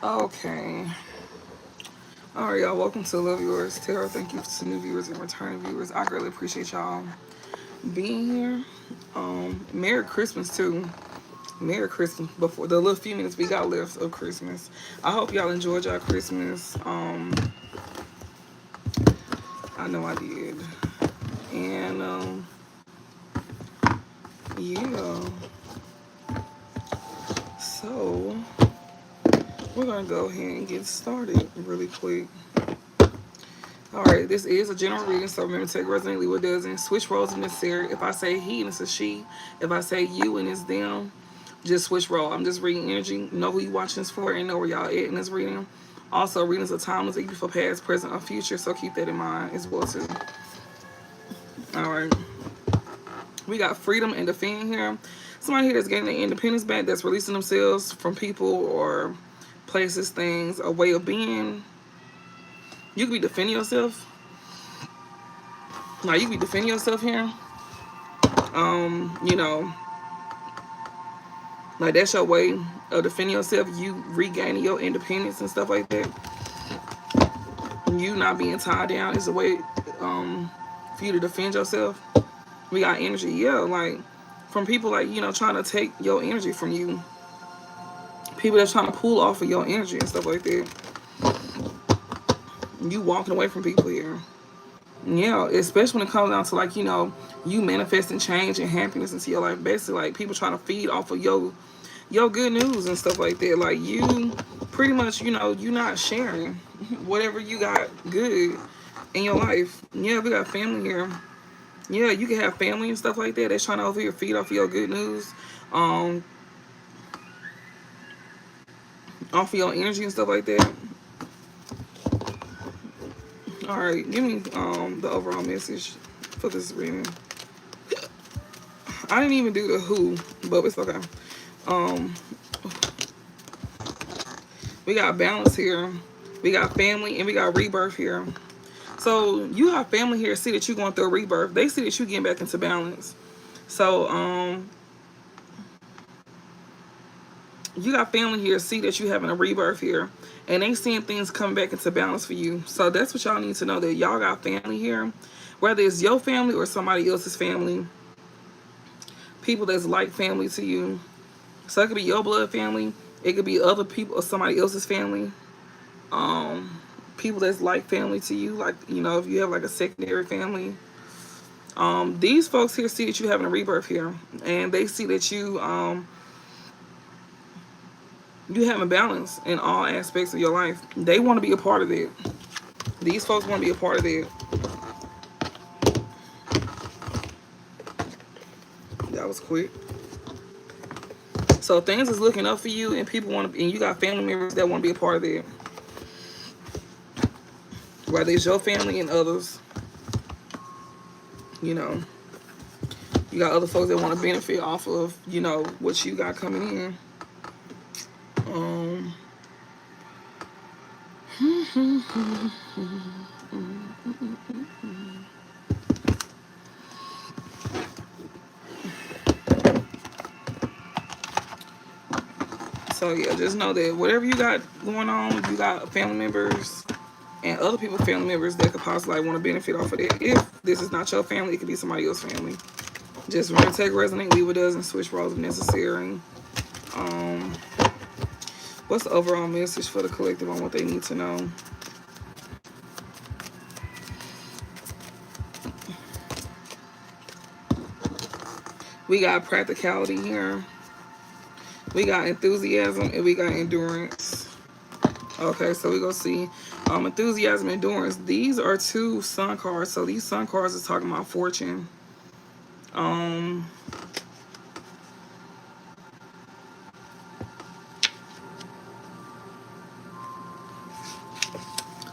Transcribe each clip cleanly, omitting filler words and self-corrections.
Okay. All right, y'all. Welcome to Love Yours Tarot. Thank you to new viewers and returning viewers. I greatly appreciate y'all being here. Merry Christmas too. Merry Christmas. Before the little few minutes we got left of Christmas, I hope y'all enjoyed y'all Christmas. I know I did, and yeah. So we're gonna go ahead and get started really quick. Alright, this is a general reading, so remember to take resonate, leave what doesn't. Switch roles if necessary. If I say he and it's a she, if I say you and it's them, just switch role. I'm just reading energy. Know who you watching this for and know where y'all at in this reading. Also, readings are timeless, even for past, present, or future, so keep that in mind as well too. Alright. We got freedom and defend here. Somebody here that's getting their independence back, that's releasing themselves from people or places, things, a way of being. You could be defending yourself. Like, you could be defending yourself here. You know, like that's your way of defending yourself, you regaining your independence and stuff like that. You not being tied down is a way for you to defend yourself. We got energy, yeah, like from people like, you know, trying to take your energy from you. People that's trying to pull off of your energy and stuff like that. You walking away from people here. Yeah, especially when it comes down to like, you know, you manifesting change and happiness into your life. Basically, like people trying to feed off of your good news and stuff like that. Like you pretty much, you know, you not sharing whatever you got good in your life. Yeah, we got family here. Yeah, you can have family and stuff like that. They're trying to over here feed off of your good news, um, off of your energy and stuff like that. All right, give me the overall message for this reading. I didn't even do the who, but it's okay. Um, we got balance here. We got family and we got rebirth here. So you have family here see that you're going through a rebirth. They see that you're getting back into balance. So you got family here see that you're having a rebirth here. And they seeing things come back into balance for you. So that's what y'all need to know, that y'all got family here. Whether it's your family or somebody else's family. People that's like family to you. So it could be your blood family. It could be other people or somebody else's family. People that's like family to you. Like, you know, if you have like a secondary family. These folks here see that you're having a rebirth here. And they see that you having balance in all aspects of your life. They want to be a part of it. These folks want to be a part of it. That was quick. So things is looking up for you, and people want to, and you got family members that want to be a part of it. Whether it's your family and others, you know, you got other folks that want to benefit off of, you know, what you got coming in. So yeah, just know that whatever you got going on, you got family members and other people's family members that could possibly like, want to benefit off of it. If this is not your family, it could be somebody else's family. Just remember to take resonate, leave it does, and switch roles if necessary. What's the overall message for the collective on what they need to know? We got practicality here. We got enthusiasm and we got endurance. Okay, so we're going to see enthusiasm, endurance. These are two sun cards. So these sun cards are talking about fortune.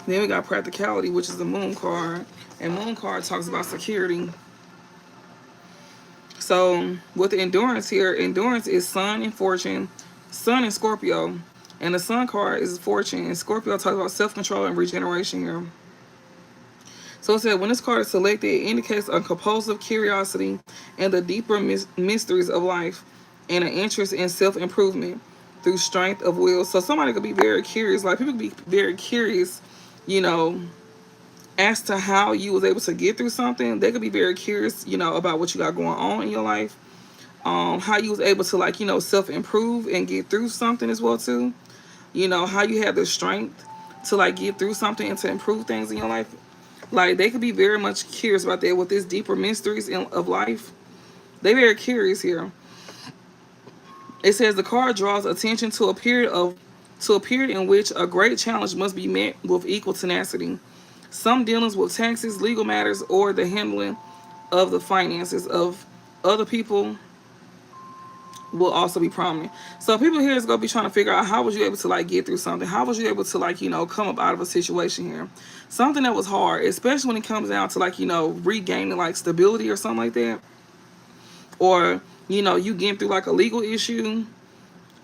Then we got practicality, which is the moon card. And moon card talks about security. So with the endurance here, endurance is sun and fortune, sun and Scorpio. And the sun card is fortune. And Scorpio talks about self-control and regeneration here. So it said when this card is selected, it indicates a compulsive curiosity and the deeper mysteries of life and an interest in self-improvement. through strength of will. So somebody could be very curious. Like people could be very curious, you know, as to how you was able to get through something. They could be very curious, you know, about what you got going on in your life. How you was able to, like, you know, self-improve and get through something as well too. You know, how you have the strength to like get through something and to improve things in your life. Like they could be very much curious about that with this deeper mysteries of life. They very curious here. It says the card draws attention to a period in which a great challenge must be met with equal tenacity. Some dealings with taxes, legal matters, or the handling of the finances of other people will also be prominent. So people here is gonna be trying to figure out how was you able to like get through something? How was you able to like, you know, come up out of a situation here? Something that was hard, especially when it comes down to like, you know, regaining like stability or something like that. Or, you know, you getting through like a legal issue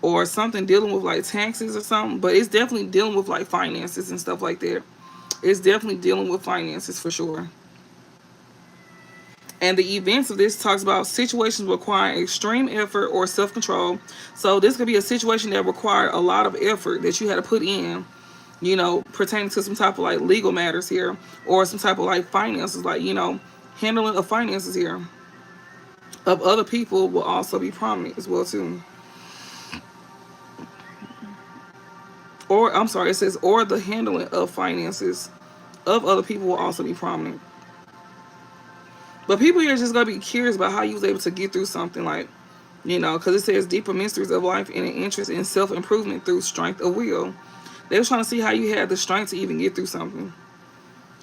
or something dealing with like taxes or something. But it's definitely dealing with like finances and stuff like that. It's definitely dealing with finances for sure. And the events of this talks about situations requiring extreme effort or self-control. So this could be a situation that required a lot of effort that you had to put in, you know, pertaining to some type of like legal matters here or some type of like finances, like, you know, handling of finances here of other people will also be prominent as well too. Or I'm sorry, it says or the handling of finances of other people will also be prominent. But people here are just gonna be curious about how you was able to get through something, like, you know, because it says deeper mysteries of life and an interest in self-improvement through strength of will. They were trying to see how you had the strength to even get through something.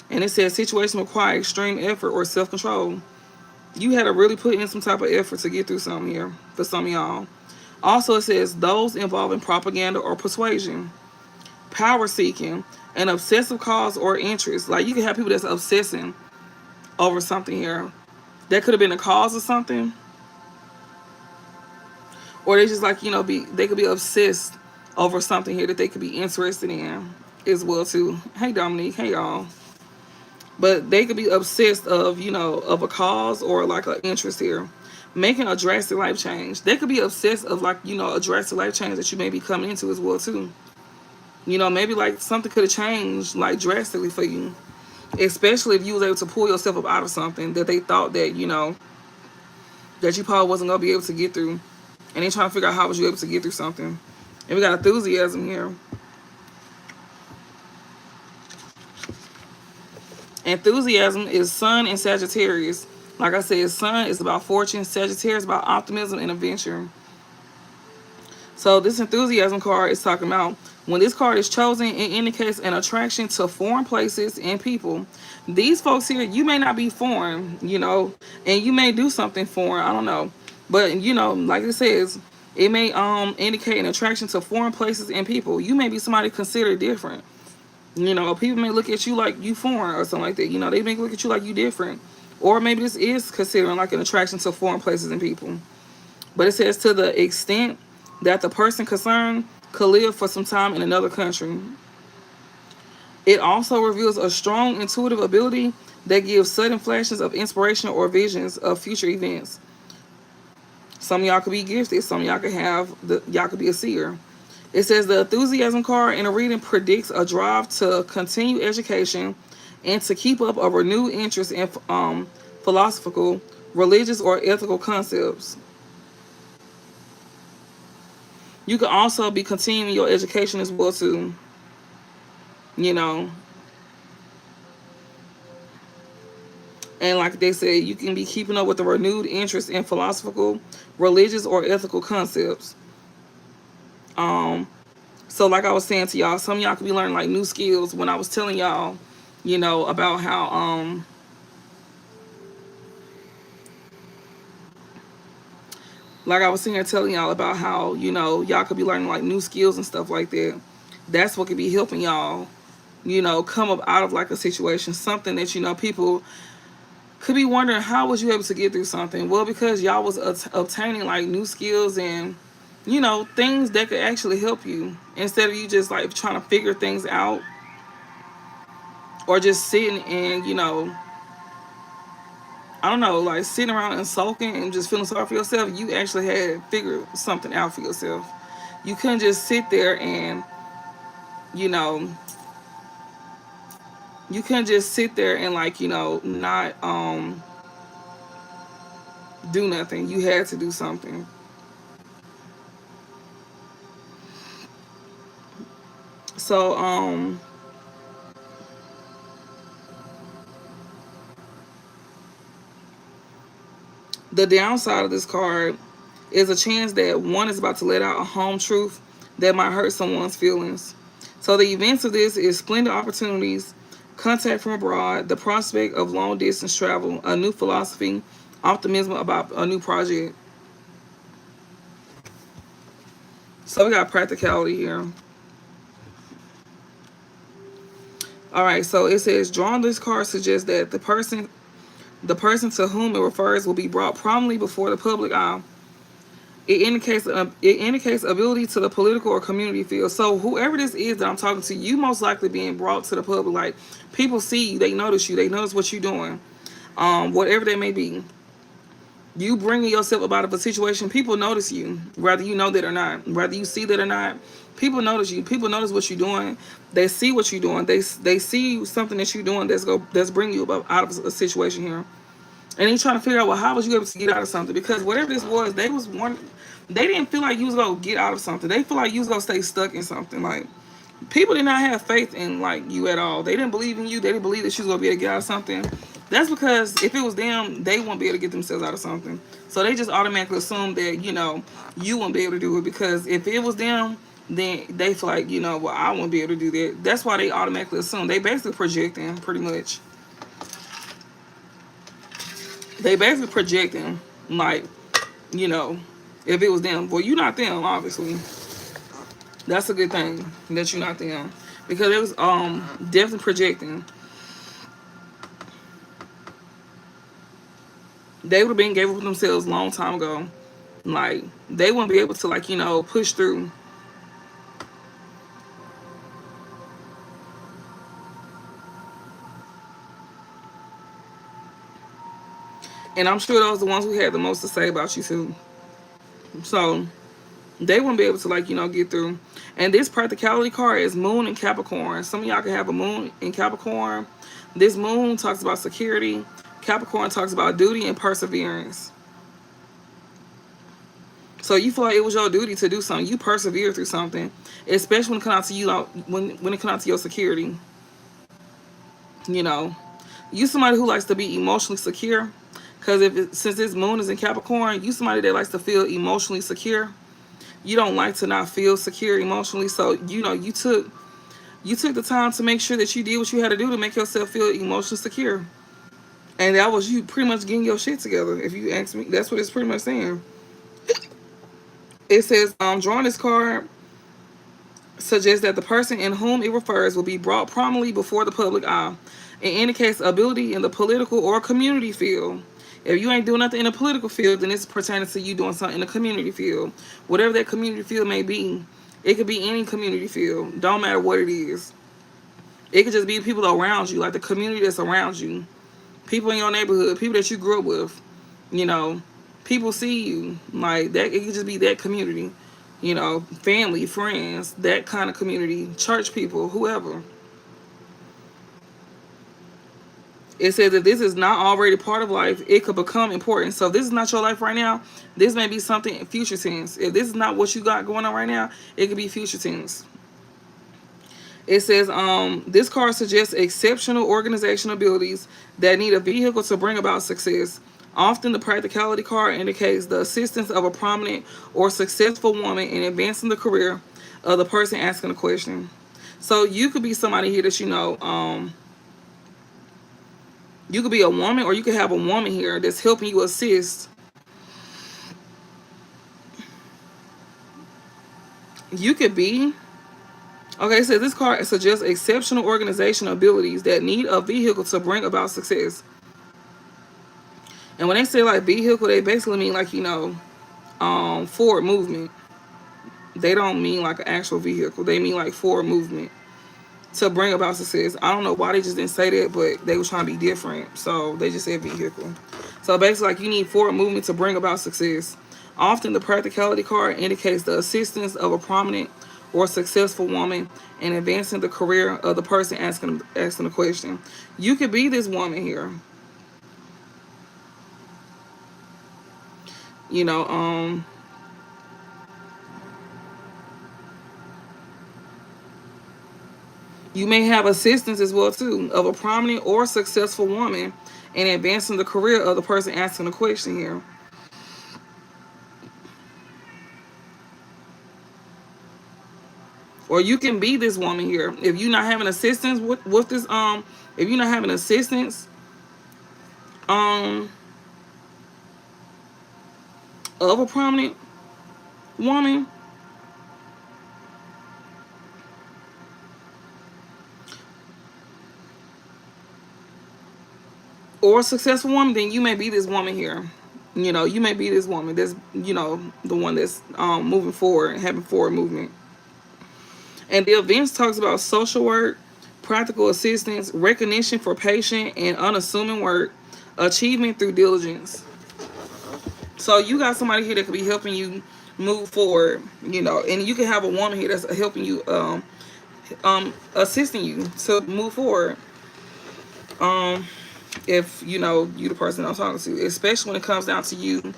And it says situations require extreme effort or self-control. You had to really put in some type of effort to get through something here for some of y'all. Also, it says those involving propaganda or persuasion, power seeking, an obsessive cause or interest. Like you can have people that's obsessing over something here. That could have been a cause of something, or they just like, you know, they could be obsessed over something here that they could be interested in as well too. Hey Dominique, hey y'all. But they could be obsessed of, you know, of a cause or like an interest here. Making a drastic life change. They could be obsessed of like, you know, a drastic life change that you may be coming into as well too. You know, maybe like something could have changed like drastically for you. Especially if you was able to pull yourself up out of something that they thought that, you know, that you probably wasn't gonna be able to get through. And they trying to figure out how was you able to get through something. And we got enthusiasm here. Enthusiasm is Sun and Sagittarius. Like I said, Sun is about fortune, Sagittarius about optimism and adventure. So this enthusiasm card is talking about when this card is chosen, it indicates an attraction to foreign places and people. These folks here, you may not be foreign, you know, and you may do something foreign. I don't know, but you know, like it says, it may indicate an attraction to foreign places and people. You may be somebody considered different. You know, people may look at you like you foreign or something like that. You know, they may look at you like you different, or maybe this is considering like an attraction to foreign places and people. But it says to the extent that the person concerned could live for some time in another country. It also reveals a strong intuitive ability that gives sudden flashes of inspiration or visions of future events. Some of y'all could be gifted. Some of y'all could y'all could be a seer. It says the enthusiasm card in a reading predicts a drive to continue education and to keep up a renewed interest in philosophical, religious, or ethical concepts. You could also be continuing your education as well too. You know. And like they said, you can be keeping up with a renewed interest in philosophical, religious, or ethical concepts. So like I was saying to y'all, some of y'all could be learning like new skills. When I was telling y'all, you know, about how like I was sitting here telling y'all about how, you know, y'all could be learning like new skills and stuff like that. That's what could be helping y'all, you know, come up out of like a situation, something that, you know, people could be wondering how was you able to get through something. Well, because y'all was obtaining like new skills and, you know, things that could actually help you instead of you just like trying to figure things out or just sitting and, you know, I don't know, like sitting around and sulking and just feeling sorry for yourself. You actually had figured something out for yourself. You couldn't just sit there and, you know, you couldn't just sit there and like, not do nothing. You had to do something. So the downside of this card is a chance that one is about to let out a home truth that might hurt someone's feelings. So the events of this is splendid opportunities, contact from abroad, the prospect of long distance travel, a new philosophy, optimism about a new project. So we got practicality here. All right, so it says drawing this card suggests that the person to whom it refers will be brought prominently before the public eye. It indicates ability to the political or community field. So whoever this is that I'm talking to, you most likely being brought to the public. Like, people see you, they notice you, they notice what you're doing, whatever that may be. You bringing yourself about of a situation, people notice you, whether you know that or not, whether you see that or not. People notice you. People notice what you're doing. They see what you're doing. They see something that you're doing that's bringing you out of a situation here. And he's trying to figure out, well, how was you able to get out of something? Because whatever this was, they didn't feel like you was gonna get out of something. They feel like you was gonna stay stuck in something. Like, people did not have faith in like you at all. They didn't believe in you. They didn't believe that she was gonna be able to get out of something. That's because if it was them, they wouldn't be able to get themselves out of something. So they just automatically assume that, you wouldn't be able to do it, because if it was them, then they feel like, well, I won't be able to do that. That's why they automatically assume. They basically projecting, pretty much. They basically projecting, like, you know, if it was them. Well, you're not them, obviously. That's a good thing that you're not them, because it was definitely projecting. They would have been gave up with themselves a long time ago. Like, they wouldn't be able to, like, push through. And I'm sure those are the ones who had the most to say about you too. So they wouldn't be able to, like, get through. And this practicality card is Moon in Capricorn. Some of y'all can have a Moon in Capricorn. This Moon talks about security. Capricorn talks about duty and perseverance. So you feel like it was your duty to do something. You persevere through something, especially when it comes out to you, like, when it comes out to your security. You know, you somebody who likes to be emotionally secure, because since this Moon is in Capricorn, you somebody that likes to feel emotionally secure. You don't like to not feel secure emotionally. So you took the time to make sure that you did what you had to do to make yourself feel emotionally secure. And that was you pretty much getting your shit together. If you ask me, that's what it's pretty much saying. It says, drawing this card suggests that the person in whom it refers will be brought prominently before the public eye. It indicates ability in the political or community field. If you ain't doing nothing in the political field, then it's pertaining to you doing something in the community field. Whatever that community field may be. It could be any community field. Don't matter what it is. It could just be people around you, like the community that's around you. People in your neighborhood, people that you grew up with. You know, people see you. Like, that, it could just be that community. Family, friends, that kind of community, church people, whoever. It says if this is not already part of life, it could become important. So if this is not your life right now, this may be something in future tense. If this is not what you got going on right now, it could be future tense. It says this card suggests exceptional organizational abilities that need a vehicle to bring about success. Often the practicality card indicates the assistance of a prominent or successful woman in advancing the career of the person asking the question. So you could be somebody here that you could be a woman, or you could have a woman here that's helping you assist. You could be. Okay, it says this card suggests exceptional organizational abilities that need a vehicle to bring about success. And when they say like vehicle, they basically mean like, forward movement. They don't mean like an actual vehicle. They mean like forward movement to bring about success. I don't know why they just didn't say that, but they were trying to be different. So they just said vehicle. So basically, like, you need forward movement to bring about success. Often the practicality card indicates the assistance of a prominent or successful woman in advancing the career of the person asking the question. You could be this woman here. You know, you may have assistance as well too of a prominent or successful woman in advancing the career of the person asking the question here. Or you can be this woman here. If you're not having assistance with this, if you're not having assistance, um, of a prominent woman, or a successful woman, then you may be this woman here. You know, you may be this woman that's, you know, the one that's moving forward, having forward movement. And the events talks about social work, practical assistance, recognition for patient and unassuming work, achievement through diligence. So you got somebody here that could be helping you move forward, you know, and you can have a woman here that's helping you, assisting you to move forward. If you know you the person I'm talking to, especially when it comes down to you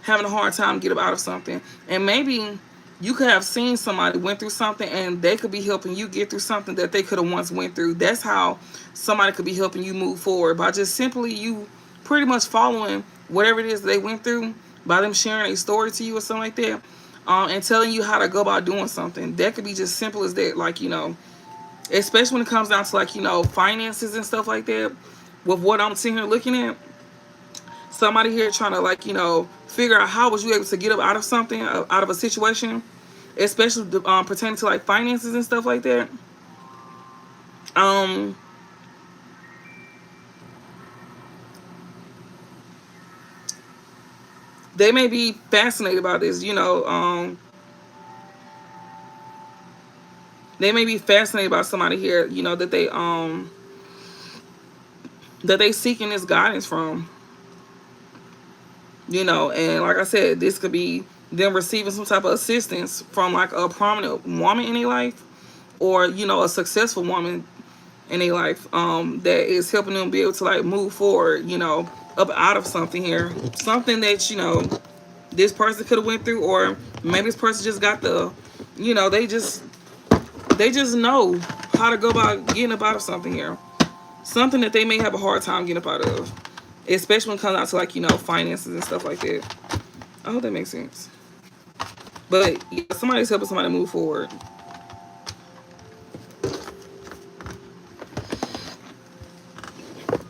having a hard time to get up out of something, and maybe you could have seen somebody went through something and they could be helping you get through something that they could have once went through. That's how somebody could be helping you move forward, by just simply you pretty much following whatever it is they went through, by them sharing a story to you or something like that, and telling you how to go about doing something. That could be just simple as that. Like, you know, especially when it comes down to, like, you know, finances and stuff like that. With what I'm sitting here looking at, somebody here trying to, like, you know, figure out how was you able to get up out of something, out of a situation, especially pertaining to like finances and stuff like that. Um, they may be fascinated about this, you know. They may be fascinated about somebody here, you know, that they seeking this guidance from, you know. And like I said, this could be them receiving some type of assistance from like a prominent woman in their life, or, you know, a successful woman in their life, that is helping them be able to like move forward, you know, up out of something here, something that, you know, this person could have went through, or maybe this person just got the, you know, they just know how to go about getting up out of something here, something that they may have a hard time getting up out of, especially when it comes out to, like, you know, finances and stuff like that. I hope that makes sense. But yeah, somebody's helping somebody move forward.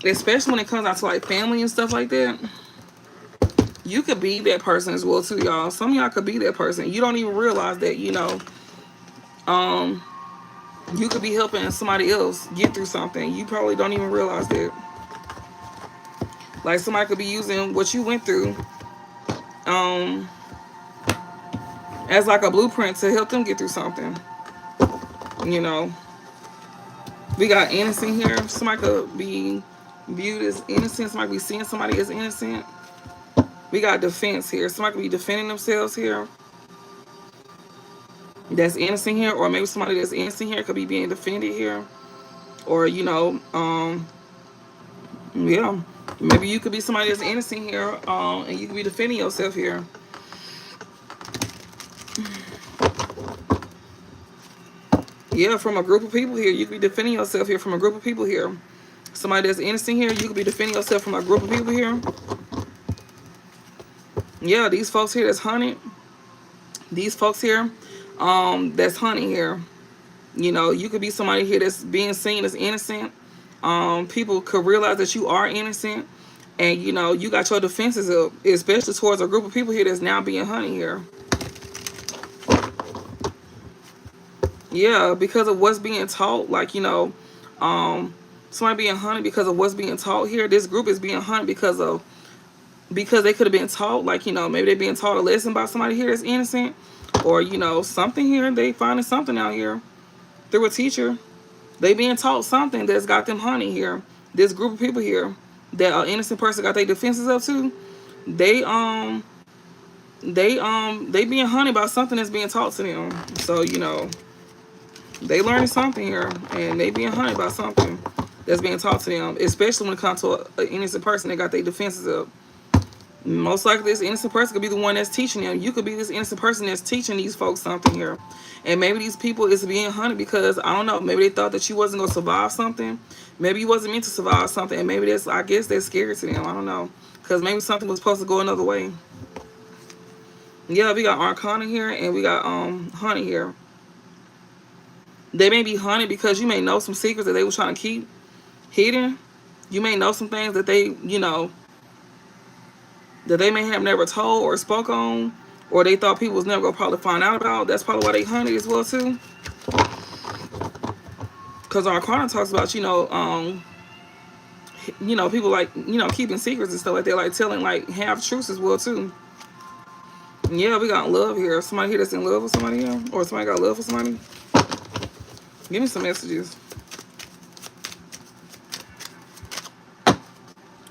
Especially when it comes out to like family and stuff like that. You could be that person as well too, y'all. Some of y'all could be that person. You don't even realize that, you know, you could be helping somebody else get through something. You probably don't even realize that. Like, somebody could be using what you went through um as like a blueprint to help them get through something. You know. We got innocent here. Somebody could be viewed as innocent. Somebody could be seeing somebody as innocent. We got defense here. Somebody could be defending themselves here. That's innocent here. Or maybe somebody that's innocent here could be being defended here. Or, you know, yeah. Maybe you could be somebody that's innocent here, and you could be defending yourself here. Yeah, from a group of people here. You could be defending yourself here from a group of people here. Somebody that's innocent here, you could be defending yourself from a group of people here. Yeah, these folks here that's hunted. These folks here, that's hunting here. You know, you could be somebody here that's being seen as innocent. People could realize that you are innocent, and, you know, you got your defenses up, especially towards a group of people here that's now being hunted here. Yeah, because of what's being taught, like, you know, somebody being hunted because of what's being taught here. This group is being hunted because they could have been taught, like, you know, maybe they're being taught a lesson by somebody here that's innocent, or, you know, something here. They finding something out here through a teacher. They being taught something that's got them hunting here. This group of people here that an innocent person got their defenses up to, they they being honey about something that's being taught to them. So, you know, they learning something here, and they being honey about something that's being taught to them, especially when it comes to an innocent person that got their defenses up. Most likely this innocent person could be the one that's teaching them. You could be this innocent person that's teaching these folks something here. And maybe these people is being hunted because, I don't know, maybe they thought that you wasn't going to survive something. Maybe you wasn't meant to survive something. And maybe that's, I guess they're scared to them. I don't know. Because maybe something was supposed to go another way. Yeah, we got Arcana here and we got Honey here. They may be hunted because you may know some secrets that they were trying to keep hidden. You may know some things that they, you know, that they may have never told or spoke on, or they thought people was never gonna probably find out about. That's probably why they hunted as well too. Because our Arcana talks about, people like, keeping secrets and stuff like that, like telling like half truths as well too. Yeah, we got love here. Somebody here that's in love with somebody here, or somebody got love for somebody. Give me some messages.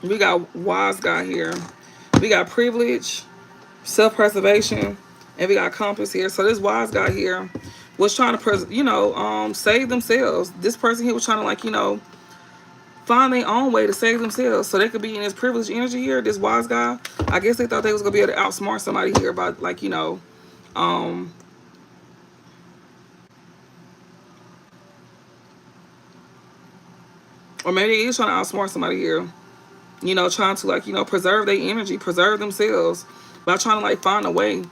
We got wise guy here. We got privilege, self-preservation, and we got compass here. So this wise guy here was trying to, save themselves. This person here was trying to, like, find their own way to save themselves. So they could be in this privileged energy here. This wise guy, I guess they thought they was gonna be able to outsmart somebody here by, like, or maybe they is trying to outsmart somebody here. Trying to, like, preserve their energy, preserve themselves by trying to, like, find a way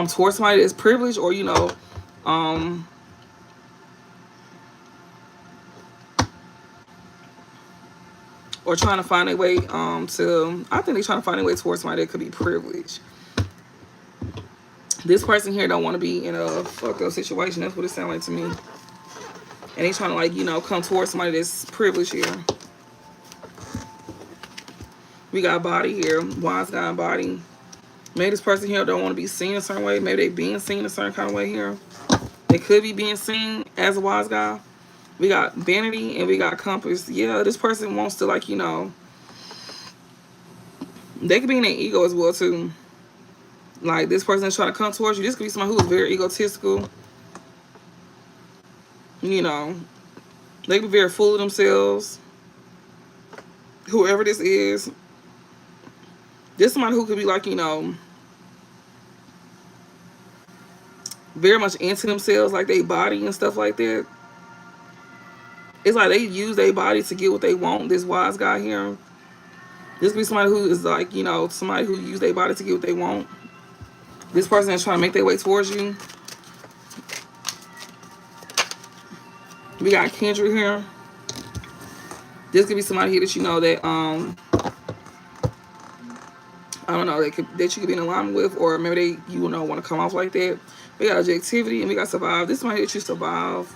towards somebody that's privileged, or, or trying to find a way I think they're trying to find a way towards somebody that could be privileged. This person here don't want to be in a fucked up situation. That's what it sounds like to me. And they trying to, like, come towards somebody that's privileged here. We got body here, wise guy body. Maybe this person here don't want to be seen a certain way. Maybe they being seen a certain kind of way here. They could be being seen as a wise guy. We got vanity and we got compass. Yeah, this person wants to, like, they could be in their ego as well too. Like, this person is trying to come towards you. This could be somebody who is very egotistical. They could be very full of themselves. Whoever this is. This somebody who could be, like, very much into themselves, like their body and stuff like that. It's like they use their body to get what they want. This wise guy here. This could be somebody who is, like, somebody who use their body to get what they want. This person is trying to make their way towards you. We got Kendra here. This could be somebody here that that I don't know, that you could be in alignment with, or maybe they want to come off like that. We got objectivity and we got survive. This is somebody that you survive.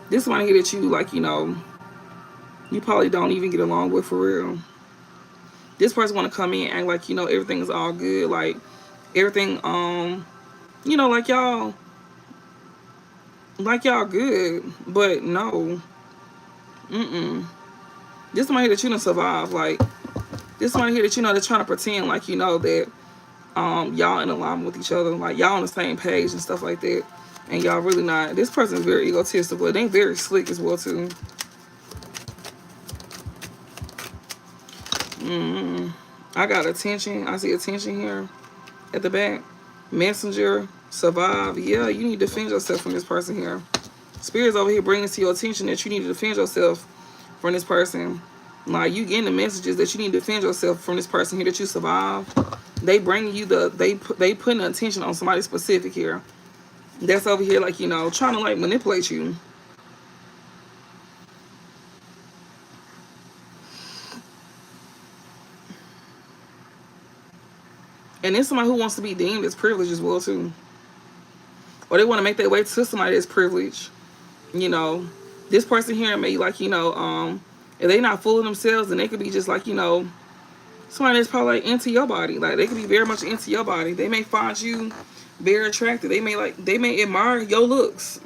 This is somebody here that you, like, you probably don't even get along with for real. This person want to come in and act like, everything is all good, like everything, like y'all good, but no. This is somebody here that you don't survive. Like, this is somebody here that they're trying to pretend like that y'all in alignment with each other, like y'all on the same page and stuff like that, and y'all really not. This person is very egotistical. They very slick as well too. I got attention. I see attention here at the back. Messenger, survive. Yeah, you need to defend yourself from this person here. Spirit's over here bringing to your attention that you need to defend yourself from this person. Like, you getting the messages that you need to defend yourself from this person here, that you survive. They bringing you they putting attention on somebody specific here. That's over here, like, trying to, like, manipulate you. And then somebody who wants to be deemed as privileged as well too. Or they want to make their way to somebody that's privileged. This person here may, like, if they not full of themselves, then they could be just, like, somebody that's probably, like, into your body. Like, they could be very much into your body. They may find you very attractive. They may admire your looks.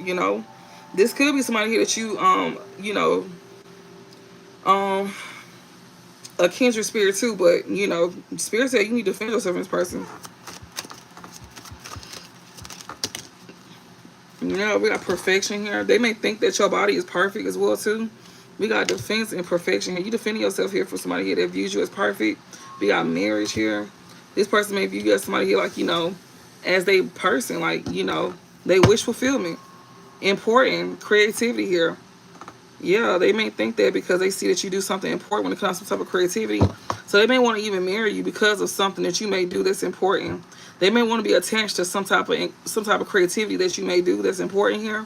This could be somebody here that you a kindred spirit too, but you know, spirit said you need to defend yourself in this person. You know, we got perfection here. They may think that your body is perfect as well too. We got defense and perfection here. You defending yourself here for somebody here that views you as perfect. We got marriage here. This person may view you as somebody here like, you know, as they person, like, you know, they wish fulfillment. Important creativity here. Yeah, they may think that because they see that you do something important when it comes to some type of creativity. So they may want to even marry you because of something that you may do that's important. They may want to be attached to some type of creativity that you may do that's important here.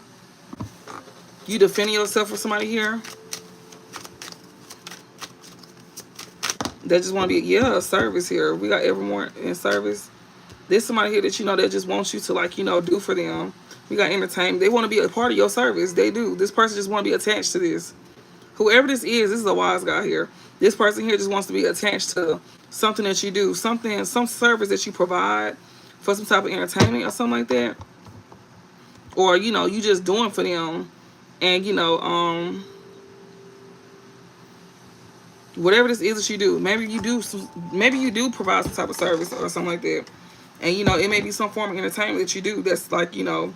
You defending yourself for somebody here that just want to be, yeah, service here. We got everyone in service. There's somebody here that you know that just wants you to, like, you know, do for them. We got entertainment. They want to be a part of your service. They do. This person just want to be attached to this. Whoever this is a wise guy here. This person here just wants to be attached to something that you do, something, some service that you provide for some type of entertainment or something like that. Or, you know, you just doing for them. And, you know, whatever this is that you do, maybe you do provide some type of service or something like that. And, you know, it may be some form of entertainment that you do that's like, you know,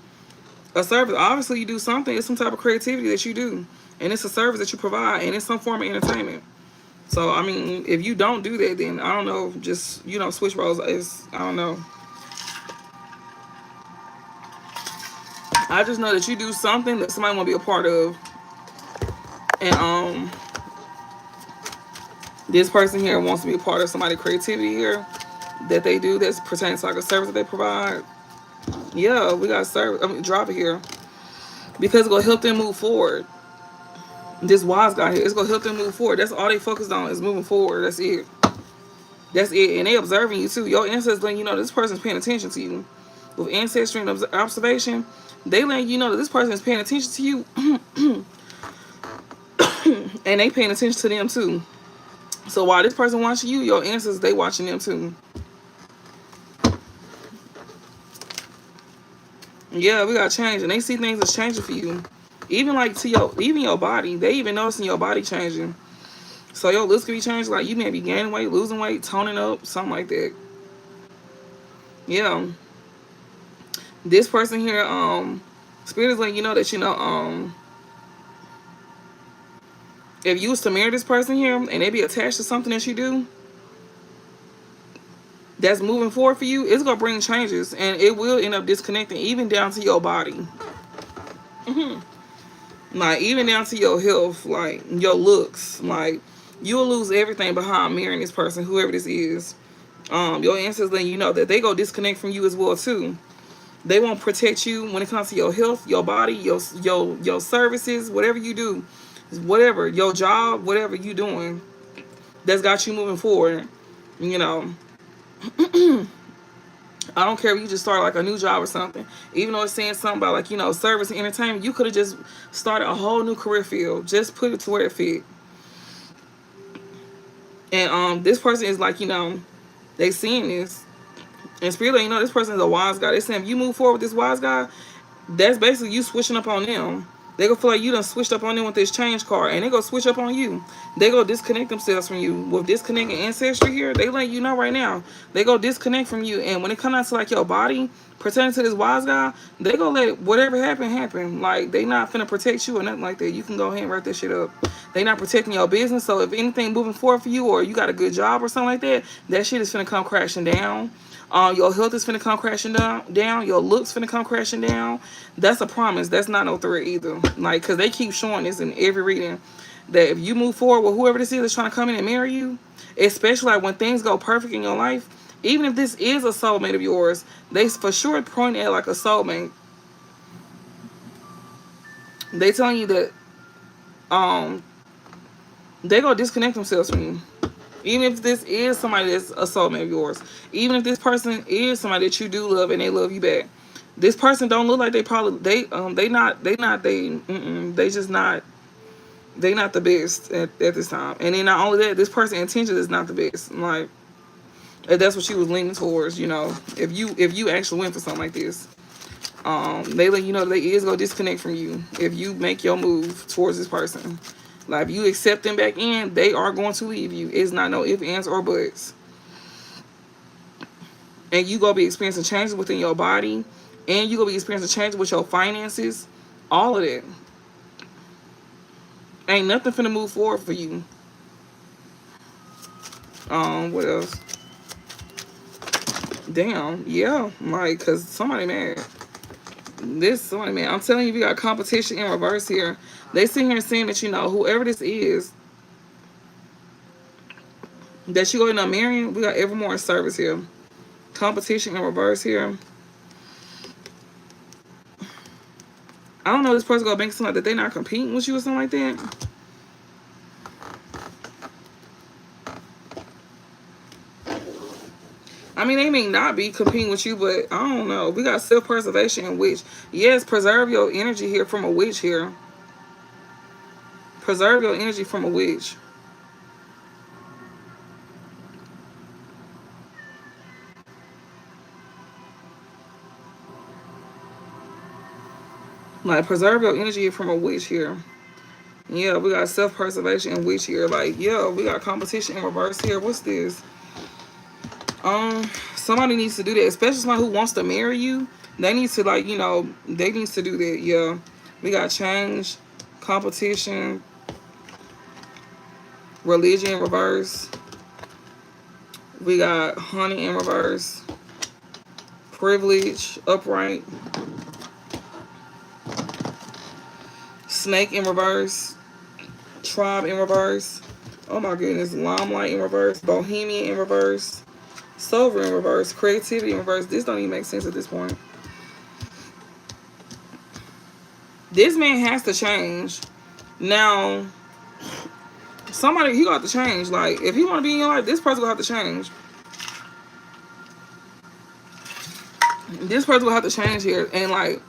a service. Obviously, you do something. It's some type of creativity that you do. And it's a service that you provide. And it's some form of entertainment. So, I mean, if you don't do that, then I don't know. Just, you know, switch roles. I don't know. I just know that you do something that somebody want to be a part of. And, this person here wants to be a part of somebody's creativity here that they do that pertains to like a service that they provide. Yeah, we got service. I mean, drop it here because it's gonna help them move forward. This wise guy here, it's gonna help them move forward. That's all they focused on is moving forward. That's it. That's it. And they observing you too. Your ancestors letting you know this person's paying attention to you. With ancestry and observation, they letting you know that this person is paying attention to you, and they paying attention to them too. So while this person watching you, your ancestors, they watching them too. Yeah, we got change, and they see things that's changing for you. Even like to your body, they even noticing your body changing. So your looks could be changed. Like you may be gaining weight, losing weight, toning up, something like that. Yeah. This person here, spirit is letting you know that, you know, if you was to marry this person here and they be attached to something that you do that's moving forward for you, it's gonna bring changes, and it will end up disconnecting even down to your body. Like even down to your health, like your looks. Like you'll lose everything behind marrying this person, whoever this is. Your ancestors letting you know that they go disconnect from you as well too. They won't protect you when it comes to your health, your body, your services, whatever you do, whatever your job, whatever you doing, that's got you moving forward. You know, I don't care if you just start like a new job or something. Even though it's saying something about like, you know, service and entertainment, you could have just started a whole new career field. Just put it to where it fit. And this person is like, you know, they seeing this. And spirit, you know, this person is a wise guy. They saying if you move forward with this wise guy, that's basically you switching up on them. They gonna feel like you done switched up on them with this change card, and they gonna switch up on you. They go disconnect themselves from you. With disconnecting ancestry here, they let you know right now. They go disconnect from you, and when it comes out to like your body pertaining to this wise guy, they gonna let whatever happen. Like they not finna protect you or nothing like that. You can go ahead and write that shit up. They not protecting your business. So if anything moving forward for you, or you got a good job or something like that, that shit is finna come crashing down. Your health is finna come crashing down. Your looks finna come crashing down. That's a promise. That's not no threat either. Like, because they keep showing this in every reading, that if you move forward with whoever this is that's trying to come in and marry you, especially like when things go perfect in your life, even if this is a soulmate of yours, they for sure point at like a soulmate. They telling you that they gonna disconnect themselves from you. Even if this is somebody that's a soulmate of yours, even if this person is somebody that you do love and they love you back, this person don't look like they not the best at this time. And then not only that, this person's intention is not the best. Like if that's what she was leaning towards, you know, if you actually went for something like this, they let you know that they is gonna disconnect from you if you make your move towards this person. Like, if you accept them back in, they are going to leave you. It's not no ifs, ands, or buts. And you gonna be experiencing changes within your body, and you gonna be experiencing changes with your finances. All of that. Ain't nothing finna move forward for you. What else? Damn, yeah, like, cause somebody mad. Somebody mad. I'm telling you, we got competition in reverse here. They sit here saying that, whoever this is that you go end up marrying, we got Evermore in service here. Competition in reverse here. I don't know, this person gonna make something like that they're not competing with you or something like that. I mean, they may not be competing with you, but I don't know. We got self-preservation and witch. Yes, preserve your energy here from a witch here. Preserve your energy from a witch. Like, preserve your energy from a witch here. Yeah, we got self-preservation and witch here. Like, yeah, we got competition in reverse here. What's this? Somebody needs to do that, especially somebody who wants to marry you. They need to, like, they need to do that. Yeah, we got change, competition, religion in reverse. We got honey in reverse, privilege, upright, snake in reverse, tribe in reverse. Oh my goodness, limelight in reverse, bohemian in reverse, silver in reverse, creativity in reverse. This don't even make sense at this point. This man has to change. Now, somebody, he got to change. Like, if he want to be in your life, this person will have to change. This person will have to change here. And, like,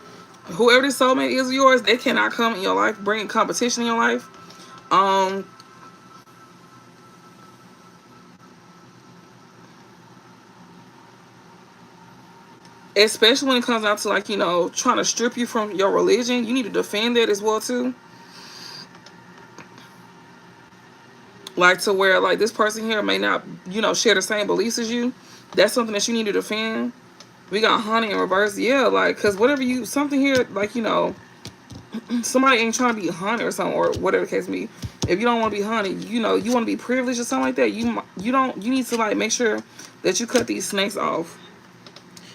whoever this soulmate is of yours, they cannot come in your life, bring competition in your life. Especially when it comes down to, like, trying to strip you from your religion. You need to defend that as well, too. Like, to where, like, this person here may not, share the same beliefs as you. That's something that you need to defend. We got honey in reverse. Yeah, like, because whatever something here, like, somebody ain't trying to be honey or something, or whatever the case may be. If you don't want to be honey, you want to be privileged or something like that, you need to, like, make sure that you cut these snakes off.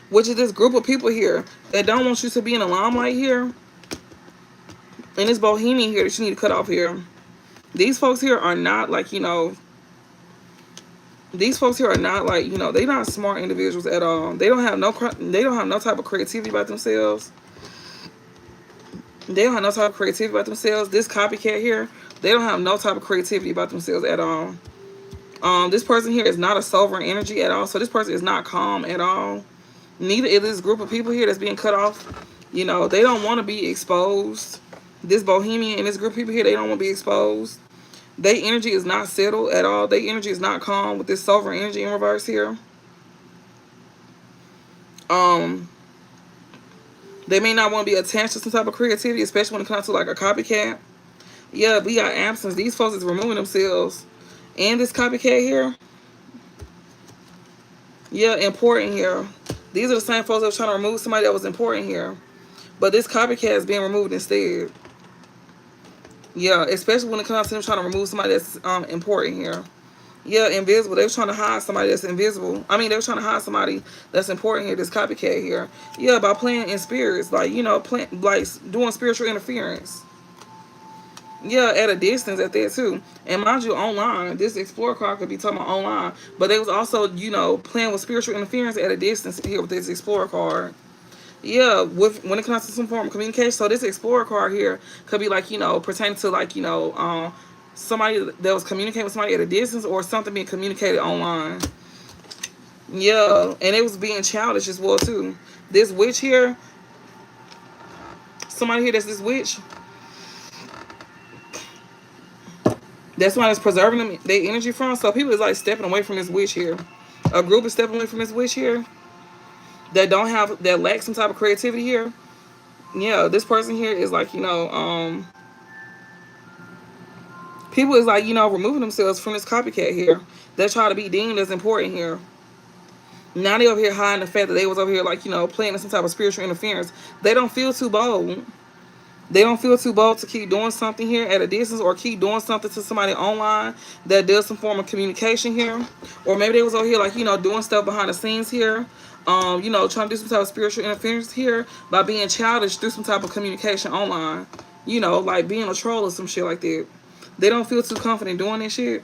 Which is this group of people here that don't want you to be in the limelight here. And this bohemian here that you need to cut off here. These folks here are not, like, these folks here are not, like, they're not smart individuals at all. They don't have no type of creativity about themselves. They don't have no type of creativity about themselves. This copycat here, they don't have no type of creativity about themselves at all. This person here is not a sovereign energy at all. So this person is not calm at all. Neither is this group of people here that's being cut off. They don't want to be exposed. This bohemian and this group of people here, they don't want to be exposed. Their energy is not settled at all. Their energy is not calm with this sovereign energy in reverse here. They may not want to be attached to some type of creativity, especially when it comes to, like, a copycat. Yeah, we got absence. These folks is removing themselves. And this copycat here. Yeah, important here. These are the same folks that were trying to remove somebody that was important here. But this copycat is being removed instead. Yeah, especially when it comes to them trying to remove somebody that's important here. Yeah, invisible. They were trying to hide somebody that's invisible. I mean, they were trying to hide somebody that's important here, this copycat here. Yeah, by playing in spirits. Like, like doing spiritual interference. Yeah, at a distance at that, too. And mind you, online. This Explorer card could be talking about online. But they was also, playing with spiritual interference at a distance here with this Explorer card. Yeah, when it comes to some form of communication. So this Explorer card here could be, like, pertaining to, like, somebody that was communicating with somebody at a distance, or something being communicated online. Yeah, and it was being childish as well, too. This witch here, somebody here that's this witch, that's why it's preserving them, their energy from. So people is, like, stepping away from this witch here. A group is stepping away from this witch here that lack some type of creativity here. Yeah, this person here is, like, People is like, you know, removing themselves from this copycat here. They try to be deemed as important here. Now they over here hiding the fact that they was over here like, you know, playing some type of spiritual interference. They don't feel too bold. They don't feel too bold to keep doing something here at a distance, or keep doing something to somebody online that does some form of communication here. Or maybe they was over here like, you know, doing stuff behind the scenes here. You know, trying to do some type of spiritual interference here by being childish through some type of communication online. You know, like being a troll or some shit like that. They don't feel too confident doing this shit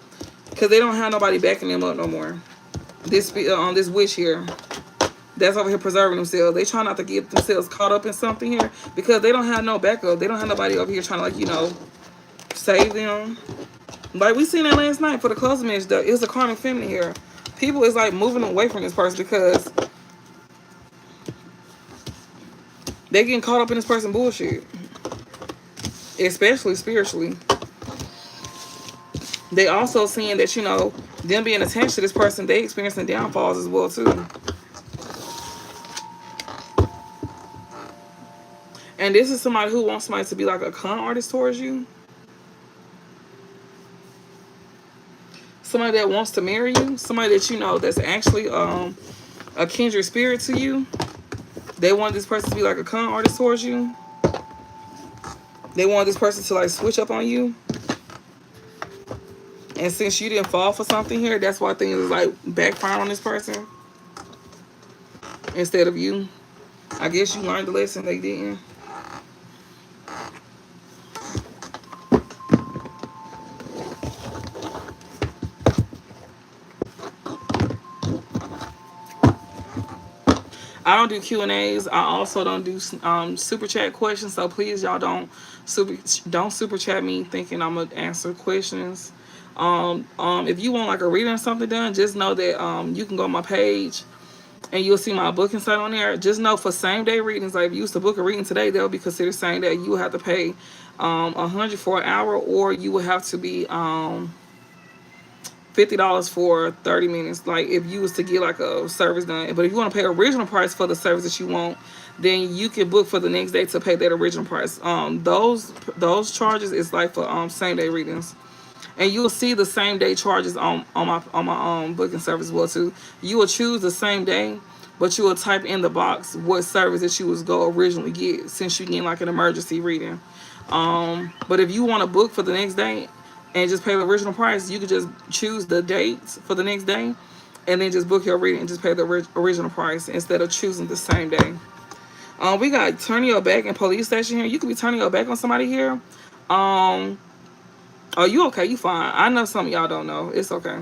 because they don't have nobody backing them up no more. This witch here that's over here preserving themselves. They try not to get themselves caught up in something here because they don't have no backup. They don't have nobody over here trying to, like, you know, save them. Like we seen that last night for the closing match. It was a karmic feminine here. People is like moving away from this person because they getting caught up in this person bullshit, especially spiritually. They also seeing that, you know, them being attached to this person, they experiencing downfalls as well too. And this is somebody who wants somebody to be like a con artist towards you. Somebody that wants to marry you. Somebody that, you know, that's actually a kindred spirit to you. They want this person to be like a con artist towards you. They want this person to like switch up on you. And since you didn't fall for something here, that's why things is like backfiring on this person. Instead of you. I guess you learned the lesson, they didn't. I don't do Q&As. I also don't do super chat questions. So please, y'all don't super chat me thinking I'm gonna answer questions. If you want like a reading or something done, just know that you can go on my page and you'll see my booking site on there. Just know for same day readings, like if you used to book a reading today, they'll be considered same day. You will have to pay $100 for an hour, or you will have to be $50 for 30 minutes. Like if you was to get like a service done. But if you want to pay original price for the service that you want, then you can book for the next day to pay that original price. Those charges is like for same day readings. And you'll see the same day charges on my booking service as well too. You will choose the same day, but you will type in the box what service that you was go originally get, since you get like an emergency reading. But if you want to book for the next day and just pay the original price, you could just choose the dates for the next day and then just book your reading and just pay the original price instead of choosing the same day. We got turning your back in police station here. You could be turning your back on somebody here. Oh, you okay? You fine. I know some of y'all don't know. It's okay.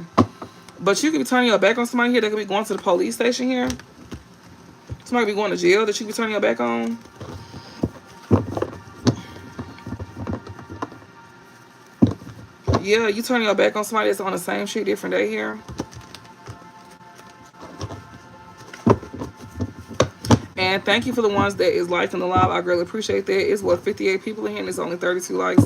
But you could be turning your back on somebody here. They could be going to the police station here. Somebody could be going to jail that you could be turning your back on. Yeah, you turning your back on somebody that's on the same shit, different day here. And thank you for the ones that is liking the live. I greatly appreciate that. It's what, 58 people in here and it's only 32 likes.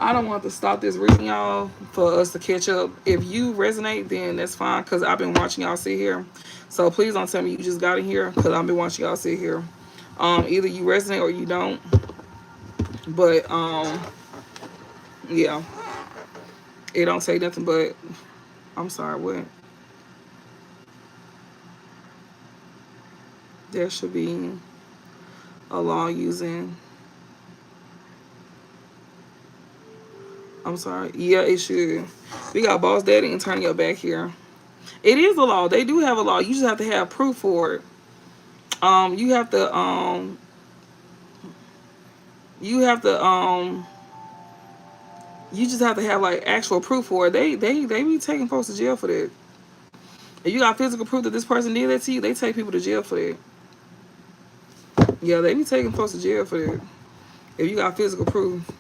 I don't want to stop this reading, y'all, for us to catch up. If you resonate, then that's fine, because I've been watching y'all sit here. So please don't tell me you just got in here, because I've been watching y'all sit here. Either you resonate or you don't. But yeah, it don't say nothing but, I'm sorry, what? There should be a law using, I'm sorry. Yeah, it should. We got Boss Daddy and Turn Your Back here. It is a law. They do have a law. You just have to have proof for it. You have to you just have to have like actual proof for it. They be taking folks to jail for that. If you got physical proof that this person did that to you, they take people to jail for that. Yeah, they be taking folks to jail for that. If you got physical proof.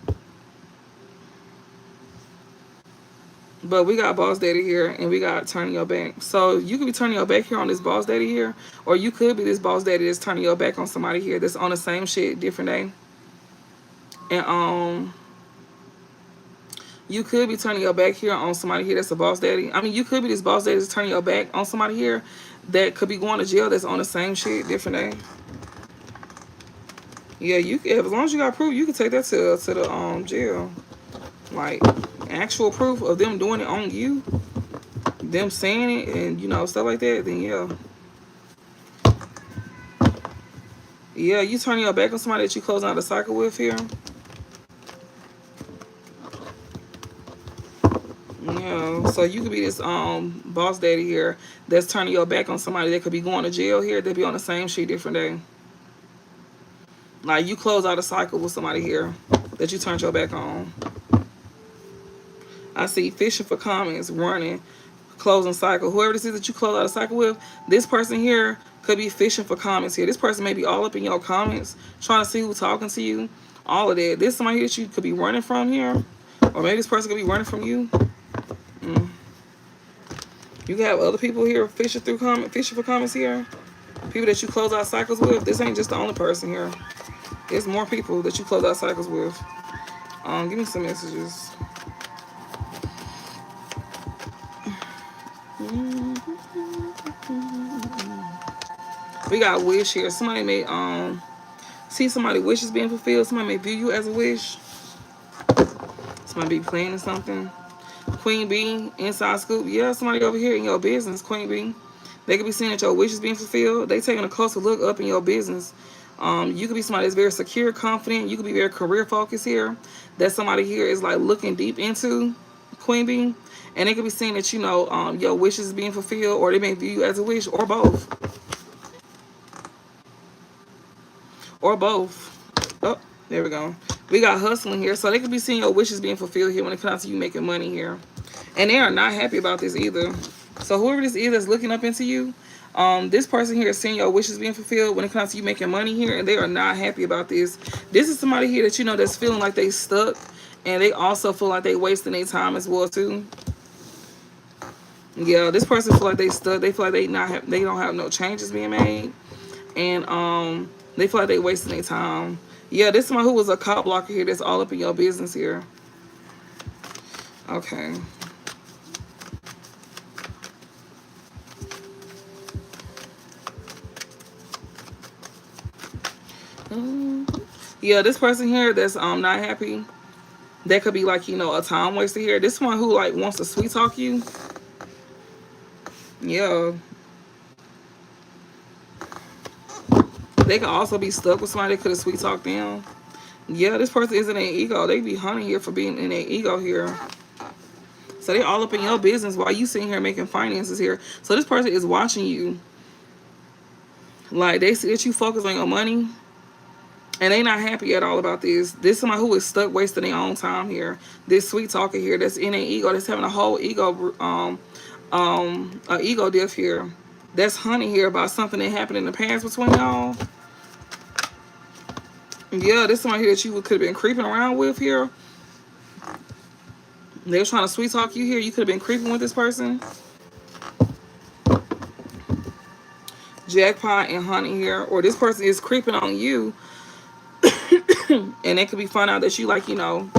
But we got Boss Daddy here, and we got Turning Your Back. So you could be turning your back here on this Boss Daddy here, or you could be this Boss Daddy that's turning your back on somebody here that's on the same shit, different day. And you could be turning your back here on somebody here that's a Boss Daddy. I mean, you could be this Boss Daddy that's turning your back on somebody here that could be going to jail that's on the same shit, different day. Yeah, you can, as long as you got proof, you can take that to the jail. Like, actual proof of them doing it on you, them saying it, and, you know, stuff like that, then yeah. Yeah, you turning your back on somebody that you closing out a cycle with here. Yeah, so you could be this boss daddy here that's turning your back on somebody that could be going to jail here. They be on the same shit different day. Like, you close out a cycle with somebody here that you turned your back on. I see fishing for comments, running, closing cycle. Whoever this is that you close out a cycle with, this person here could be fishing for comments here. This person may be all up in your comments, trying to see who's talking to you. All of that. This somebody here that you could be running from here. Or maybe this person could be running from you. You can have other people here fishing for comments here. People that you close out cycles with. This ain't just the only person here. There's more people that you close out cycles with. Give me some messages. We got wish here. Somebody may see somebody's wishes being fulfilled. Somebody may view you as a wish. Somebody be planning something. Queen Bee, inside scoop. Yeah, somebody over here in your business, Queen Bee. They could be seeing that your wishes being fulfilled. They taking a closer look up in your business. You could be somebody that's very secure, confident. You could be very career focused here. That somebody here is like looking deep into, Queen Bee. And they could be seeing that, you know, your wishes being fulfilled, or they may view you as a wish, or both. Or both. Oh, there we go. We got hustling here. So they could be seeing your wishes being fulfilled here when it comes to you making money here. And they are not happy about this either. So whoever this is that's looking up into you, this person here is seeing your wishes being fulfilled when it comes to you making money here, and they are not happy about this. This is somebody here that you know that's feeling like they stuck, and they also feel like they wasting their time as well too. Yeah, this person feel like they stuck. They feel like they don't have no changes being made, and they feel like they wasting their time. Yeah, this is somebody who was a cop blocker here that's all up in your business here. Okay. Yeah, this person here that's not happy. That could be like, you know, a time waster here. This one who like wants to sweet talk you. Yeah. They could also be stuck with somebody that could have sweet talked them. Yeah, this person is in their ego. They be hunting here for being in their ego here. So they all up in your business while you sitting here making finances here. So this person is watching you. Like, they see that you focus on your money, and they not happy at all about this. This is somebody who is stuck wasting their own time here. This sweet talker here that's in their ego, that's having a whole ego ego diff here. That's hunting here about something that happened in the past between y'all. Yeah, this is somebody here that you could have been creeping around with here. They were trying to sweet talk you here. You could have been creeping with this person. Jackpot and hunting here. Or this person is creeping on you. And they could be finding out that you, like, you know,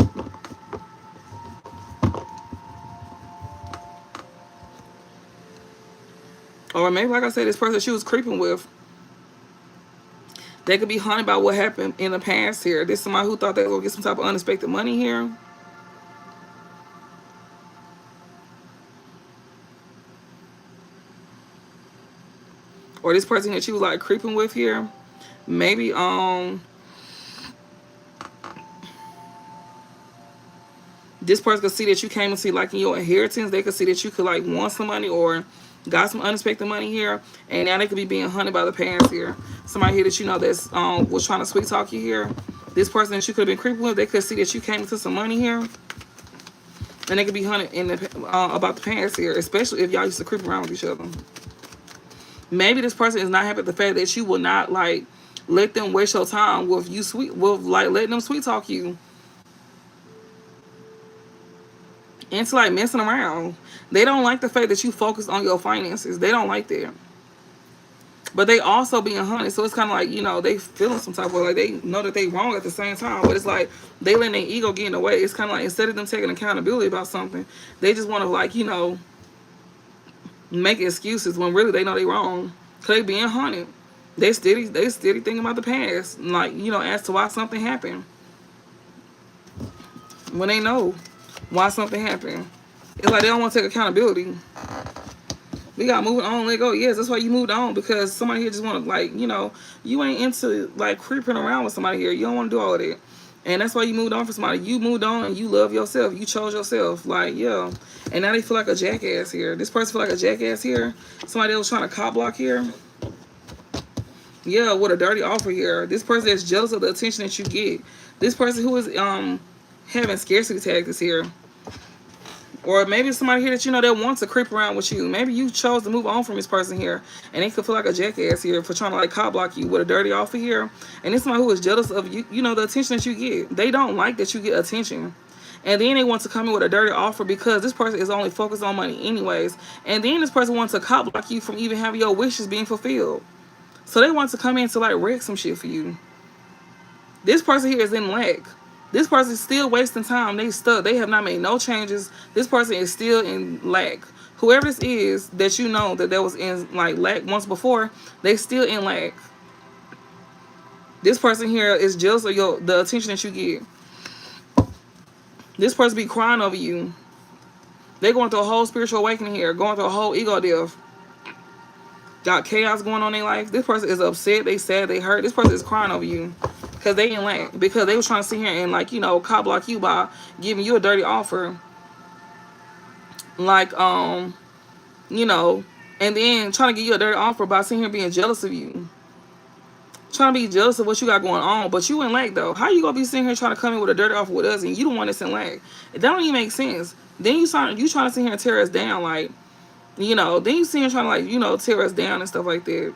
or maybe, like I said, this person she was creeping with, they could be hunting about what happened in the past here. This is somebody who thought they were going to get some type of unexpected money here. Or this person that she was like creeping with here. Maybe this person could see that you came and see like in your inheritance. They could see that you could like want some money or got some unexpected money here, and now they could be being hunted by the past here. Somebody here that you know that's was trying to sweet talk you here. This person that you could have been creeping with, they could see that you came into some money here, and they could be hunted in the about the past here, especially if y'all used to creep around with each other. Maybe this person is not happy with the fact that you will not like let them waste your time with you like letting them sweet talk you. Into like messing around. They don't like the fact that you focus on your finances. They don't like that. But they also being hunted. So it's kind of like, you know, they feeling some type of way. Like they know that they wrong at the same time. But it's like they letting their ego get in the way. It's kind of like instead of them taking accountability about something, they just want to like, you know, make excuses when really they know they wrong. Because they being hunted. They steady thinking about the past. Like, you know, as to why something happened. When they know. why something happened. It's like they don't want to take accountability. We got moving on, let go. Yes, that's why you moved on, because somebody here just want to, like, you know, you ain't into like creeping around with somebody here. You don't want to do all of that. And that's why you moved on for somebody. You moved on and you love yourself. You chose yourself. Like, yeah. And now they feel like a jackass here. This person feel like a jackass here. Somebody that was trying to cop block here. Yeah, with a dirty offer here. This person that's jealous of the attention that you get. This person who is having scarcity tactics here. Or maybe somebody here that you know that wants to creep around with you. Maybe you chose to move on from this person here, and they could feel like a jackass here for trying to like cop block you with a dirty offer here. And it's somebody who is jealous of you, you know, the attention that you get. They don't like that you get attention. And then they want to come in with a dirty offer because this person is only focused on money anyways. And then this person wants to cop block you from even having your wishes being fulfilled. So they want to come in to like wreck some shit for you. This person here is in lack. This person is still wasting time. They stuck. They have not made no changes. This person is still in lack. Whoever this is that you know that was in like lack once before, they still in lack. This person here is jealous of the attention that you get. This person be crying over you. They're going through a whole spiritual awakening here, going through a whole ego death. Got chaos going on in their life. This person is upset. They sad. They hurt. This person is crying over you. Because they in lack. Because they was trying to sit here and, like, you know, cop block you by giving you a dirty offer. Like, you know, and then trying to give you a dirty offer by sitting here being jealous of you. Trying to be jealous of what you got going on. But you in lack, though. How you going to be sitting here trying to come in with a dirty offer with us and you the one that's in lack? That don't even make sense. Then you trying to sit here and tear us down, like, you know. Then you sit here trying to, like, you know, tear us down and stuff like that.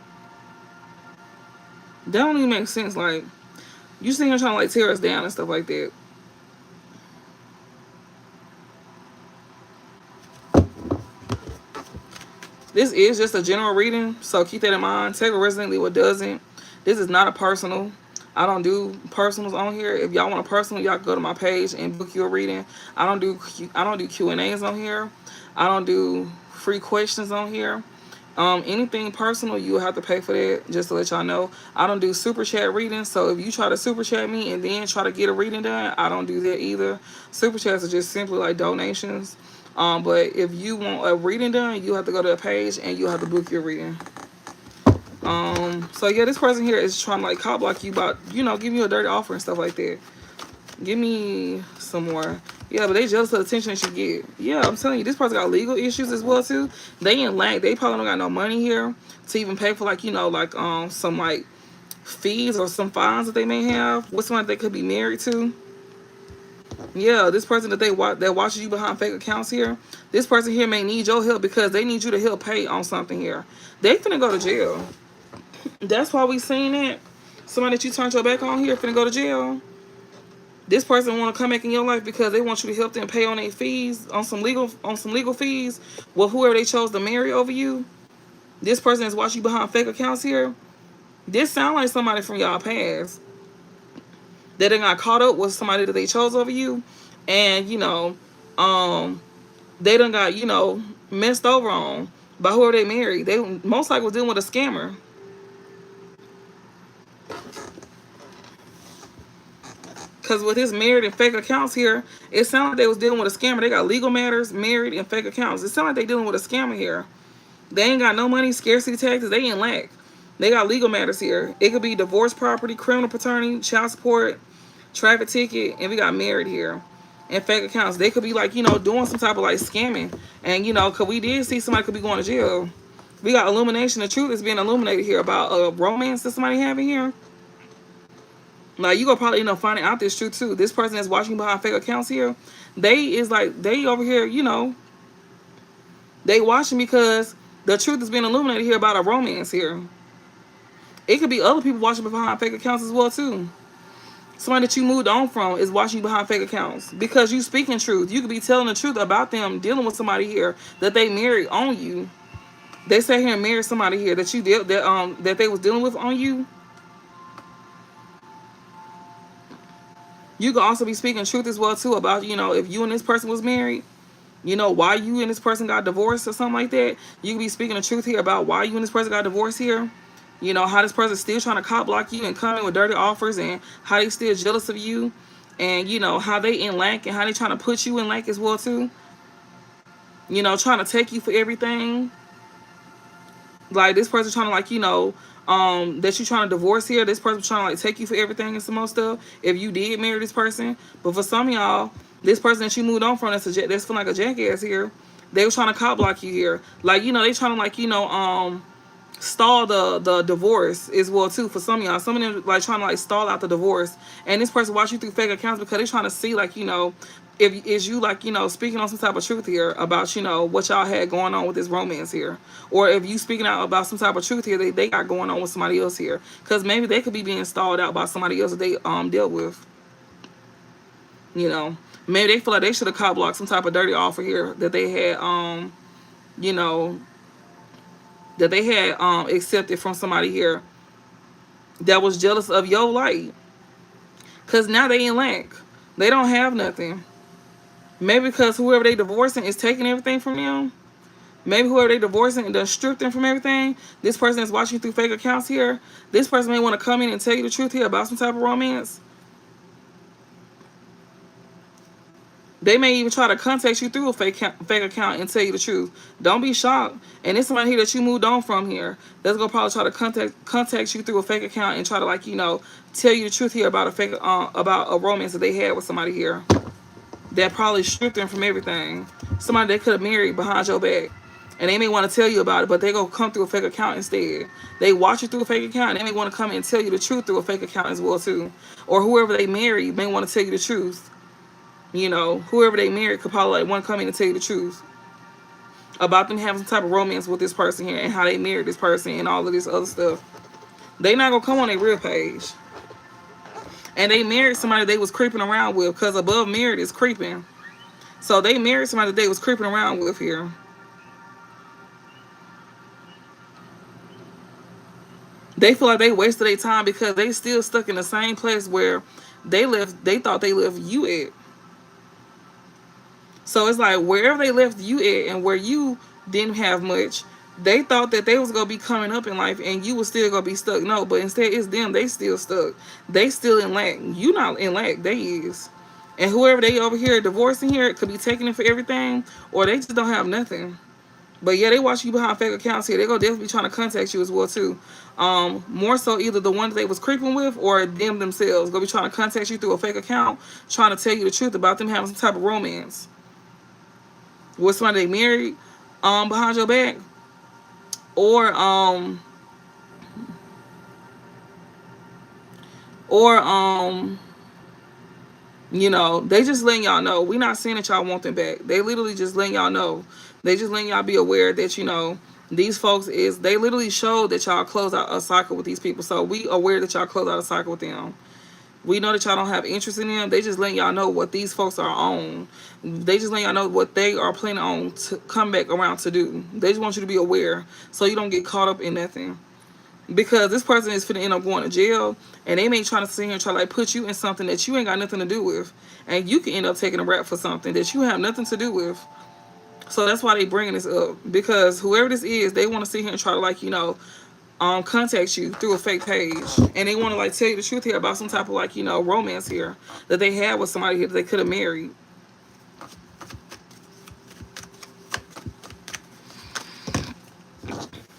That don't even make sense, like. You sitting here trying to like tear us down and stuff like that. This is just a general reading, so keep that in mind. Take what resonates, leave what doesn't. This is not a personal. I don't do personals on here. If y'all want a personal, y'all go to my page and book your reading. I don't do Q&As on here. I don't do free questions on here. Anything personal, you will have to pay for that, just to let y'all know. I don't do super chat readings, so if you try to super chat me and then try to get a reading done, I don't do that either. Super chats are just simply like donations. But if you want a reading done, you have to go to the page and you have to book your reading. So yeah, this person here is trying to like cop block you about, you know, giving you a dirty offer and stuff like that. Give me some more. Yeah, but they jealous of the attention that you get. Yeah, I'm telling you, this person got legal issues as well too. They in lack. They probably don't got no money here to even pay for, like, you know, like some like fees or some fines that they may have. What's one they could be married to? Yeah, this person that watches you behind fake accounts here. This person here may need your help because they need you to help pay on something here. They finna go to jail. That's why we seen it. Somebody that you turned your back on here finna go to jail. This person want to come back in your life because they want you to help them pay on their fees, on some legal fees, with whoever they chose to marry over you. This person is watching you behind fake accounts here. This sound like somebody from y'all past that they got caught up with somebody that they chose over you, and you know, they done got, you know, messed over on by whoever they married. They most likely was dealing with a scammer. Because with his married and fake accounts here, it sounds like they was dealing with a scammer. They got legal matters, married, and fake accounts. It sounds like they dealing with a scammer here. They ain't got no money, scarcity taxes. They in lack. They got legal matters here. It could be divorce, property, criminal paternity, child support, traffic ticket, and we got married here. And fake accounts. They could be like, you know, doing some type of like scamming. And, you know, because we did see somebody could be going to jail. We got illumination. The truth is being illuminated here about a romance that somebody having here. Like, you gonna probably end up finding out this truth too. This person that's watching behind fake accounts here, they over here, you know, they watching because the truth is being illuminated here about a romance here. It could be other people watching behind fake accounts as well too. Somebody that you moved on from is watching you behind fake accounts because you speaking truth. You could be telling the truth about them dealing with somebody here that they married on you. They sat here and married somebody here that you did that they was dealing with on you. You could also be speaking truth as well too about, you know, if you and this person was married, you know, why you and this person got divorced or something like that. You could be speaking the truth here about why you and this person got divorced here. You know, how this person still trying to cop block you and come in with dirty offers, and how they still jealous of you. And you know how they in lack and how they trying to put you in lack as well too. You know, trying to take you for everything. Like this person trying to like, you know, that you trying to divorce here. This person trying to like take you for everything and some more stuff. If you did marry this person, but for some of y'all, this person that you moved on from that's feeling like a jackass here. They were trying to cop block you here. Like, you know, they trying to like, you know, stall the divorce as well too for some of y'all. Some of them like trying to like stall out the divorce, and this person watch you through fake accounts because they trying to see like, you know, if is you like, you know, speaking on some type of truth here about, you know, what y'all had going on with this romance here, or if you speaking out about some type of truth here they got going on with somebody else here, because maybe they could be being stalled out by somebody else that they dealt with. You know, maybe they feel like they should have cop blocked some type of dirty offer here that they had you know, that they had accepted from somebody here that was jealous of your light. Because now they in lack. They don't have nothing. Maybe because whoever they divorcing is taking everything from them. Maybe whoever they divorcing and done stripped them from everything. This person is watching through fake accounts here. This person may want to come in and tell you the truth here about some type of romance. They may even try to contact you through a fake account and tell you the truth. Don't be shocked. And it's somebody here that you moved on from here that's gonna probably try to contact you through a fake account and try to like, you know, tell you the truth here about about a romance that they had with somebody here that probably stripped them from everything. Somebody they could have married behind your back. And they may want to tell you about it, but they gonna come through a fake account instead. They watch you through a fake account and they may want to come and tell you the truth through a fake account as well too. Or whoever they marry may want to tell you the truth. You know, whoever they married could probably like want to come in and tell you the truth about them having some type of romance with this person here and how they married this person and all of this other stuff. They not gonna come on their real page. And they married somebody they was creeping around with, because above married is creeping. So they married somebody that they was creeping around with here. They feel like they wasted their time because they still stuck in the same place where they thought they left you at. So it's like wherever they left you at and where you didn't have much, they thought that they was gonna be coming up in life and you was still gonna be stuck. No, but instead it's them. They still stuck. They still in lack. You not in lack. They is. And whoever they over here divorcing here could be taking it for everything, or they just don't have nothing. But yeah, they watch you behind fake accounts here. They gonna definitely be trying to contact you as well too. More so either the one that they was creeping with or them themselves gonna be trying to contact you through a fake account, trying to tell you the truth about them having some type of romance with somebody they married behind your back, or you know, they just letting y'all know. We not saying that y'all want them back. They literally just letting y'all know. They just letting y'all be aware that, you know, these folks is, they literally showed that y'all close out a cycle with these people. So we aware that y'all close out a cycle with them. We know that y'all don't have interest in them. They just letting y'all know what these folks are on. They just letting y'all know what they are planning on to come back around to do. They just want you to be aware so you don't get caught up in nothing. Because this person is finna end up going to jail, and they may try to sit here and try to like put you in something that you ain't got nothing to do with, and you can end up taking a rap for something that you have nothing to do with. So that's why they bringing this up, because whoever this is, they want to sit here and try to like, you know, contact you through a fake page, and they want to like tell you the truth here about some type of like, you know, romance here that they had with somebody here that they could have married.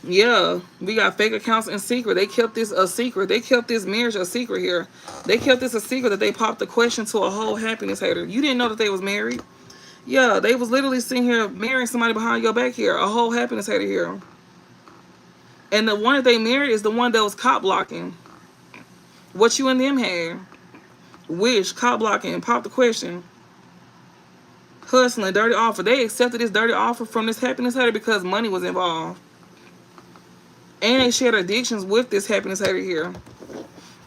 Yeah, we got fake accounts in secret. They kept this a secret. They kept this marriage a secret here. They kept this a secret that they popped the question to a whole happiness hater. You didn't know that they was married. Yeah, they was literally sitting here marrying somebody behind your back here. A whole happiness hater here. And the one that they married is the one that was cop blocking what you and them had. Wish, cop blocking, pop the question. Hustling, dirty offer. They accepted this dirty offer from this happiness hater because money was involved. And they shared addictions with this happiness hater here.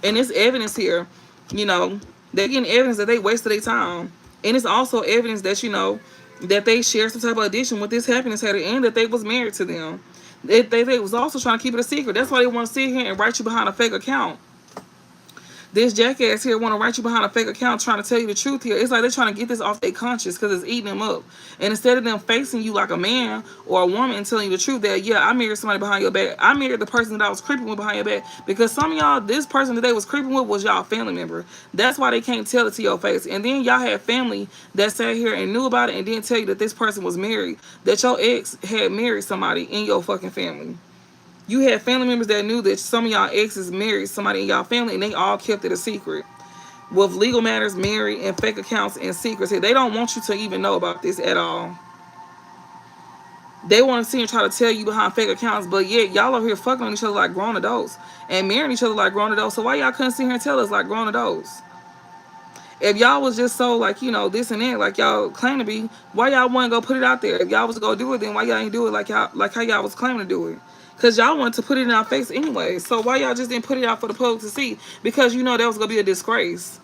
And it's evidence here. You know, they're getting evidence that they wasted their time. And it's also evidence that, you know, that they shared some type of addiction with this happiness hater and that they was married to them. They was also trying to keep it a secret. That's why they want to sit here and write you behind a fake account. This jackass here want to write you behind a fake account trying to tell you the truth here. It's like they're trying to get this off their conscience because it's eating them up. And instead of them facing you like a man or a woman and telling you the truth that, yeah, I married somebody behind your back. I married the person that I was creeping with behind your back. Because some of y'all, this person that they was creeping with was y'all family member. That's why they can't tell it to your face. And then y'all had family that sat here and knew about it and didn't tell you that this person was married. That your ex had married somebody in your fucking family. You had family members that knew that some of y'all exes married somebody in y'all family and they all kept it a secret. With legal matters, married, and fake accounts and secrets here. They don't want you to even know about this at all. They want to see and try to tell you behind fake accounts, but yet y'all over here fucking on each other like grown adults and marrying each other like grown adults. So why y'all couldn't sit here and tell us like grown adults? If y'all was just so like, you know, this and that, like y'all claim to be, why y'all want to go put it out there? If y'all was to go do it, then why y'all ain't do it like y'all, like how y'all was claiming to do it? Because y'all wanted to put it in our face anyway. So why y'all just didn't put it out for the public to see? Because you know that was going to be a disgrace.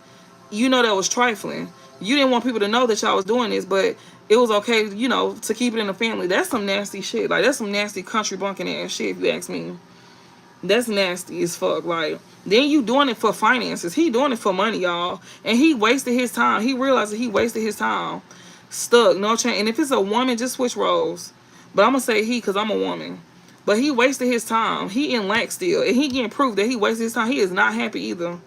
You know that was trifling. You didn't want people to know that y'all was doing this, but it was okay, you know, to keep it in the family. That's some nasty shit. Like, that's some nasty country bunking ass shit, if you ask me. That's nasty as fuck. Like, then you doing it for finances. He doing it for money, y'all. And he wasted his time. He realized that he wasted his time. Stuck, no change. And if it's a woman, just switch roles. But I'm going to say he because I'm a woman. But he wasted his time. He in lack still. And he getting proof that he wasted his time. He is not happy either.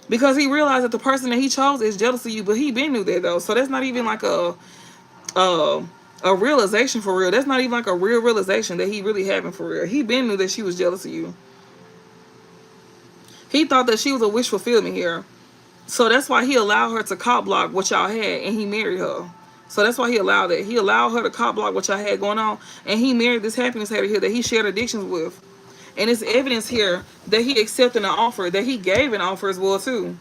Because he realized that the person that he chose is jealous of you. But he been knew that, though. So that's not even like a realization for real. That's not even like a real realization that he really having for real. He been knew that she was jealous of you. He thought that she was a wish fulfillment here. So that's why he allowed her to cop block what y'all had and he married her. So that's why he allowed it. He allowed her to cop block what y'all had going on and he married this happiness hater here that he shared addictions with. And it's evidence here that he accepted an offer, that he gave an offer as well too.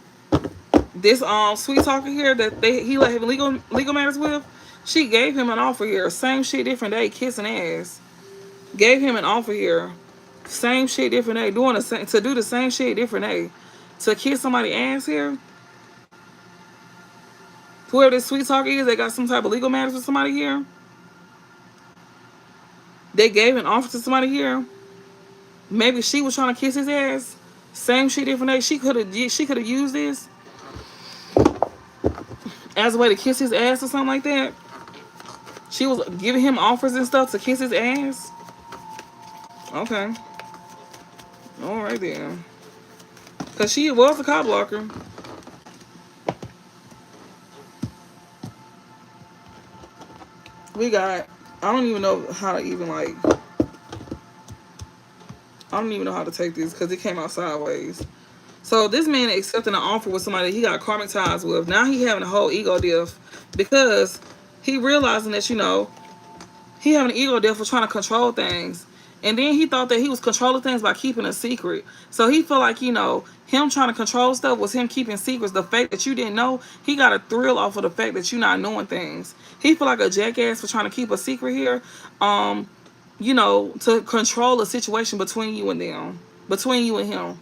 This sweet talker here that he let him legal matters with, she gave him an offer here. Same shit, different day, kissing ass. Gave him an offer here. Same shit, different day. To do the same shit, different day. To kiss somebody ass here. Whoever this sweet talker is, they got some type of legal matters with somebody here. They gave an offer to somebody here. Maybe she was trying to kiss his ass. Same shit, different day. She could have used this as a way to kiss his ass or something like that. She was giving him offers and stuff to kiss his ass. Okay. All right then. Because she was a cop blocker. We got, I don't even know how to even like, I don't even know how to take this because it came out sideways. So this man accepting an offer with somebody he got karmic ties with. Now he having a whole ego death because he realizing that, you know, he having an ego death for trying to control things. And then he thought that he was controlling things by keeping a secret. So he felt like, you know, him trying to control stuff was him keeping secrets. The fact that you didn't know, he got a thrill off of the fact that you not knowing things. He feel like a jackass for trying to keep a secret here. You know, to control a situation between you and them. Between you and him.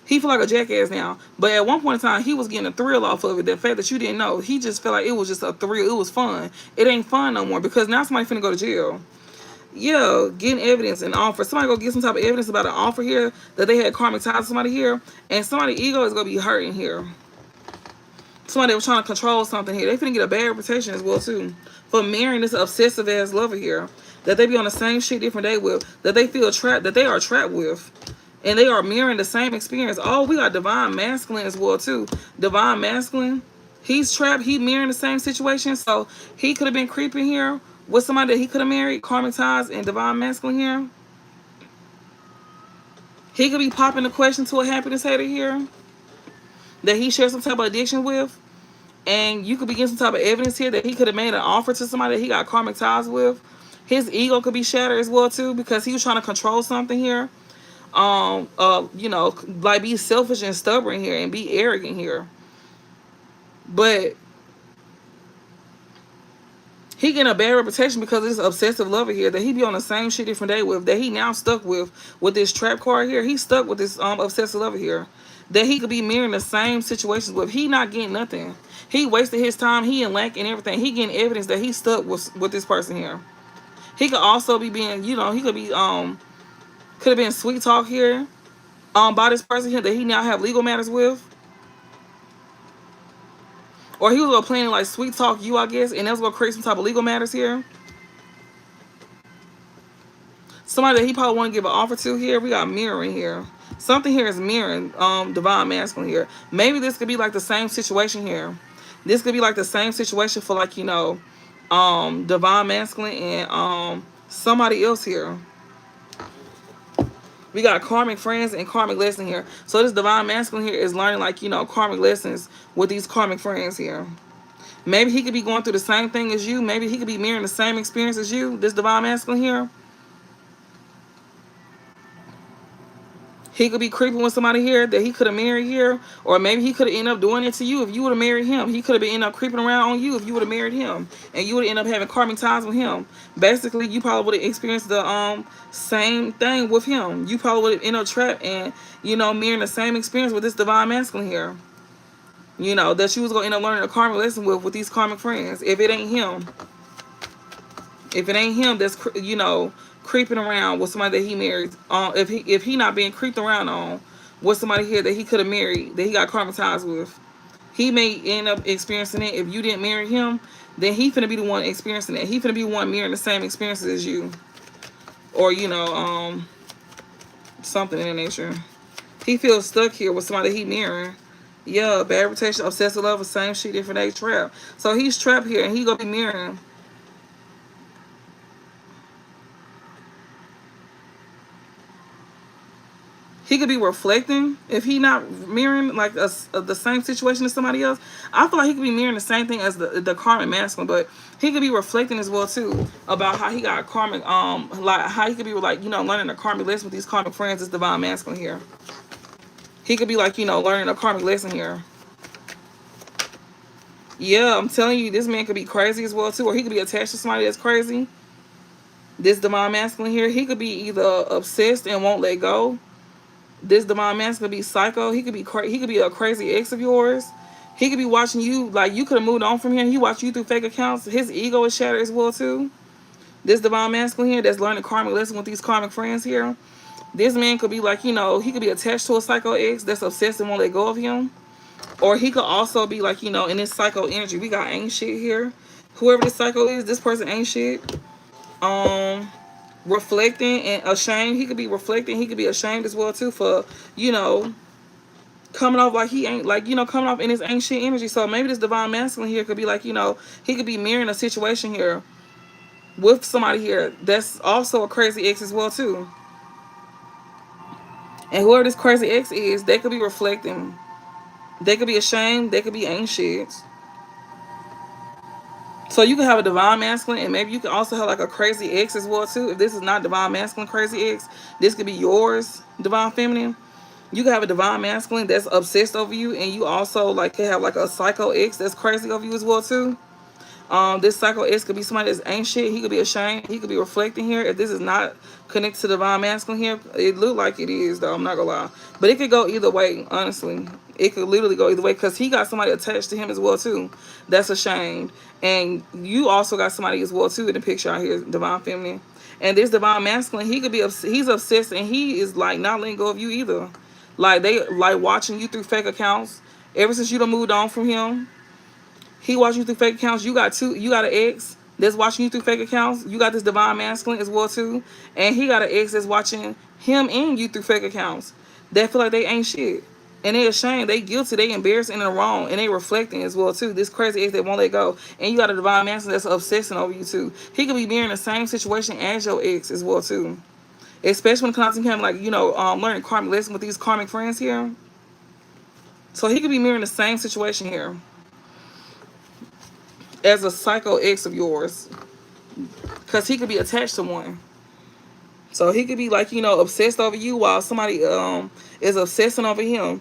He feel like a jackass now. But at one point in time, he was getting a thrill off of it. The fact that you didn't know. He just felt like it was just a thrill. It was fun. It ain't fun no more because now somebody finna go to jail. Yeah, getting evidence and offer. Somebody go get some type of evidence about an offer here that they had karmic ties to somebody here. And somebody's ego is going to be hurting here. Somebody that was trying to control something here. They finna get a bad reputation as well too. For marrying this obsessive ass lover here. That they be on the same shit different day with. That they feel trapped. That they are trapped with. And they are mirroring the same experience. Oh, we got divine masculine as well too. Divine masculine. He's trapped. He mirroring the same situation. So he could have been creeping here with somebody that he could have married. Karmic ties and divine masculine here. He could be popping the question to a happiness hater here. That he shares some type of addiction with. And you could be getting some type of evidence here that he could have made an offer to somebody that he got karmic ties with. His ego could be shattered as well too. Because he was trying to control something here. You know, like be selfish and stubborn here and be arrogant here. But he getting a bad reputation because of this obsessive lover here that he be on the same shit different day with, that he now stuck with this trap card here. He's stuck with this obsessive lover here that he could be mirroring the same situations with. He not getting nothing. He wasted his time. He in lack and everything. He getting evidence that he stuck with this person here. He could also be being, you know, he could be could have been sweet talk here by this person here that he now have legal matters with. Or he was gonna plan like sweet talk you, I guess, and that was gonna create some type of legal matters here. Somebody that he probably want to give an offer to here. We got mirroring here. Something here is mirroring divine masculine here. Maybe this could be like the same situation here. This could be like the same situation for like, you know, divine masculine and somebody else here. We got karmic friends and karmic lesson here. So this divine masculine here is learning like, you know, karmic lessons with these karmic friends here. Maybe he could be going through the same thing as you. Maybe he could be mirroring the same experience as you. This divine masculine here. He could be creeping with somebody here that he could have married here. Or maybe he could have ended up doing it to you if you would have married him. He could have been ended up creeping around on you if you would have married him. And you would have ended up having karmic ties with him. Basically, you probably would have experienced the same thing with him. You probably would have ended up trapped and, you know, mirroring the same experience with this divine masculine here. You know, that you was going to end up learning a karmic lesson with these karmic friends. If it ain't him. If it ain't him that's, you know, creeping around with somebody that he married, if he not being creeped around on with somebody here that he could have married, that he got karmic ties with, he may end up experiencing it. If you didn't marry him, then he finna be the one experiencing it. He finna be one mirroring the same experiences as you, or you know, something in that nature. He feels stuck here with somebody he mirroring. Yeah, bad reputation, obsessive love, same shit, different day, trap. So he's trapped here, and he gonna be mirroring. He could be reflecting if he not mirroring like the same situation as somebody else. I feel like he could be mirroring the same thing as the karmic masculine, but he could be reflecting as well too about how he got karmic like how he could be like, you know, learning a karmic lesson with these karmic friends. This divine masculine here. He could be like, you know, learning a karmic lesson here. Yeah, I'm telling you, this man could be crazy as well too, or he could be attached to somebody that's crazy. This divine masculine here, he could be either obsessed and won't let go. This divine masculine could be psycho. He could be he could be a crazy ex of yours. He could be watching you like you could have moved on from him. He watched you through fake accounts. His ego is shattered as well too. This divine masculine here that's learning karmic lesson with these karmic friends here. This man could be like, you know, he could be attached to a psycho ex that's obsessed and won't let go of him. Or he could also be like, you know, in this psycho energy. We got ain't shit here. Whoever this psycho is, this person ain't shit. Reflecting and ashamed. He could be reflecting. He could be ashamed as well too for, you know, coming off like he ain't, like, you know, coming off in his ain't shit energy. So maybe this divine masculine here could be like, you know, he could be mirroring a situation here with somebody here that's also a crazy ex as well too. And whoever this crazy ex is, they could be reflecting. They could be ashamed. They could be ain't shit. So you can have a divine masculine, and maybe you can also have like a crazy ex as well too. If this is not divine masculine crazy ex, this could be yours, divine feminine. You can have a divine masculine that's obsessed over you, and you also like can have like a psycho ex that's crazy over you as well too. This psycho ex could be somebody that's ain't shit. He could be ashamed. He could be reflecting here. If this is not connected to divine masculine here, it look like it is though. I'm not gonna lie, but it could go either way. Honestly, it could literally go either way because he got somebody attached to him as well too. That's ashamed, and you also got somebody as well too in the picture out here, divine feminine. And this divine masculine, he could be he's obsessed, and he is like not letting go of you either. Like they like watching you through fake accounts ever since you done moved on from him. He watching you through fake accounts. You got an ex that's watching you through fake accounts. You got this divine masculine as well too. And he got an ex that's watching him and you through fake accounts. They feel like they ain't shit. And they ashamed, they guilty, they embarrassed and they're wrong. And they reflecting as well too. This crazy ex that won't let go. And you got a divine masculine that's obsessing over you too. He could be mirroring the same situation as your ex as well too. Especially when it comes to him, like, you know, learning karmic lesson with these karmic friends here. So he could be mirroring the same situation here as a psycho ex of yours, because he could be attached to one. So he could be like, you know, obsessed over you while somebody is obsessing over him.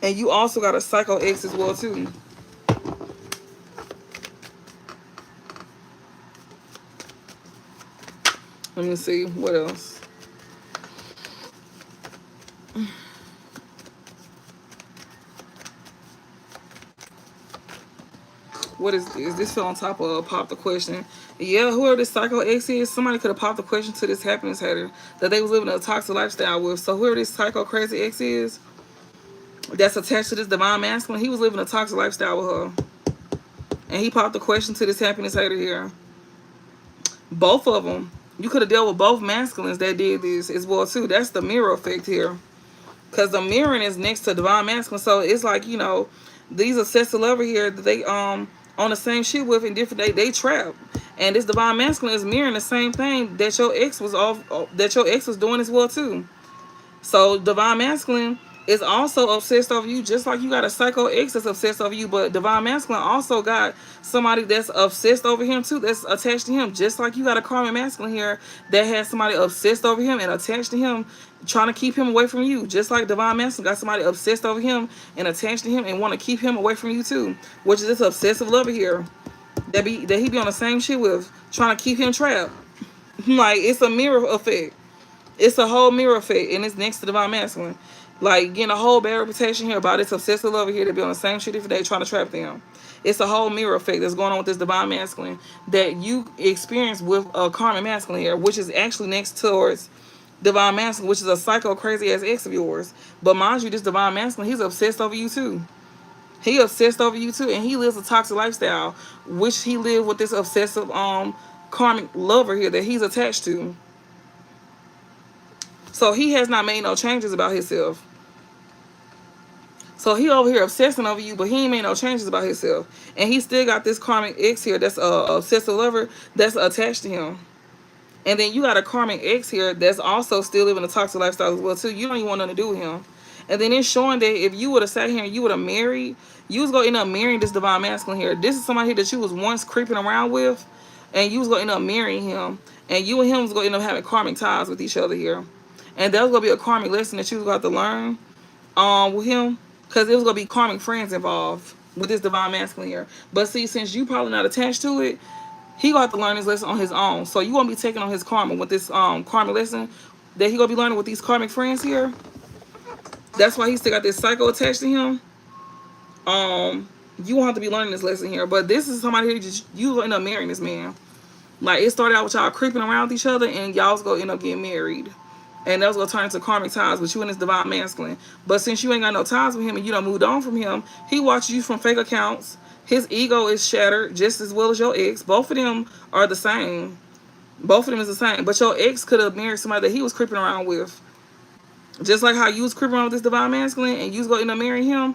And you also got a psycho ex as well too. Let me see what else. What is this? This fell on top of pop the question. Yeah, whoever this psycho ex is, somebody could have popped the question to this happiness hater that they was living a toxic lifestyle with. So whoever this psycho crazy ex is that's attached to this divine masculine, he was living a toxic lifestyle with her. And he popped the question to this happiness hater here. Both of them. You could have dealt with both masculines that did this as well too. That's the mirror effect here. Because the mirroring is next to divine masculine. So it's like, you know, these obsessive lover here that they on the same shit with in different they trap. And this divine masculine is mirroring the same thing that your ex was doing as well too. So divine masculine is also obsessed over you, just like you got a psycho ex that's obsessed over you. But divine masculine also got somebody that's obsessed over him too, that's attached to him. Just like you got a karmic masculine here that has somebody obsessed over him and attached to him, trying to keep him away from you. Just like divine masculine got somebody obsessed over him and attached to him and want to keep him away from you too. Which is this obsessive lover here that he be on the same shit with, trying to keep him trapped. Like, it's a mirror effect. It's a whole mirror effect, and it's next to divine masculine. Like, getting a whole bad reputation here about this obsessive lover here to be on the same shit every day trying to trap them. It's a whole mirror effect that's going on with this divine masculine that you experience with a karmic masculine here, which is actually next towards divine masculine, which is a psycho crazy ass ex of yours. But mind you, this divine masculine, he's obsessed over you too. He obsessed over you too, and he lives a toxic lifestyle, which he lived with this obsessive karmic lover here that he's attached to. So he has not made no changes about himself. So he over here obsessing over you, but he ain't made no changes about himself. And he still got this karmic ex here that's a obsessive lover that's attached to him. And then you got a karmic ex here that's also still living a toxic lifestyle as well too. You don't even want nothing to do with him. And then it's showing that if you would have sat here and you would have married, you was going to end up marrying this divine masculine here. This is somebody here that you was once creeping around with, and you was going to end up marrying him. And you and him was going to end up having karmic ties with each other here. And that was going to be a karmic lesson that you was going to have to learn with him. Because there was going to be karmic friends involved with this divine masculine here. But see, since you probably not attached to it, he going to have to learn this lesson on his own. So you won't be taking on his karma with this karmic lesson that he going to be learning with these karmic friends here. That's why he still got this psycho attached to him. You won't have to be learning this lesson here. But this is somebody who just, you will end up marrying this man. Like, it started out with y'all creeping around with each other, and y'all was going to end up getting married. And that was going to turn into karmic ties with you and this divine masculine. But since you ain't got no ties with him and you done moved on from him, he watches you from fake accounts. His ego is shattered just as well as your ex. Both of them are the same. Both of them is the same. But your ex could have married somebody that he was creeping around with. Just like how you was creeping around with this divine masculine and you was going to end up marrying him,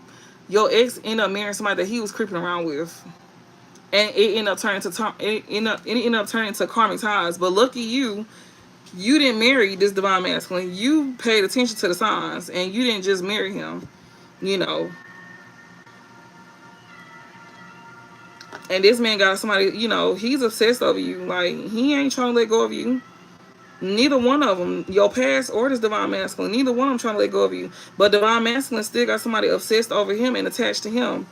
your ex ended up marrying somebody that he was creeping around with. And it ended up turning into karmic ties. But lucky you didn't marry this divine masculine. You paid attention to the signs, and you didn't just marry him, you know. And this man got somebody, you know, he's obsessed over you. Like, he ain't trying to let go of you. Neither one of them, your past or this divine masculine, neither one of them trying to let go of you. But divine masculine still got somebody obsessed over him and attached to him.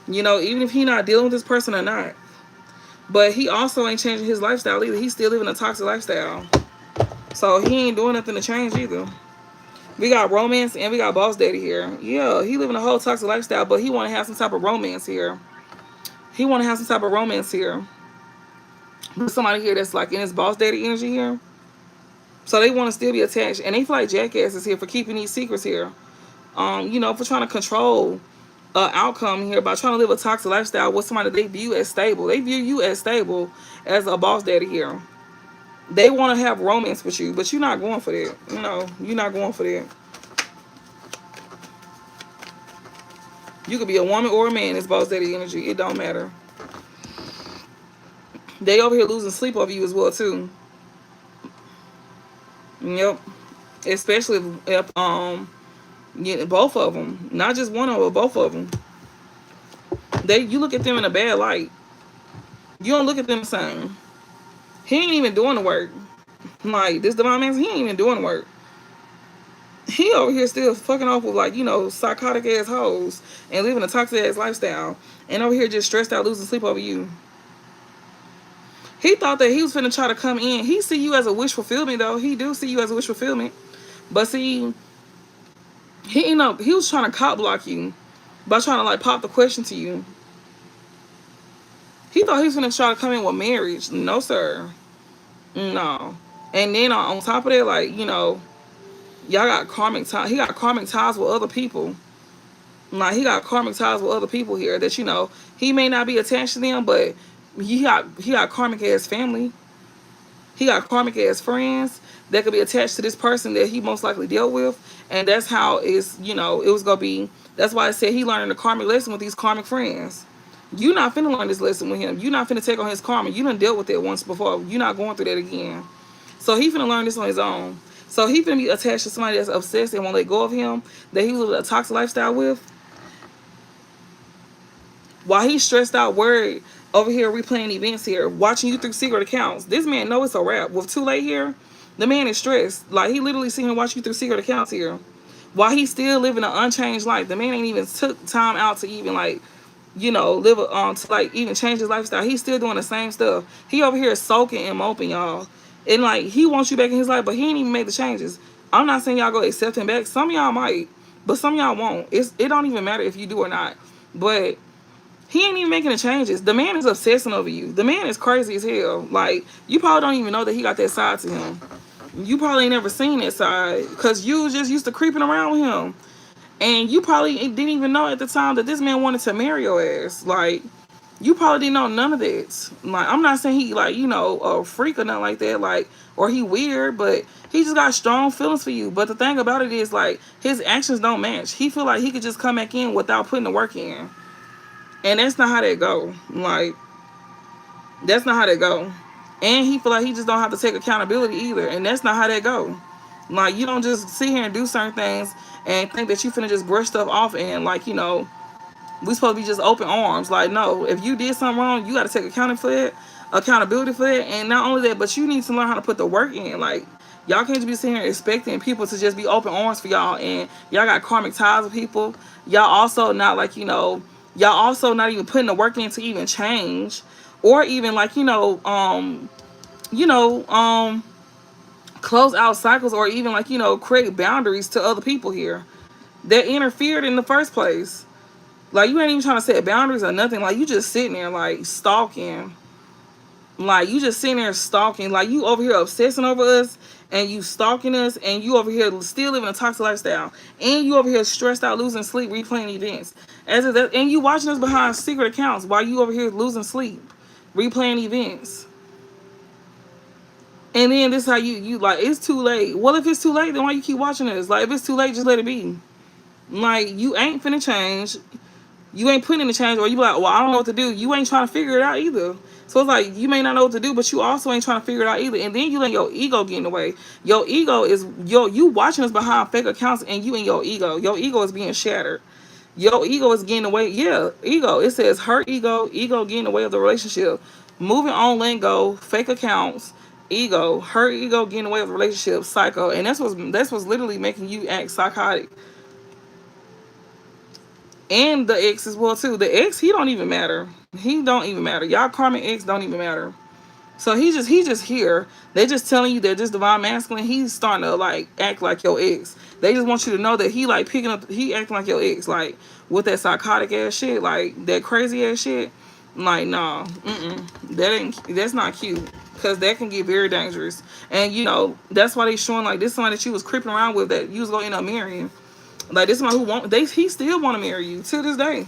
You know, even if he not dealing with this person or not. But he also ain't changing his lifestyle either. He's still living a toxic lifestyle. So he ain't doing nothing to change either. We got romance and we got boss daddy here. Yeah, he living a whole toxic lifestyle, but he want to have some type of romance here. He want to have some type of romance here. With somebody here that's like in his boss daddy energy here. So they want to still be attached. And they feel like jackasses here for keeping these secrets here. You know, for trying to control outcome here by trying to live a toxic lifestyle with somebody they view as stable. They view you as stable as a boss daddy here. They want to have romance with you, but you're not going for that. You know, you're not going for that. You could be a woman or a man. It's boss daddy energy. It don't matter. They over here losing sleep over you as well too. Yep. Especially if yeah, both of them, not just one of them, both of them. You look at them in a bad light. You don't look at them the same. He ain't even doing the work. Like, this divine man, he ain't even doing the work. He over here still fucking off with, like, you know, psychotic ass hoes and living a toxic ass lifestyle. And over here just stressed out, losing sleep over you. He thought that he was finna try to come in. He see you as a wish fulfillment, though. He do see you as a wish fulfillment. But see, he was trying to cop block you by trying to, like, pop the question to you. He thought he was finna try to come in with marriage. No, sir. No. And then on top of that, like, you know, y'all got karmic ties. He got karmic ties with other people. Like he got karmic ties with other people here that he may not be attached to them, but he got karmic ass family. He got karmic ass friends that could be attached to this person that he most likely dealt with, and that's how it was gonna be. That's why I said he learning the karmic lesson with these karmic friends. You not finna learn this lesson with him. You not finna take on his karma. You done dealt with it once before. You not going through that again. So he finna learn this on his own. So he finna be attached to somebody that's obsessed and won't let go of him, that he was a toxic lifestyle with. While he's stressed out, worried, over here replaying events here, watching you through secret accounts. This man know it's a wrap. With Too Late here, the man is stressed. Like, he literally seen him watch you through secret accounts here. While he's still living an unchanged life. The man ain't even took time out to even, like, live to, like, even change his lifestyle. He's still doing the same stuff. He over here soaking and moping, y'all. And, like, he wants you back in his life, but he ain't even made the changes. I'm not saying y'all go accept him back. Some of y'all might, but some of y'all won't. It don't even matter if you do or not. But he ain't even making the changes. The man is obsessing over you. The man is crazy as hell. Like, you probably don't even know that he got that side to him. You probably ain't never seen that side because you was just used to creeping around with him. And you probably didn't even know at the time that this man wanted to marry your ass. Like, you probably didn't know none of that. Like, I'm not saying he, like, a freak or nothing like that, like, or he weird, but he just got strong feelings for you. But the thing about it is, like, his actions don't match. He feel like he could just come back in without putting the work in. And that's not how that go. Like, that's not how that go. And he feel like he just don't have to take accountability either. And that's not how that go. Like, you don't just sit here and do certain things and think that you finna just brush stuff off and, like, we supposed to be just open arms. Like, no, if you did something wrong, you got to take accountability for it. And not only that, but you need to learn how to put the work in. Like, y'all can't just be sitting here expecting people to just be open arms for y'all. And y'all got karmic ties with people. Y'all also not, like, y'all also not even putting the work in to even change. Or even, like, close out cycles, or even, like, create boundaries to other people here that interfered in the first place. Like, you ain't even trying to set boundaries or nothing. Like, you just sitting there, like, stalking. Like, you just sitting there stalking. Like, you over here obsessing over us, and you stalking us, and you over here still living a toxic lifestyle. And you over here stressed out, losing sleep, replaying events. And you watching us behind secret accounts while you over here losing sleep, replaying events. And then this how you like, it's too late. Well, if it's too late, then why you keep watching us? Like, if it's too late, just let it be. Like, you ain't finna change. You ain't putting in the change, or you be like, well, I don't know what to do. You ain't trying to figure it out either. So it's like, you may not know what to do, but you also ain't trying to figure it out either. And then you let your ego get in the way. Your ego is, you watching us behind fake accounts, and you and your ego. Your ego is being shattered. Your ego is getting in the way. Yeah, ego. It says her ego getting in the way of the relationship. Moving on, letting go, fake accounts, ego, her ego getting in the way of the relationship, psycho. And that's what's literally making you act psychotic. And the ex as well too. The ex, he don't even matter. He don't even matter. Y'all karmic ex don't even matter. So he just here. They just telling you that this divine masculine, he's starting to, like, act like your ex. They just want you to know that he, like, he acting like your ex, like, with that psychotic ass shit, like that crazy ass shit. Like, nah, that's not cute. Cause that can get very dangerous. And that's why they showing, like, this somebody that you was creeping around with, that you was gonna end up marrying. Like, this one he still want to marry you to this day.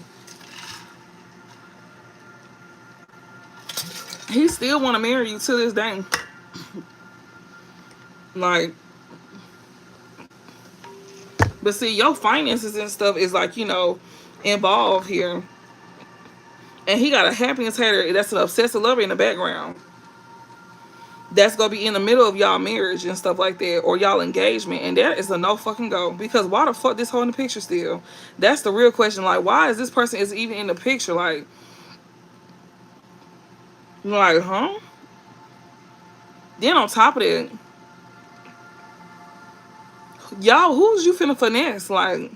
He still want to marry you to this day. Like, but see, your finances and stuff is, like, involved here. And he got a happiness hater that's an obsessive lover in the background. That's gonna be in the middle of y'all marriage and stuff like that, or y'all engagement, and that is a no fucking go. Because why the fuck this whole in the picture still? That's the real question. Like, why is this person is even in the picture? Like, huh? Then on top of that, y'all, who's you finna finesse? Like,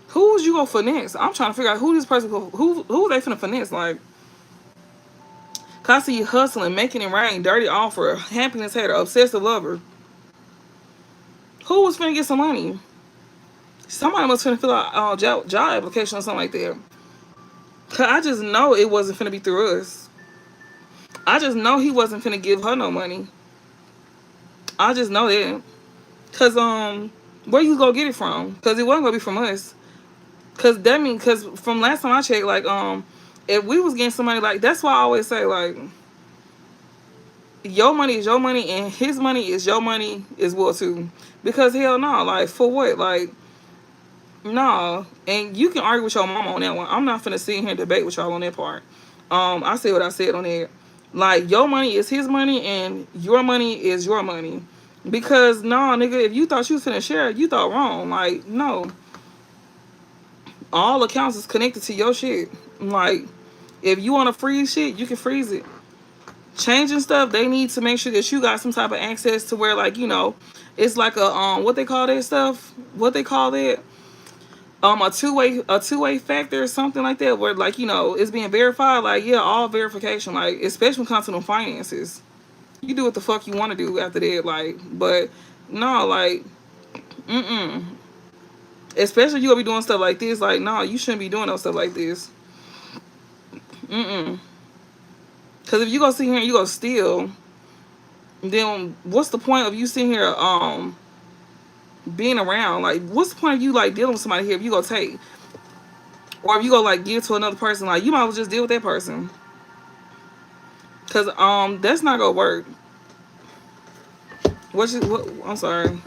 who's you gonna finesse? I'm trying to figure out who this person, who they finna finesse. Like, cause I see you hustling, making it rain, dirty offer, happiness hater, obsessive lover. Who was finna get some money? Somebody must finna fill out a job application or something like that. Cause I just know it wasn't finna be through us. I just know he wasn't finna give her no money. I just know that. Cause Where you gonna get it from? Because it wasn't gonna be from us. Cause that mean, cause from last time I checked, like if we was getting somebody like that's why I always say like your money is your money and his money is your money as well too. Because hell no, like for what? Like no. And you can argue with your mama on that one. I'm not finna sit here and debate with y'all on that part. I said what I said on that. Like your money is his money and your money is your money. Because nah, nigga, if you thought you was finna share, you thought wrong. Like no, all accounts is connected to your shit. Like if you want to freeze shit, you can freeze it. Changing stuff, they need to make sure that you got some type of access to where like it's like a what they call that stuff, what they call it, a two-way factor or something like that, where like it's being verified. Like yeah, all verification, like especially when it comes to them finances, you do what the fuck you want to do after that. Like but no, like especially you gonna be doing stuff like this. Like no, you shouldn't be doing no stuff like this. Because if you go sit here and you go steal, then what's the point of you sitting here being around? Like what's the point of you like dealing with somebody here if you go take, or if you go like give to another person? Like you might as well just deal with that person. Because that's not gonna work. What I'm sorry.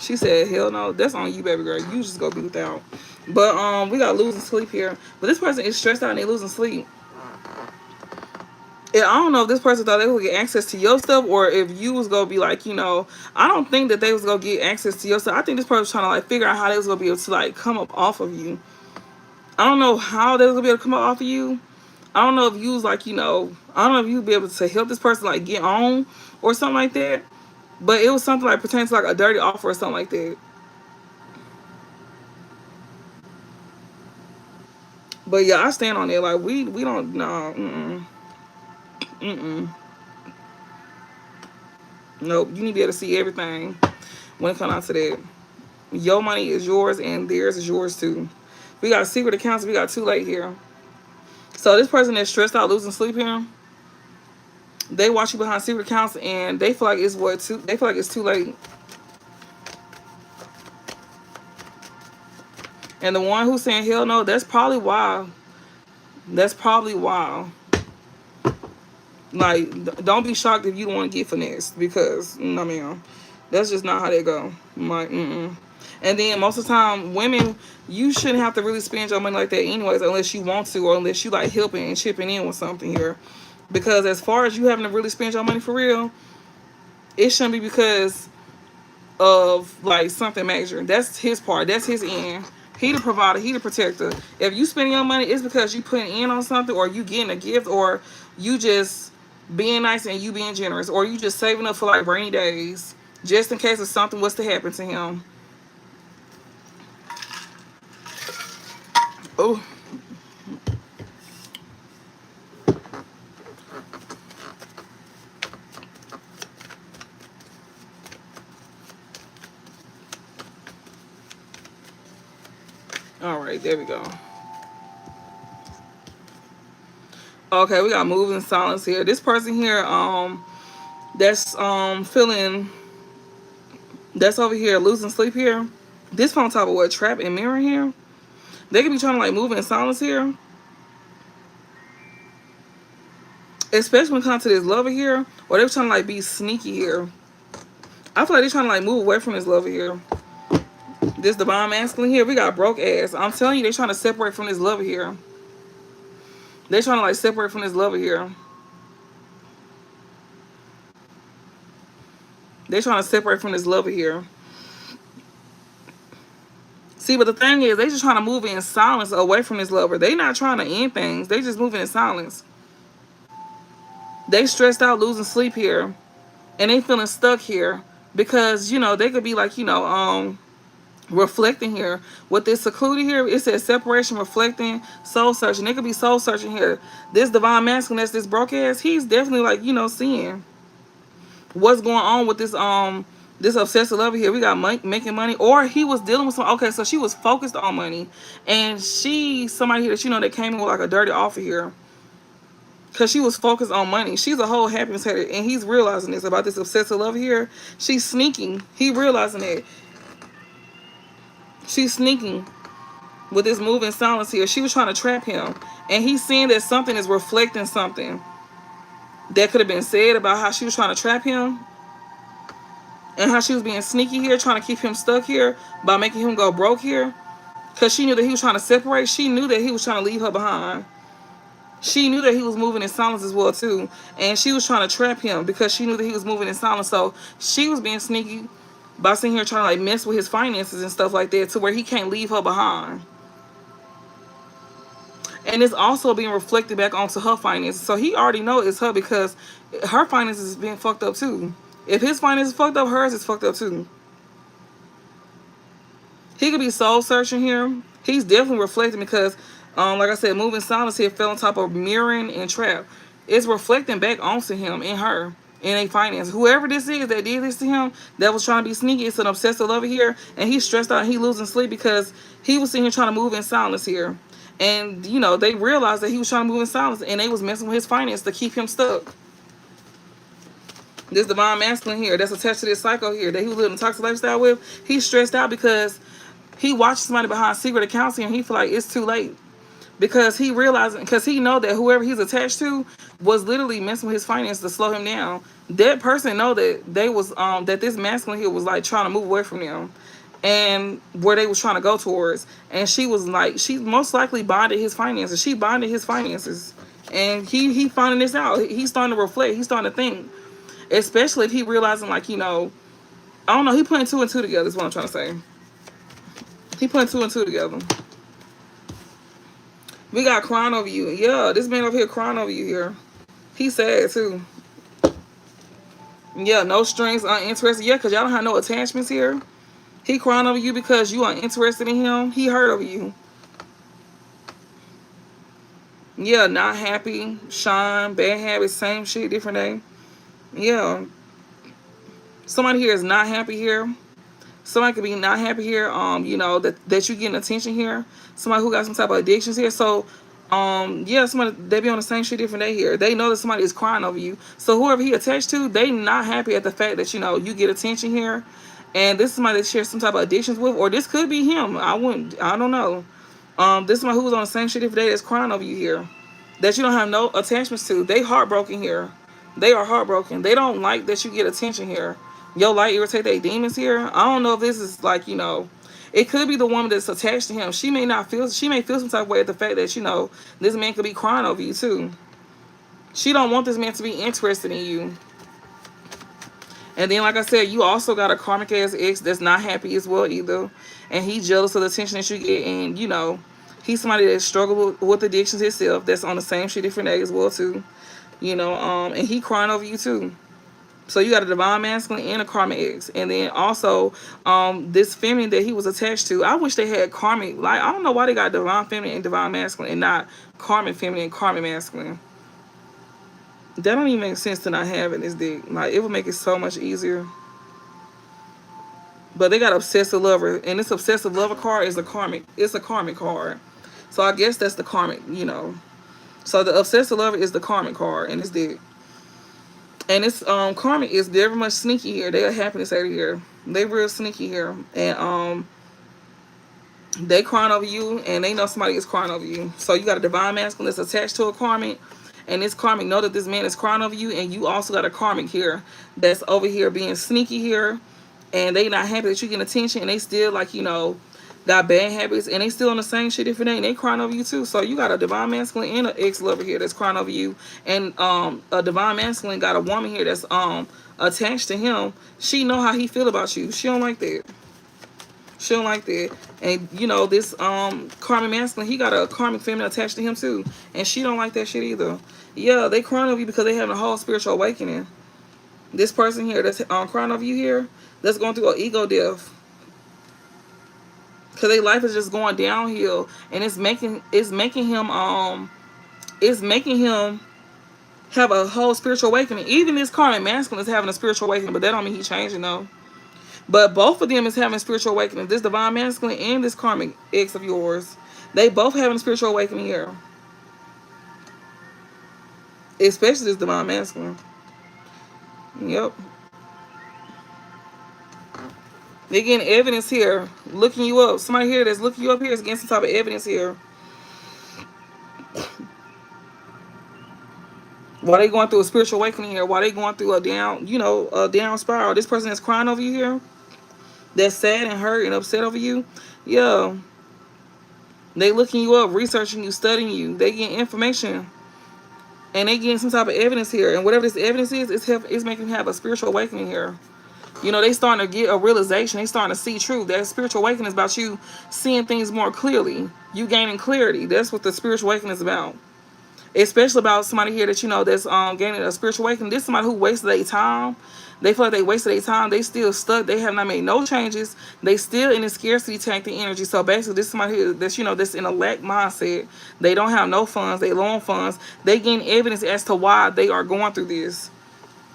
She said, hell no, that's on you, baby girl. You just go be without. But we got losing sleep here. But this person is stressed out and they losing sleep. And I don't know if this person thought they would get access to your stuff, or if you was gonna be like, I don't think that they was gonna get access to your stuff. I think this person was trying to like figure out how they was gonna be able to like come up off of you. I don't know how they was gonna be able to come up off of you. I don't know if you was like, I don't know if you'd be able to help this person like get on or something like that. But it was something like pertaining to like a dirty offer or something like that. But yeah, I stand on it. Like we don't no. Nope. You need to be able to see everything when it comes down to that. Your money is yours and theirs is yours too. We got secret accounts. We got too late here. So this person is stressed out, losing sleep here. They watch you behind secret accounts and they feel like it's they feel like it's too late. And the one who's saying hell no, that's probably why. That's probably why. Like, don't be shocked if you don't want to get finessed, because I mean, that's just not how they go. I'm like, And then most of the time, women, you shouldn't have to really spend your money like that anyways, unless you want to, or unless you like helping and chipping in with something here. Because as far as you having to really spend your money for real, it shouldn't be because of like something major. That's his part. That's his end. He the provider. He the protector. If you spending your money, it's because you putting in on something, or you getting a gift, or you just being nice and you being generous, or you just saving up for like rainy days, just in case if something was to happen to him. Oh. All right, there we go. Okay, we got moving silence here. This person here, that's feeling, that's over here losing sleep here. This phone top of what, trap and mirror here. They could be trying to like move in silence here, especially when it comes to this lover here, or they're trying to like be sneaky here. I feel like they're trying to like move away from this lover here. This divine masculine here, we got broke ass. I'm telling you, they're trying to separate from this lover here. They're trying to like separate from this lover here. They're trying to separate from this lover here. See, but the thing is, they just trying to move in silence away from this lover. They not trying to end things. They just moving in silence. They stressed out, losing sleep here. And they feeling stuck here. Because, they could be like, reflecting here. With this secluded here, it says separation, reflecting, soul searching. They could be soul searching here. This divine masculine, that's this broke ass, he's definitely like, seeing what's going on with this obsessive lover here. We got making money, or he was dealing with some. Okay, so she was focused on money, and somebody here that that came in with like a dirty offer here. because she was focused on money. She's a whole happiness headed, and he's realizing this about this obsessive love here. She's sneaking. He realizing it. She's sneaking with this move in silence here. She was trying to trap him, and he's seeing that something is reflecting something that could have been said about how she was trying to trap him and how she was being sneaky here, trying to keep him stuck here by making him go broke here. Because she knew that he was trying to separate. She knew that he was trying to leave her behind. She knew that he was moving in silence as well too, and she was trying to trap him because she knew that he was moving in silence. So she was being sneaky by sitting here trying to like mess with his finances and stuff like that to where he can't leave her behind. And it's also being reflected back onto her finances. So he already know it's her because her finances is being fucked up too. If his finances is fucked up, hers is fucked up too. He could be soul searching here. He's definitely reflecting because, like I said, moving silence here fell on top of mirroring and trap. It's reflecting back onto him and her in a finance. Whoever this is that did this to him, that was trying to be sneaky, it's an obsessive lover here, and he's stressed out and he losing sleep because he was sitting here trying to move in silence here. And, you know, they realized that he was trying to move in silence and they was messing with his finance to keep him stuck. This divine masculine here that's attached to this psycho here that he was living a toxic lifestyle with, he's stressed out because he watched somebody behind secret accounts here and he feel like it's too late. Because he realized, because he know that whoever he's attached to was literally messing with his finances to slow him down. That person know that they was that this masculine here was like trying to move away from them and where they was trying to go towards. And she was like, she most likely bonded his finances. She bonded his finances. And he finding this out. He's starting to reflect. He's starting to think. Especially if he realizing, like, you know, I don't know, he putting two and two together is what I'm trying to say. He putting two and two together. We got crying over you. Yeah, this man over here crying over you here. He's sad too. Yeah, no strings, uninterested. Yeah, because y'all don't have no attachments here. He crying over you because you aren't interested in him. He hurt over you. Yeah, not happy. Shine, bad habits, same shit, different day. Yeah. Somebody here is not happy here. Somebody could be not happy here, you know, that you getting attention here. Somebody who got some type of addictions here. So, yeah, somebody, they be on the same shit different day here. They know that somebody is crying over you. So whoever he attached to, they not happy at the fact that, you know, you get attention here. And this is somebody that shares some type of addictions with, or this could be him. I don't know. This is somebody who was on the same shit different day that's crying over you here. That you don't have no attachments to. They heartbroken here. They are heartbroken. They don't like that you get attention here. Your light irritate their demons here. I don't know if this is like, you know, it could be the woman that's attached to him. She may feel some type of way at the fact that, you know, this man could be crying over you too. She don't want this man to be interested in you. And then, like I said, you also got a karmic ass ex that's not happy as well either. And he's jealous of the attention that you get. And, you know, he's somebody that struggled with addictions himself. That's on the same shit different day as well too. You know, and he crying over you too. So you got a divine masculine and a karmic ex. And then also, this feminine that he was attached to. I wish they had karmic. Like, I don't know why they got divine feminine and divine masculine and not karmic feminine and karmic masculine. That don't even make sense to not have it this dick. Like, it would make it so much easier. But they got obsessive lover. And this obsessive lover card is a karmic. It's a karmic card. So I guess that's the karmic, you know. So the obsessive lover is the karmic card in this dick. And this karmic is very much sneaky here. They are happiness out here. They real sneaky here. And they crying over you and they know somebody is crying over you. So you got a divine masculine that's attached to a karmic. And this karmic know that this man is crying over you. And you also got a karmic here that's over here being sneaky here. And they not happy that you getting attention. And they still, like, you know, got bad habits. And they still on the same shit different day. And they crying over you too. So you got a divine masculine and an ex-lover here that's crying over you. And a divine masculine got a woman here that's attached to him. She know how he feel about you. She don't like that. She don't like that. And, you know, this karmic masculine, he got a karmic feminine attached to him too. And she don't like that shit either. Yeah, they crying over you because they having a whole spiritual awakening. This person here that's crying over you here, that's going through an ego death. Because their life is just going downhill. And it's making him have a whole spiritual awakening. Even this karmic masculine is having a spiritual awakening, but that don't mean he's changing though. But both of them is having a spiritual awakening. This divine masculine and this karmic ex of yours. They both having a spiritual awakening here. Especially this divine masculine. Yep. They're getting evidence here, looking you up. Somebody here that's looking you up here is getting some type of evidence here. While they going through a spiritual awakening here, while they going through a down, a down spiral. This person that's crying over you here, that's sad and hurt and upset over you, yeah. They looking you up, researching you, studying you. They getting information. And they getting some type of evidence here. And whatever this evidence is, it's making them have a spiritual awakening here. They starting to get a realization. They starting to see truth. That spiritual awakening is about you seeing things more clearly. You gaining clarity. That's what the spiritual awakening is about. Especially about somebody here that that's gaining a spiritual awakening. This is somebody who wasted their time. They feel like they wasted their time. They still stuck. They have not made no changes. They still in the scarcity tank, the energy. So basically, this is somebody here that's that's in a lack mindset. They don't have no funds. They low on funds. They gain evidence as to why they are going through this,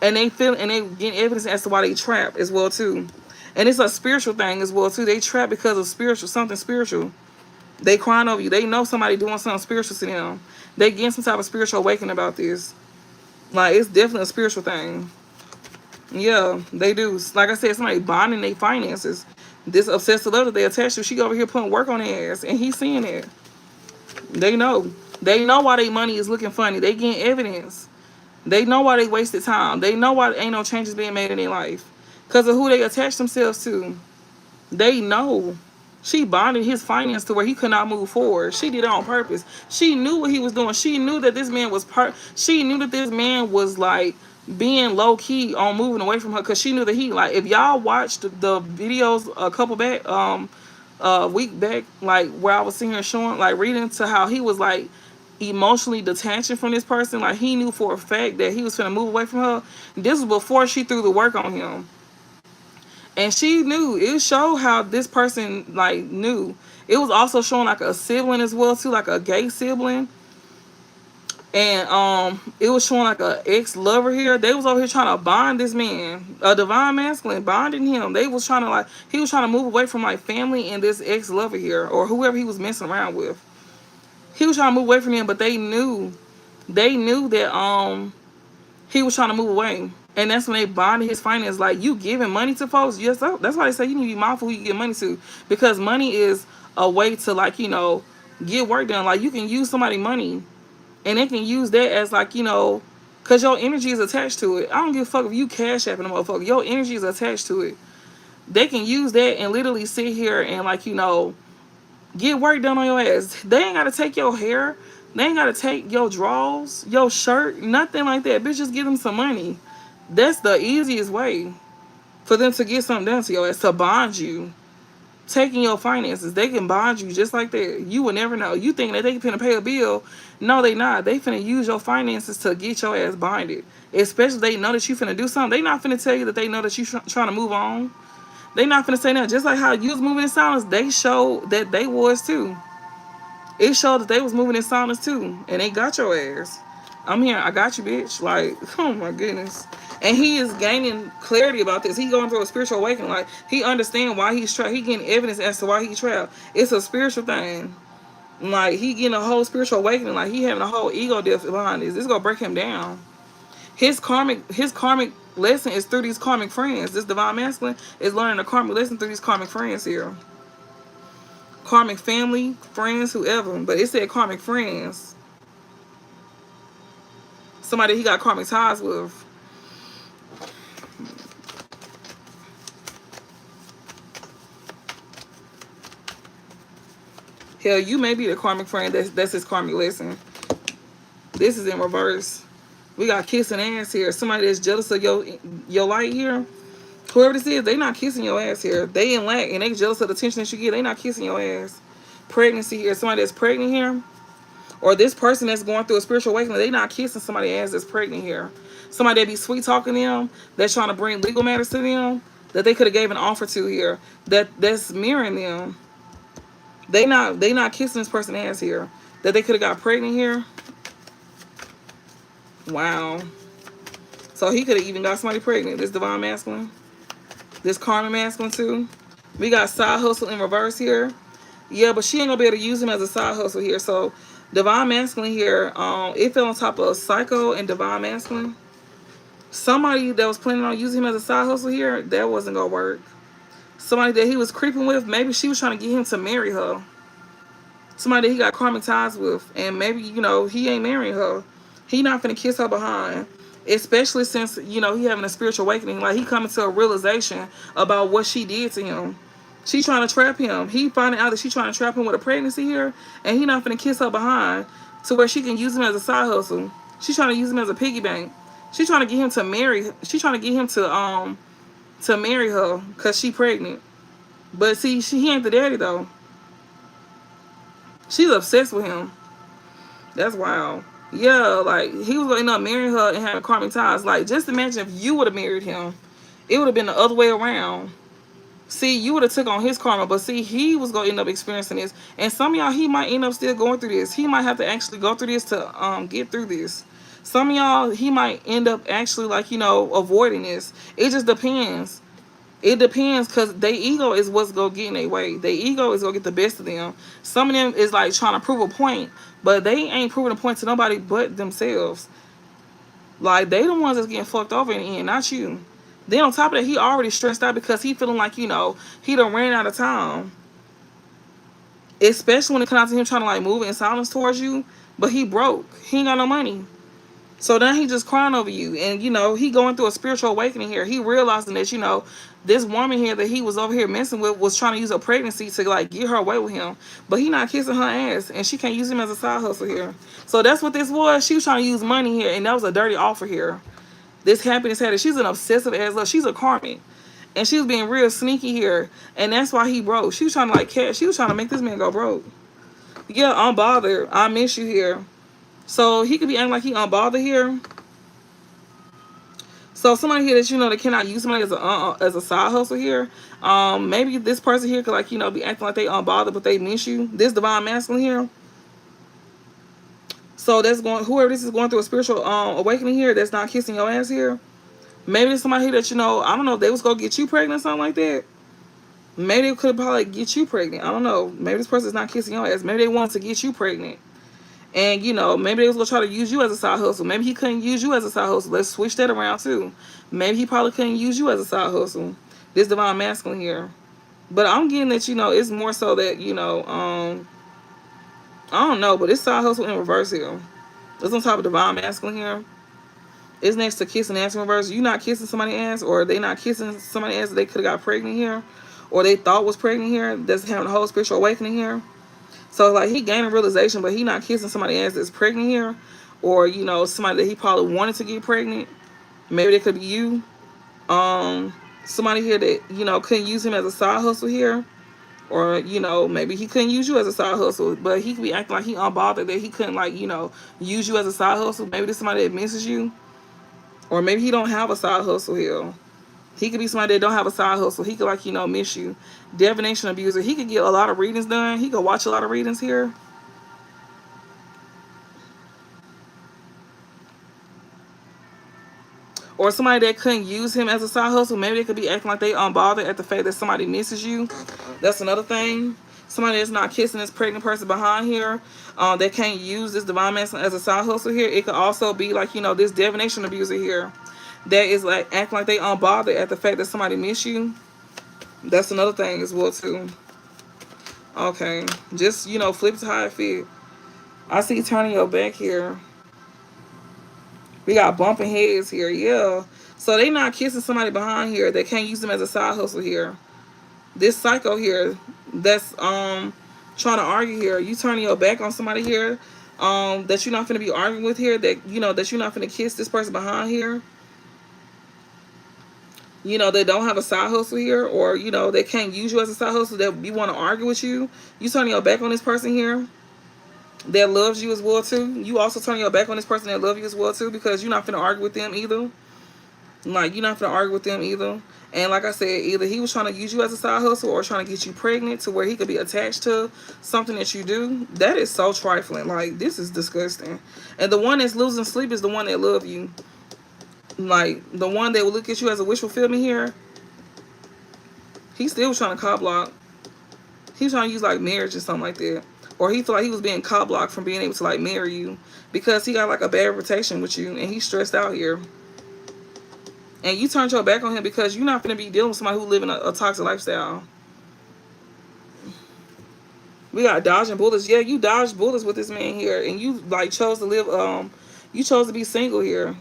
and they gain evidence as to why they trapped as well too. And it's a spiritual thing as well too. They trapped because of something spiritual. They crying over you. They know somebody doing something spiritual to them. They getting some type of spiritual awakening about this. Like, it's definitely a spiritual thing. Yeah, they do. Like I said, somebody bonding their finances. This obsessive love that they attach to, she over here putting work on their ass, and he's seeing it. They know. They know why their money is looking funny. They getting evidence. They know why they wasted time. They know why ain't no changes being made in their life. Because of who they attach themselves to. They know. She bonded his finance to where he could not move forward. She did it on purpose. She knew what he was doing. She knew that this man was She knew that this man was like being low key on moving away from her, because she knew that he, like, if y'all watched the videos a couple back week back, like where I was seeing her showing, like reading to how he was like emotionally detaching from this person. Like, he knew for a fact that he was gonna move away from her. This was before she threw the work on him. And she knew. It showed how this person like knew. It was also showing like a sibling as well too, like a gay sibling. And it was showing like a ex-lover here. They was over here trying to bond this man, a divine masculine, bonding him. They was trying to, like, he was trying to move away from like family and this ex-lover here, or whoever he was messing around with. He was trying to move away from him, but they knew that he was trying to move away. And that's when they bonded his finances. Like, you giving money to folks, yes, that's why they say you need to be mindful who you give money to, because money is a way to, like, get work done. Like, you can use somebody's money, and they can use that as, like, because your energy is attached to it. I don't give a fuck if you cash apping a motherfucker. Your energy is attached to it. They can use that and literally sit here and, like, get work done on your ass. They ain't got to take your hair. They ain't got to take your drawers, your shirt, nothing like that. Bitch, just give them some money. That's the easiest way for them to get something done to your ass, to bond you. Taking your finances, they can bond you just like that. You will never know. You think that they finna pay a bill? No, they not. They finna use your finances to get your ass bonded. Especially if they know that you finna do something. They not finna tell you that they know that you trying to move on. They not finna say that. Just like how you was moving in silence, they showed that they was too. It showed that they was moving in silence too, and they got your ass. I'm here. I got you, bitch. Like, oh my goodness. And he is gaining clarity about this. He going through a spiritual awakening. Like, he understand why he's trapped. He getting evidence as to why he's trapped. It's a spiritual thing. Like, he getting a whole spiritual awakening. Like, he having a whole ego death behind this. This is gonna break him down. His karmic lesson is through these karmic friends. This divine masculine is learning a karmic lesson through these karmic friends here. Karmic family, friends, whoever. But it said karmic friends. Somebody he got karmic ties with. Hell, you may be the karmic friend. That's his karmic lesson. This is in reverse. We got kissing ass here. Somebody that's jealous of your light here. Whoever this is, they not kissing your ass here. They in lack and they jealous of the attention that you get. They not kissing your ass. Pregnancy here. Somebody that's pregnant here. Or this person that's going through a spiritual awakening, they not kissing somebody ass that's pregnant here. Somebody that be sweet talking them, that's trying to bring legal matters to them, that they could have gave an offer to here, that's mirroring them. They not kissing this person ass here, that they could have got pregnant here. Wow. So he could have even got somebody pregnant. This divine masculine, this karmic masculine too. We got side hustle in reverse here. Yeah, but she ain't gonna be able to use him as a side hustle here. So Divine Masculine here, it fell on top of Psycho and Divine Masculine. Somebody that was planning on using him as a side hustle here, that wasn't gonna work. Somebody that he was creeping with, maybe she was trying to get him to marry her. Somebody that he got karmic ties with, and maybe, you know, he ain't marrying her. He not finna kiss her behind. Especially since, you know, he having a spiritual awakening. Like, he coming to a realization about what she did to him. She trying to trap him. He finding out that she trying to trap him with a pregnancy here, and he not finna kiss her behind to where she can use him as a side hustle. She trying to use him as a piggy bank. She trying to get him to marry. She trying to get him to marry her because she pregnant. But see, he ain't the daddy though. She's obsessed with him. That's wild. Yeah, like, he was gonna end up marrying her and having karmic ties. Like, just imagine if you would have married him. It would have been the other way around. See, you would have took on his karma, but see, he was gonna end up experiencing this. And some of y'all, he might end up still going through this. He might have to actually go through this to get through this. Some of y'all, he might end up actually, like, you know, avoiding this. It just depends. It depends, because their ego is what's going to get in their way. Their ego is going to get the best of them. Some of them is like trying to prove a point, but they ain't proving a point to nobody but themselves. Like, they the ones that's getting fucked over in the end, not you. Then on top of that, he already stressed out because he feeling like, you know, he done ran out of time. Especially when it comes to him trying to, like, move in silence towards you, but he broke. He ain't got no money. So now he just crying over you. And, you know, he going through a spiritual awakening here. He realizing that, you know, this woman here that he was over here messing with was trying to use her pregnancy to, like, get her away with him. But he not kissing her ass. And she can't use him as a side hustle here. So that's what this was. She was trying to use money here. And that was a dirty offer here. This happiness had it. She's an obsessive ass love. She's a karmic. And she was being real sneaky here. And that's why he broke. She was trying to, like, catch. She was trying to make this man go broke. Yeah, unbothered. I miss you here. So he could be acting like he unbothered here. So somebody here that, you know, that cannot use somebody as a side hustle here. Maybe this person here could, like, you know, be acting like they unbothered, but they miss you. This Divine Masculine here. So that's going, whoever this is going through a spiritual awakening here, that's not kissing your ass here. Maybe there's somebody here that, you know, I don't know if they was gonna get you pregnant or something like that. Maybe they could probably get you pregnant. I don't know. Maybe this person's not kissing your ass. Maybe they wanted to get you pregnant. And, you know, maybe they was going to try to use you as a side hustle. Maybe he couldn't use you as a side hustle. Let's switch that around, too. Maybe he probably couldn't use you as a side hustle. This Divine Masculine here. But I'm getting that, you know, it's more so that, you know, I don't know, but it's side hustle in reverse here. It's on top of Divine Masculine here. It's next to kissing ass in reverse. You not kissing somebody's ass, or they not kissing somebody's ass that they could have got pregnant here, or they thought was pregnant here, that's having a whole spiritual awakening here. So, like, he gaining realization, but he not kissing somebody else that's pregnant here. Or, you know, somebody that he probably wanted to get pregnant. Maybe it could be you. Somebody here that, you know, couldn't use him as a side hustle here. Or, you know, maybe he couldn't use you as a side hustle. But he could be acting like he unbothered that he couldn't, like, you know, use you as a side hustle. Maybe there's somebody that misses you. Or maybe he don't have a side hustle here. He could be somebody that don't have a side hustle. He could, like, you know, miss you. Divination abuser. He could get a lot of readings done. He could watch a lot of readings here. Or somebody that couldn't use him as a side hustle. Maybe they could be acting like they unbothered at the fact that somebody misses you. That's another thing. Somebody that's not kissing this pregnant person behind here. They can't use this Divine Masculine as a side hustle here. It could also be, like, you know, this divination abuser here. That is, like, acting like they unbothered at the fact that somebody miss you. That's another thing as well, too. Okay. Just, you know, flip to how it fit. I see turning your back here. We got bumping heads here. Yeah. So they not kissing somebody behind here. They can't use them as a side hustle here. This psycho here that's trying to argue here. You turning your back on somebody here that you're not going to be arguing with here. That, you know, that you're not going to kiss this person behind here. You know, they don't have a side hustle here, or, you know, they can't use you as a side hustle, that you want to argue with you. You turning your back on this person here that loves you as well, too. You also turning your back on this person that loves you as well, too, because you're not finna argue with them either. Like, you're not finna argue with them either. And like I said, either he was trying to use you as a side hustle or trying to get you pregnant to where he could be attached to something that you do. That is so trifling. Like, this is disgusting. And the one that's losing sleep is the one that loves you. Like, the one that will look at you as a wish fulfillment here, he still was trying to cop block. He was trying to use, like, marriage or something like that. or he feel like he was being cop blocked from being able to like marry you because he got like a bad reputation with you and he's stressed out here. And you turned your back on him because you're not going to be dealing with somebody who living a toxic lifestyle. We got dodging bullets. Yeah, you dodged bullets with this man here, and you like chose to live. You chose to be single here.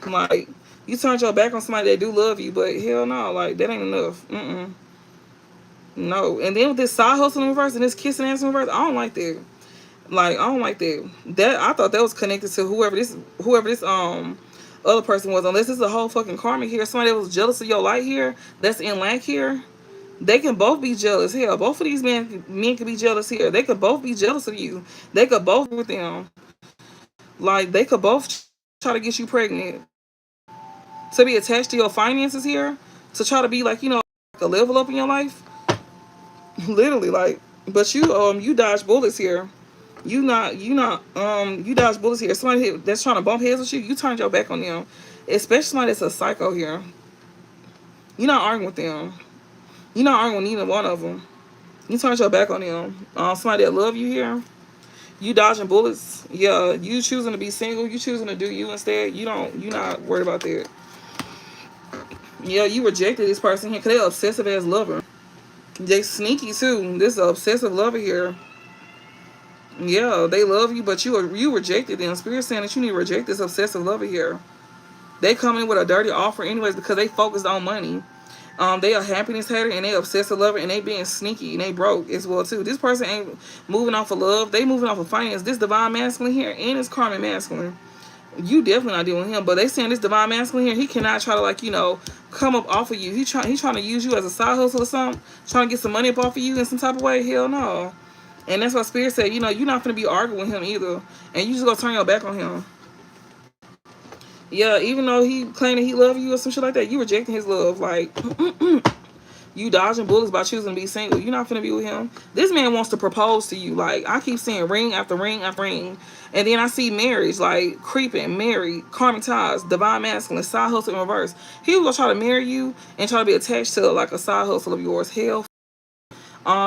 Like you turned your back on somebody that do love you, but hell no, like that ain't enough. No. And then with this side hustle in reverse and this kissing ass in reverse, I don't like that. Like I don't like that. That I thought that was connected to whoever this other person was. Unless it's a whole fucking karma here. Somebody that was jealous of your light here. That's in lack here. They can both be jealous. Hell, both of these men can be jealous here. They could both be jealous of you. They could both with them. Like they could both try to get you pregnant. To be attached to your finances here. To try to be like, a level up in your life. Literally, like, but you dodge bullets here. You dodge bullets here. Somebody that's trying to bump heads with you, you turned your back on them. Especially somebody that's a psycho here. You're not arguing with them. You're not arguing with neither one of them. You turned your back on them. Somebody that love you here. You dodging bullets. Yeah, you choosing to be single. You choosing to do you instead. You're not worried about that. Yeah, you rejected this person here because they're obsessive as lover. They sneaky too. This is an obsessive lover here. Yeah, they love you, but you rejected them. Spirit saying that you need to reject this obsessive lover here. They come in with a dirty offer anyways because they focused on money. They a happiness hater and they obsessive lover and they being sneaky and they broke as well too. This person ain't moving off of love. They moving off of finance. This divine masculine here and this karmic masculine. You definitely not dealing with him. But they saying this divine masculine here, he cannot try to come up off of you. He trying to use you as a side hustle or something. Trying to get some money up off of you in some type of way. Hell no. And that's why Spirit said, you're not going to be arguing with him either. And you just going to turn your back on him. Yeah, even though he claimed that he loved you or some shit like that, you rejecting his love. Like, you dodging bullets by choosing to be single. You're not going to be with him. This man wants to propose to you. Like, I keep seeing ring after ring after ring. And then I see marriage, like, creeping, married, karmic ties, divine masculine, side hustle in reverse. He was going to try to marry you and try to be attached to, like, a side hustle of yours. Hell.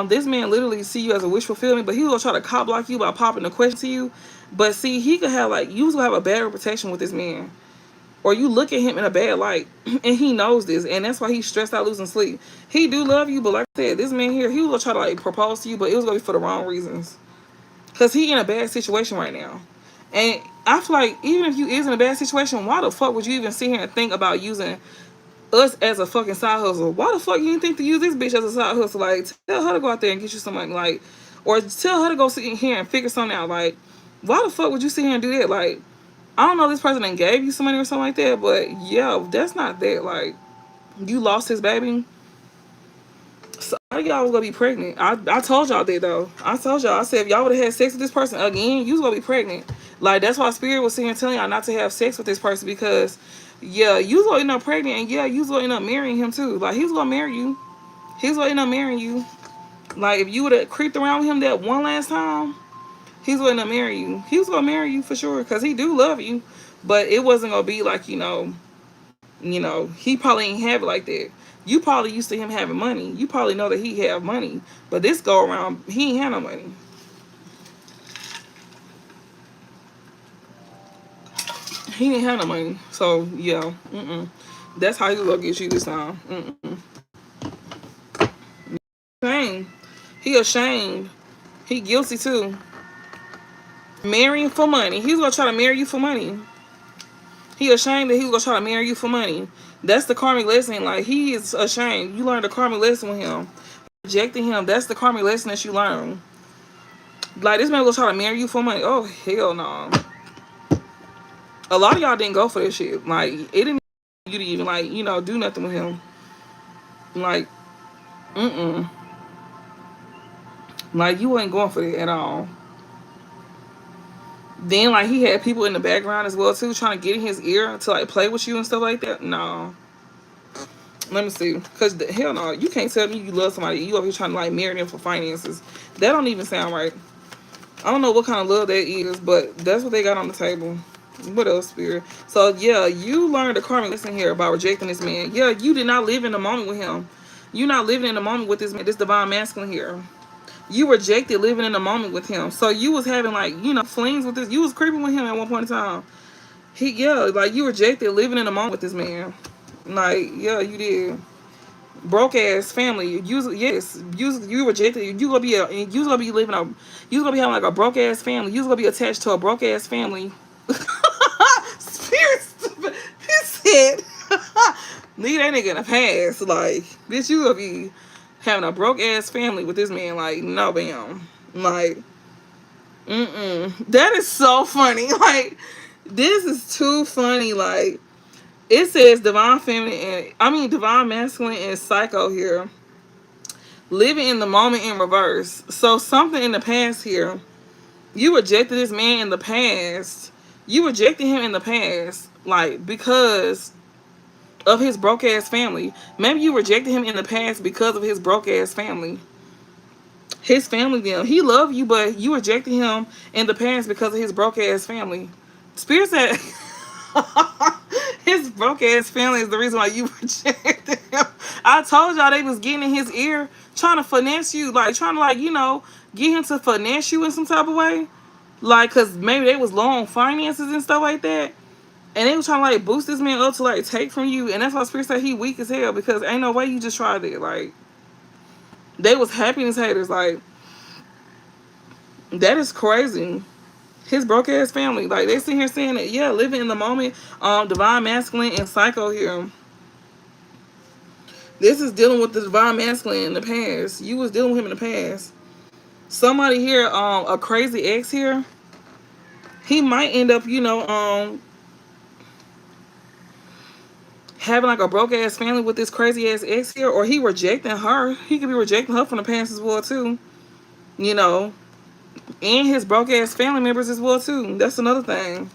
This man literally see you as a wish fulfillment, but he was gonna try to cop block you by popping the question to you. But see, he could have you was gonna have a bad reputation with this man, or you look at him in a bad light, and he knows this, and that's why he's stressed out, losing sleep. He do love you, but like I said, this man here, he was gonna try to propose to you, but it was gonna be for the wrong reasons, cause he in a bad situation right now, and I feel like even if you is in a bad situation, why the fuck would you even sit here and think about using us as a fucking side hustle? Why the fuck you didn't think to use this bitch as a side hustle? Like, tell her to go out there and get you some money, like, or tell her to go sit in here and figure something out. Like, why the fuck would you sit here and do that? Like, I don't know if this person done gave you some money or something like that, but yeah, that's not that. Like, you lost his baby. So y'all was gonna be pregnant. I told y'all that though. I told y'all. I said if y'all would have had sex with this person again, you was gonna be pregnant. Like, that's why Spirit was sitting here telling y'all not to have sex with this person because yeah, you was gonna end up pregnant, and yeah, you was gonna end up marrying him too. Like, he was gonna marry you. He was gonna end up marrying you. Like, if you would have creeped around with him that one last time, he was gonna end up marrying you. He was gonna marry you for sure, because he do love you. But it wasn't gonna be like, he probably ain't have it like that. You probably used to him having money. You probably know that he have money. But this go around, he ain't have no money. He didn't have no money. So, yeah. That's how he was going to get you this time. Ashamed. He ashamed. He guilty, too. Marrying for money. He's going to try to marry you for money. He ashamed that he was going to try to marry you for money. That's the karmic lesson. Like, he is ashamed. You learned a karmic lesson with him. Rejecting him. That's the karmic lesson that you learned. Like, this man was trying to marry you for money. Oh, hell no. A lot of y'all didn't go for this shit. Like, it didn't you to even, like, do nothing with him. Like, Like, you wasn't going for it at all. Then, like, he had people in the background as well, too, trying to get in his ear to, like, play with you and stuff like that. No. Let me see. Because, hell no, you can't tell me you love somebody. You over here trying to, like, marry them for finances. That don't even sound right. I don't know what kind of love that is, but that's what they got on the table. What else, Spirit? So, yeah, you learned a karmic lesson here about rejecting this man. Yeah, you did not live in the moment with him. You're not living in the moment with this man, this divine masculine here. You rejected living in the moment with him. So you was having like, you know, flings with this. You was creeping with him at one point in time. Yeah, like you rejected living in the moment with this man. Like, yeah, you did. Broke ass family. You rejected. You gonna be living a. You gonna be having like a broke ass family. You gonna be attached to a broke ass family. Spirit. He said, "Leave that nigga in the past." Like, bitch, you gonna be having a broke ass family with this man. Like, no, bam. Like, that is so funny. Like, this is too funny. Like, it says divine feminine and divine masculine and psycho here. Living in the moment in reverse. So something in the past here. You rejected this man in the past. You rejected him in the past, like because of his broke ass family. Maybe you rejected him in the past because of his broke ass family. His family, then he loved you, but you rejected him in the past because of his broke ass family. Spirit said his broke ass family is the reason why you rejected him. I told y'all they was getting in his ear, trying to finesse you, like trying to get him to finesse you in some type of way, like cause maybe they was low on finances and stuff like that, and they was trying to like boost this man up to like take from you, and that's why Spirit said he weak as hell because ain't no way you just tried it. Like they was happiness haters, like that is crazy. His broke ass family, like they sit here saying that, yeah, living in the moment, divine masculine and psycho here. This is dealing with the divine masculine in the past. You was dealing with him in the past. Somebody here, a crazy ex here. He might end up, having like a broke ass family with this crazy ass ex here, or he rejecting her. He could be rejecting her from the past as well too. You know, and his broke ass family members as well too. That's another thing.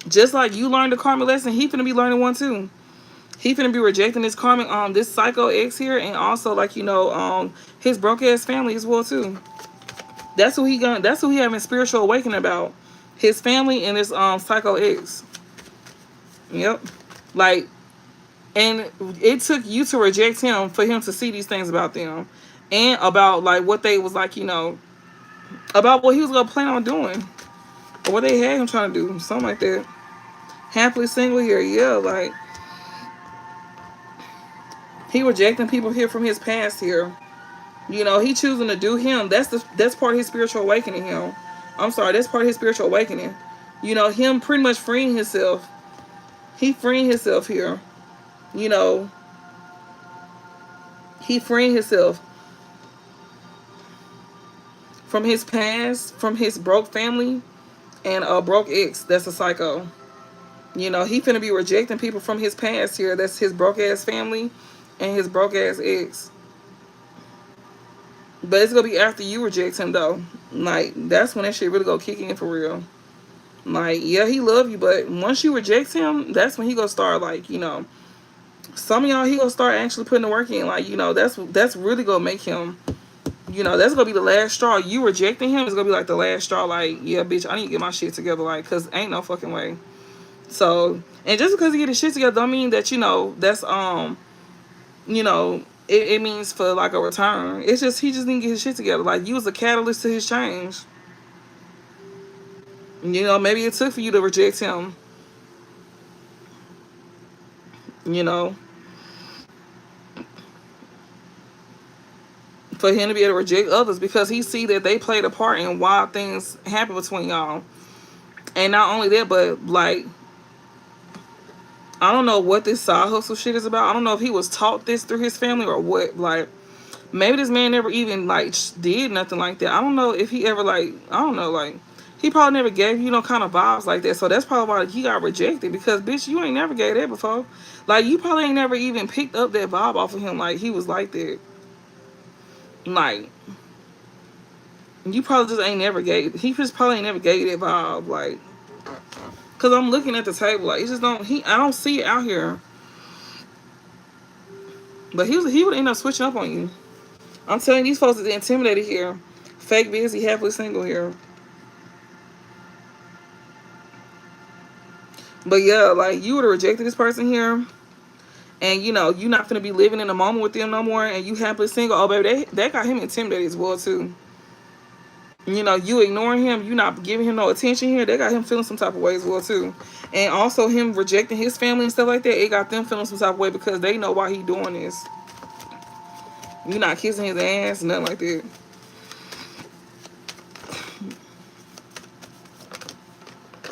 Just like you learned a karma lesson, he finna be learning one too. He finna be rejecting this karmic, this psycho ex here, and also like his broke ass family as well too. That's who he having spiritual awakening about. His family and his psycho ex. Yep. Like, and it took you to reject him for him to see these things about them, and about like what they was like, about what he was gonna plan on doing, or what they had him trying to do, something like that. Happily single here, yeah, like he rejecting people here from his past here. He choosing to do him. That's part of his spiritual awakening. Him, I'm sorry, that's part of his spiritual awakening. Him pretty much freeing himself. He freeing himself here. You know, he freeing himself from his past, from his broke family, and a broke ex. That's a psycho. He finna be rejecting people from his past here. That's his broke ass family and his broke ass ex. But it's gonna be after you reject him though. Like that's when that shit really go kick in for real. Like, yeah, he love you, but once you reject him, that's when he gonna start like, some of y'all he gonna start actually putting the work in. Like, that's really gonna make him, that's gonna be the last straw. You rejecting him is gonna be like the last straw. Like, yeah, bitch, I need to get my shit together. Like, cause ain't no fucking way. So, and just because he get his shit together, don't mean that that's it means for like a return. It's just he just didn't get his shit together. Like, you was a catalyst to his change. Maybe it took for you to reject him. For him to be able to reject others because he see that they played a part in why things happen between y'all. And not only that, but like, I don't know what this side hustle shit is about. I don't know if he was taught this through his family or what. Like, maybe this man never even like did nothing like that. I don't know if he ever like, I don't know, like, he probably never gave kind of vibes like that. So that's probably why he got rejected, because bitch, you ain't never gave that before. Like, you probably ain't never even picked up that vibe off of him. Like, he was like that. Like, you probably just ain't never gave. He just probably ain't never gave that vibe. Like, cause I'm looking at the table. Like, it just don't. I don't see it out here. But he would end up switching up on you. I'm telling you, these folks are intimidated here. Fake busy, happily single here. But yeah, like, you would have rejected this person here. and you know you not gonna be living in the moment with them no more, and you happily single. Oh baby, that got him intimidated as well too. You know, you ignoring him, you not giving him no attention here, they got him feeling some type of way as well too. And also him rejecting his family and stuff like that, it got them feeling some type of way because they know why he doing this. You not kissing his ass, nothing like that.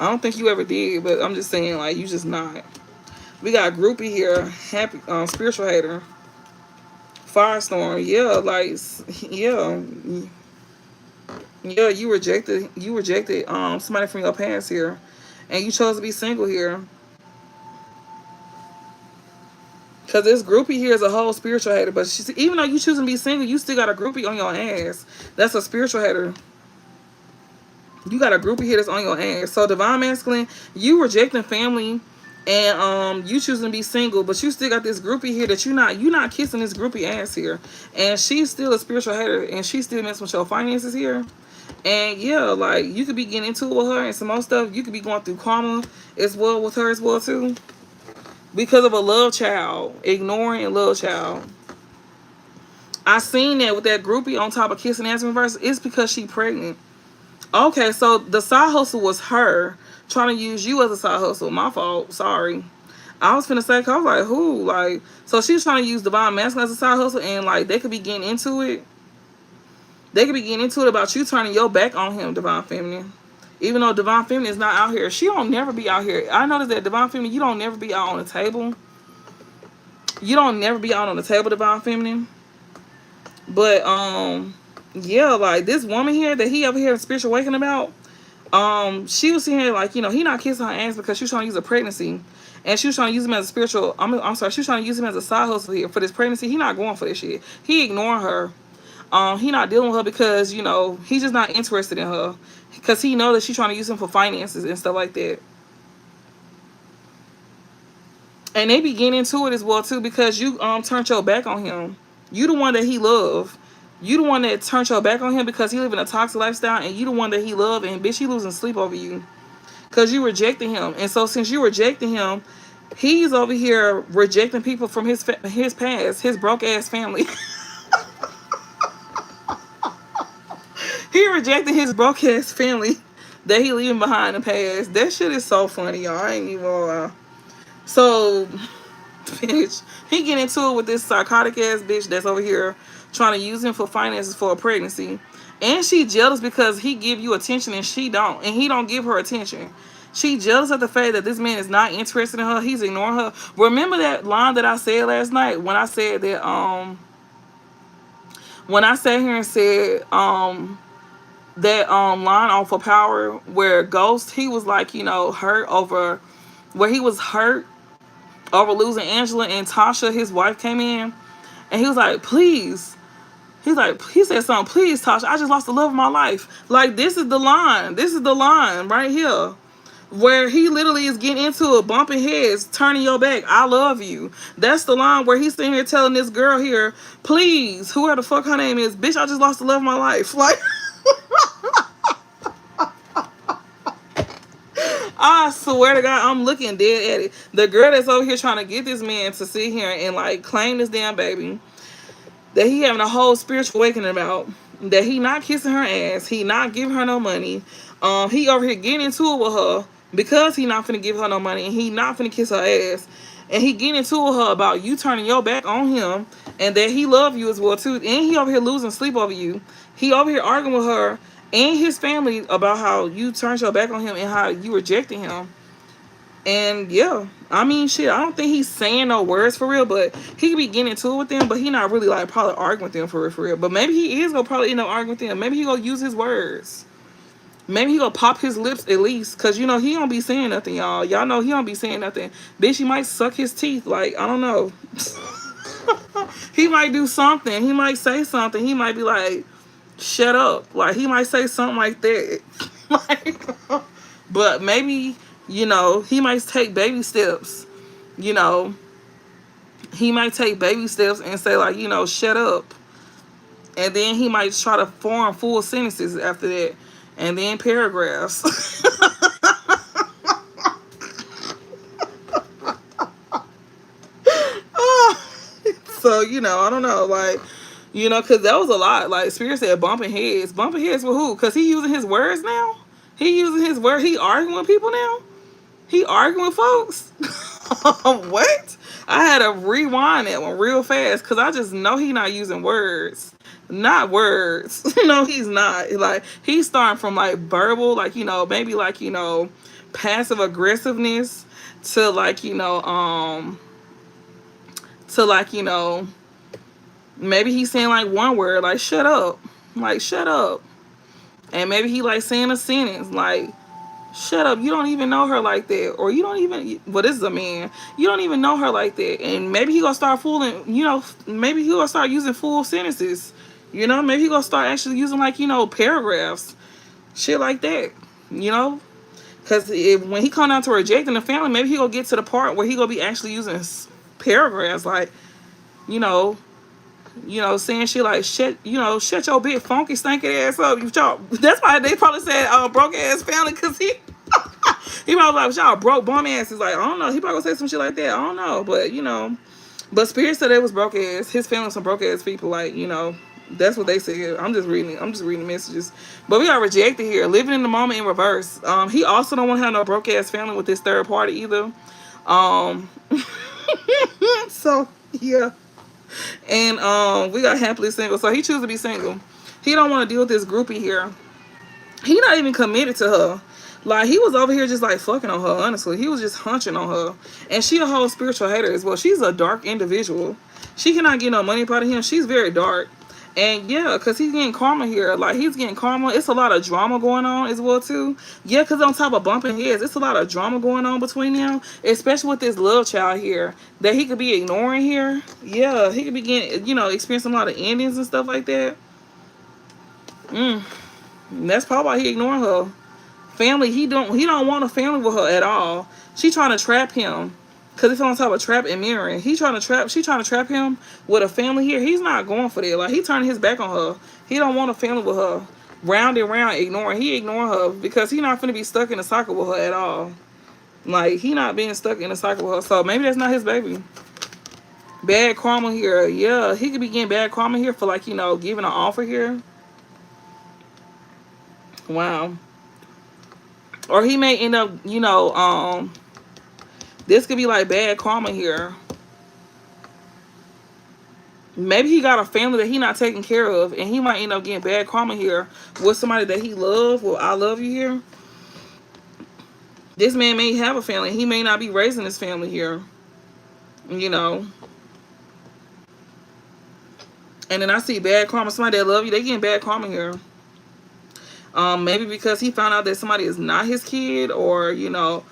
I don't think you ever did, but I'm just saying, like, you just not. We got groupie here, happy, spiritual hater, firestorm. Yeah, like, yeah, yeah. You rejected somebody from your past here, and you chose to be single here. Cause this groupie here is a whole spiritual hater, but even though you choosing to be single, you still got a groupie on your ass. That's a spiritual hater. You got a groupie here that's on your ass. So divine masculine, you rejecting family, and you choosing to be single, but you still got this groupie here that you not kissing this groupie ass here, and she's still a spiritual hater, and she still messing with your finances here. And yeah, like you could be getting into it with her and some more stuff. You could be going through karma as well with her as well too, because of a love child, ignoring a love child. I seen that with that groupie on top of kissing ass in reverse. It's because she pregnant. Okay, so the side hustle was her trying to use you as a side hustle. My fault. Sorry. I was finna say, cause I was like, who? Like, so she was trying to use divine masculine as a side hustle, and like they could be getting into it. They could be getting into it about you turning your back on him, divine feminine. Even though divine feminine is not out here, she don't never be out here. I noticed that divine feminine, you don't never be out on the table. You don't never be out on the table, divine feminine. But yeah, like this woman here that he over here in spiritual awakening about, she was sitting here like, you know, he not kissing her ass because she was trying to use a pregnancy, and she was trying to use him as a spiritual. I'm sorry, she was trying to use him as a side hustle here for this pregnancy. He not going for this shit. He ignoring her. He not dealing with her because you know he's just not interested in her because he know that she's trying to use him for finances and stuff like that. And they be getting into it as well too because you turned your back on him. You the one that he love. You the one that turned your back on him because he living a toxic lifestyle, and you the one that he love, and bitch, he losing sleep over you because you rejecting him. And so since you rejecting him, he's over here rejecting people from his past, his broke ass family. He rejected his broke ass family that he leaving behind the past. That shit is so funny, y'all. I ain't even gonna lie. So, bitch, he get into it with this psychotic ass bitch that's over here trying to use him for finances for a pregnancy. And she jealous because he give you attention and she don't. And he don't give her attention. She jealous of the fact that this man is not interested in her. He's ignoring her. Remember that line that I said last night when I said that when I sat here and said that line off of Power where Ghost, he was like, you know, hurt over where he was hurt over losing Angela, and Tasha, his wife, came in, and he was like, please. He's like, he said something, please, Tasha, I just lost the love of my life. Like, this is the line. This is the line right here. Where he literally is getting into it, bumping heads, turning your back. I love you. That's the line where he's sitting here telling this girl here, please, whoever the fuck her name is, bitch, I just lost the love of my life. Like, I swear to God, I'm looking dead at it. The girl that's over here trying to get this man to sit here and like claim this damn baby that he having a whole spiritual awakening about, that he not kissing her ass, he not giving her no money, he over here getting into it with her because he not finna give her no money, and he not finna kiss her ass, and he getting into it with her about you turning your back on him, and that he love you as well too, and he over here losing sleep over you. He over here arguing with her and his family about how you turned your back on him and how you rejected him. And yeah, I mean, shit, I don't think he's saying no words for real, but he could be getting into it with them, but he not really like probably arguing with them for real. But maybe he is gonna probably end up arguing with them. Maybe he gonna use his words. Maybe he gonna pop his lips at least, cause you know he don't be saying nothing, y'all. Y'all know he don't be saying nothing. Bitch, he might suck his teeth. Like, I don't know. He might do something. He might say something. He might be like, shut up. Like, he might say something like that. Like, but maybe, you know, he might take baby steps. You know, he might take baby steps and say, like, you know, shut up. And then he might try to form full sentences after that. And then paragraphs. So, you know, I don't know, like, you know, because that was a lot. Like, Spirit said bumping heads. Bumping heads with who? Because he using his words now? He using his word. He arguing with people now? He arguing with folks? What? I had to rewind that one real fast because I just know he not using words. Not words. No, he's not. Like, he's starting from, like, verbal, like, you know, maybe, like, you know, passive aggressiveness to, like, you know, maybe he's saying, like, one word, like, shut up. Like, shut up. And maybe he, like, saying a sentence, like, shut up, you don't even know her like that. Or you don't even, well, this is a man. You don't even know her like that. And maybe he gonna start fooling, you know, maybe he gonna start using full sentences. You know, maybe he gonna start actually using, like, you know, paragraphs. Shit like that. You know? Because when he come down to rejecting the family, maybe he gonna get to the part where he gonna be actually using paragraphs. Like, you know, saying shit like, shut your big funky stinking ass up. That's why they probably said broke ass family, because he probably like, y'all broke bum asses. Like, I don't know. He probably gonna say some shit like that. I don't know. But, you know, but Spirit said they was broke ass. His family some broke ass people. Like, you know, that's what they said. I'm just reading messages. But we got rejected here. Living in the moment in reverse. He also don't want to have no broke ass family with this third party either. So, yeah. And we got happily single. So he chooses to be single. He don't want to deal with this groupie here. He not even committed to her. Like, he was over here just, like, fucking on her, honestly. He was just hunching on her. And she a whole spiritual hater as well. She's a dark individual. She cannot get no money out of him. She's very dark. And, yeah, because he's getting karma here. Like, he's getting karma. It's a lot of drama going on as well, too. Yeah, because on top of bumping heads, it's a lot of drama going on between them. Especially with this love child here that he could be ignoring here. Yeah, he could be getting, you know, experiencing a lot of endings and stuff like that. And that's probably why he ignoring her. Family, he don't want a family with her at all. She trying to trap him. Because it's on top of trap and mirroring. She trying to trap him with a family here. He's not going for that. Like, he turning his back on her. He don't want a family with her. Round and round ignoring. He ignoring her because he not finna be stuck in a cycle with her at all. Like, he not being stuck in a cycle with her. So maybe that's not his baby. Bad karma here. Yeah, he could be getting bad karma here for, like, you know, giving an offer here. Wow. Or he may end up, you know, this could be like bad karma here. Maybe he got a family that he not taking care of, and he might end up getting bad karma here with somebody that he love. Well, I love you here. This man may have a family. He may not be raising his family here. You know. And then I see bad karma. Somebody that love you, they getting bad karma here. Maybe because he found out that somebody is not his kid, or, you know,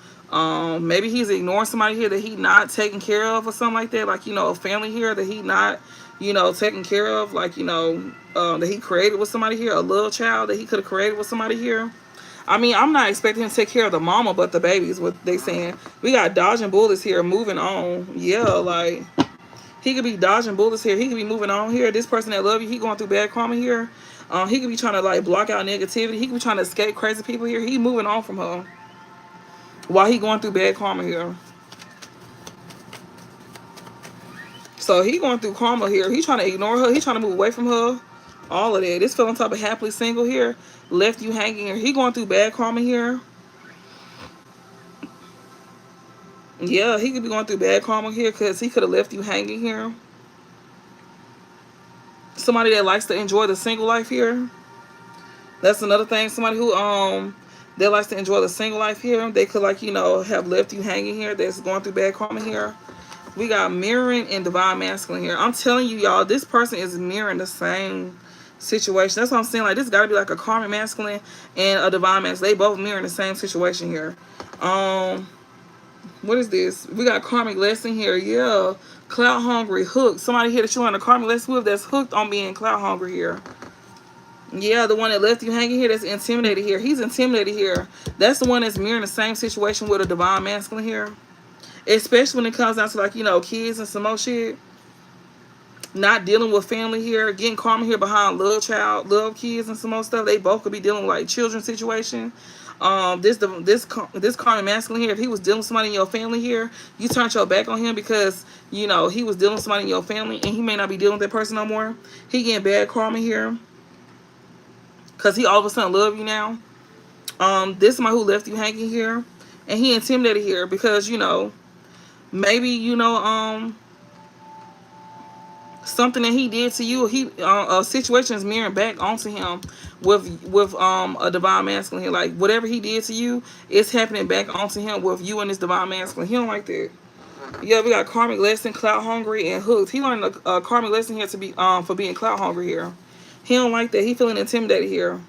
maybe he's ignoring somebody here that he not taking care of or something like that. Like, you know, a family here that he not, you know, taking care of. Like, you know, that he created with somebody here. A little child that he could have created with somebody here. I mean, I'm not expecting him to take care of the mama, but the babies, what they saying. We got dodging bullets here, moving on. Yeah, like, he could be dodging bullets here. He could be moving on here. This person that love you, he going through bad karma here. He could be trying to, like, block out negativity. He could be trying to escape crazy people here. He moving on from her while he going through bad karma here. So he going through karma here. He trying to ignore her. He trying to move away from her. All of that. This fell on top of happily single here. Left you hanging here. He going through bad karma here. Yeah, he could be going through bad karma here because he could have left you hanging here. Somebody that likes to enjoy the single life here. That's another thing. Somebody who that likes to enjoy the single life here. They could, like, you know, have left you hanging here. That's going through bad karma here. We got mirroring and divine masculine here. I'm telling you, y'all, this person is mirroring the same situation. That's what I'm saying. Like, this got to be like a karmic masculine and a divine masculine. They both mirroring the same situation here. What is this? We got karmic lesson here. Yeah. Cloud hungry, hooked. Somebody here that you want a karmic lesson with that's hooked on being cloud hungry here. Yeah, the one that left you hanging here that's intimidated here. He's intimidated here. That's the one that's mirroring the same situation with a divine masculine here. Especially when it comes down to, like, you know, kids and some more shit. Not dealing with family here. Getting karma here behind love child, love kids and some more stuff. They both could be dealing with, like, children situation. This karmic masculine here, if he was dealing with somebody in your family here, you turned your back on him because you know he was dealing with somebody in your family, and he may not be dealing with that person no more. He getting bad karma here because he all of a sudden love you now. This is somebody who left you hanging here, and he intimidated here because you know maybe you know something that he did to you, he a situation is mirroring back onto him with a divine masculine here. Like whatever he did to you, it's happening back onto him with you and this divine masculine. He don't like that. Yeah, we got karmic lesson, clout hungry, and hooked. He learned a karmic lesson here to be for being clout hungry here. He don't like that. He feeling intimidated here.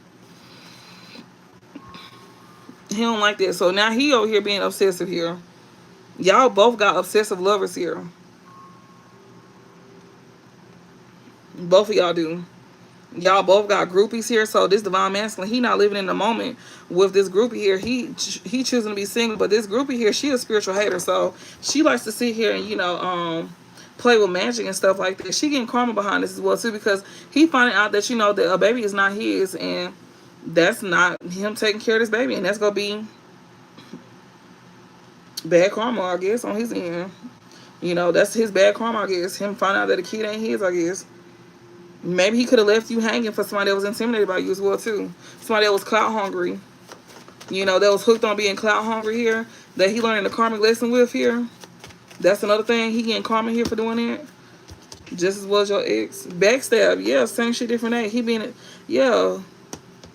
He don't like that. So now he over here being obsessive here. Y'all both got obsessive lovers here. Both of y'all do. Y'all both got groupies here. So this divine masculine, he not living in the moment with this groupie here. He choosing to be single, but this groupie here, she a spiritual hater. So she likes to sit here and you know play with magic and stuff like that. She getting karma behind this as well too, because he finding out that you know that a baby is not his, and that's not him taking care of this baby, and that's gonna be bad karma, I guess, on his end. You know, that's his bad karma, I guess. Him finding out that the kid ain't his, I guess. Maybe he could have left you hanging for somebody that was intimidated by you as well too. Somebody that was clout hungry. You know, that was hooked on being clout hungry here. That he learned the karmic lesson with here. That's another thing. He getting karma here for doing that. Just as well as your ex. Backstab. Yeah, same shit, different name. He being, yeah.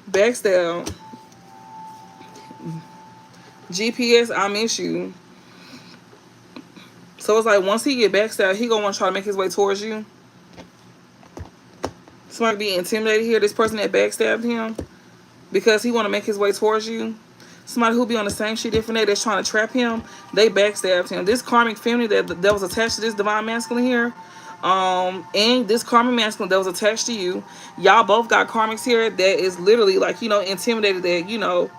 Backstab. GPS, I miss you. So it's like once he get backstabbed, he gonna want to try to make his way towards you. Somebody be intimidated here. This person that backstabbed him because he want to make his way towards you. Somebody who be on the same shit different day that's trying to trap him, they backstabbed him. This karmic family that was attached to this divine masculine here, and this karmic masculine that was attached to you, y'all both got karmics here that is literally like you know intimidated that you know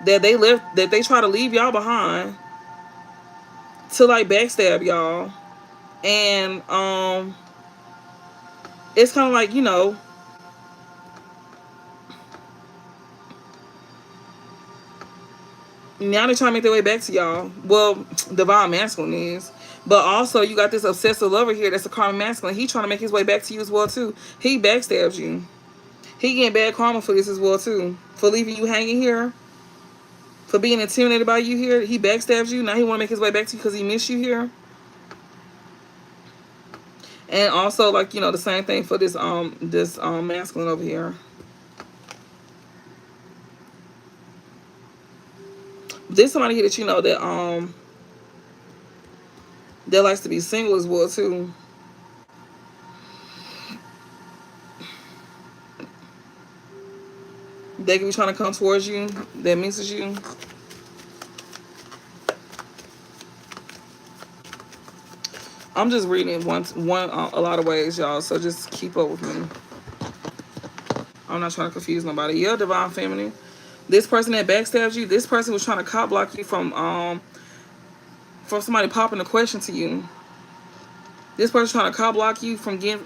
that they left, that they try to leave y'all behind to like backstab y'all, and it's kind of like you know. Now they're trying to make their way back to y'all. Well, divine masculine is. But also, you got this obsessive lover here that's a karmic masculine. He trying to make his way back to you as well, too. He backstabs you. He getting bad karma for this as well, too. For leaving you hanging here. For being intimidated by you here. He backstabs you. Now he want to make his way back to you because he missed you here. And also, like, you know, the same thing for this masculine over here. There's somebody here that you know that likes to be single as well too. They can be trying to come towards you. That misses you. I'm just reading it a lot of ways, y'all. So just keep up with me. I'm not trying to confuse nobody. Yeah, divine feminine. This person that backstabs you, this person was trying to cop block you from somebody popping a question to you. This person trying to cop block you from getting,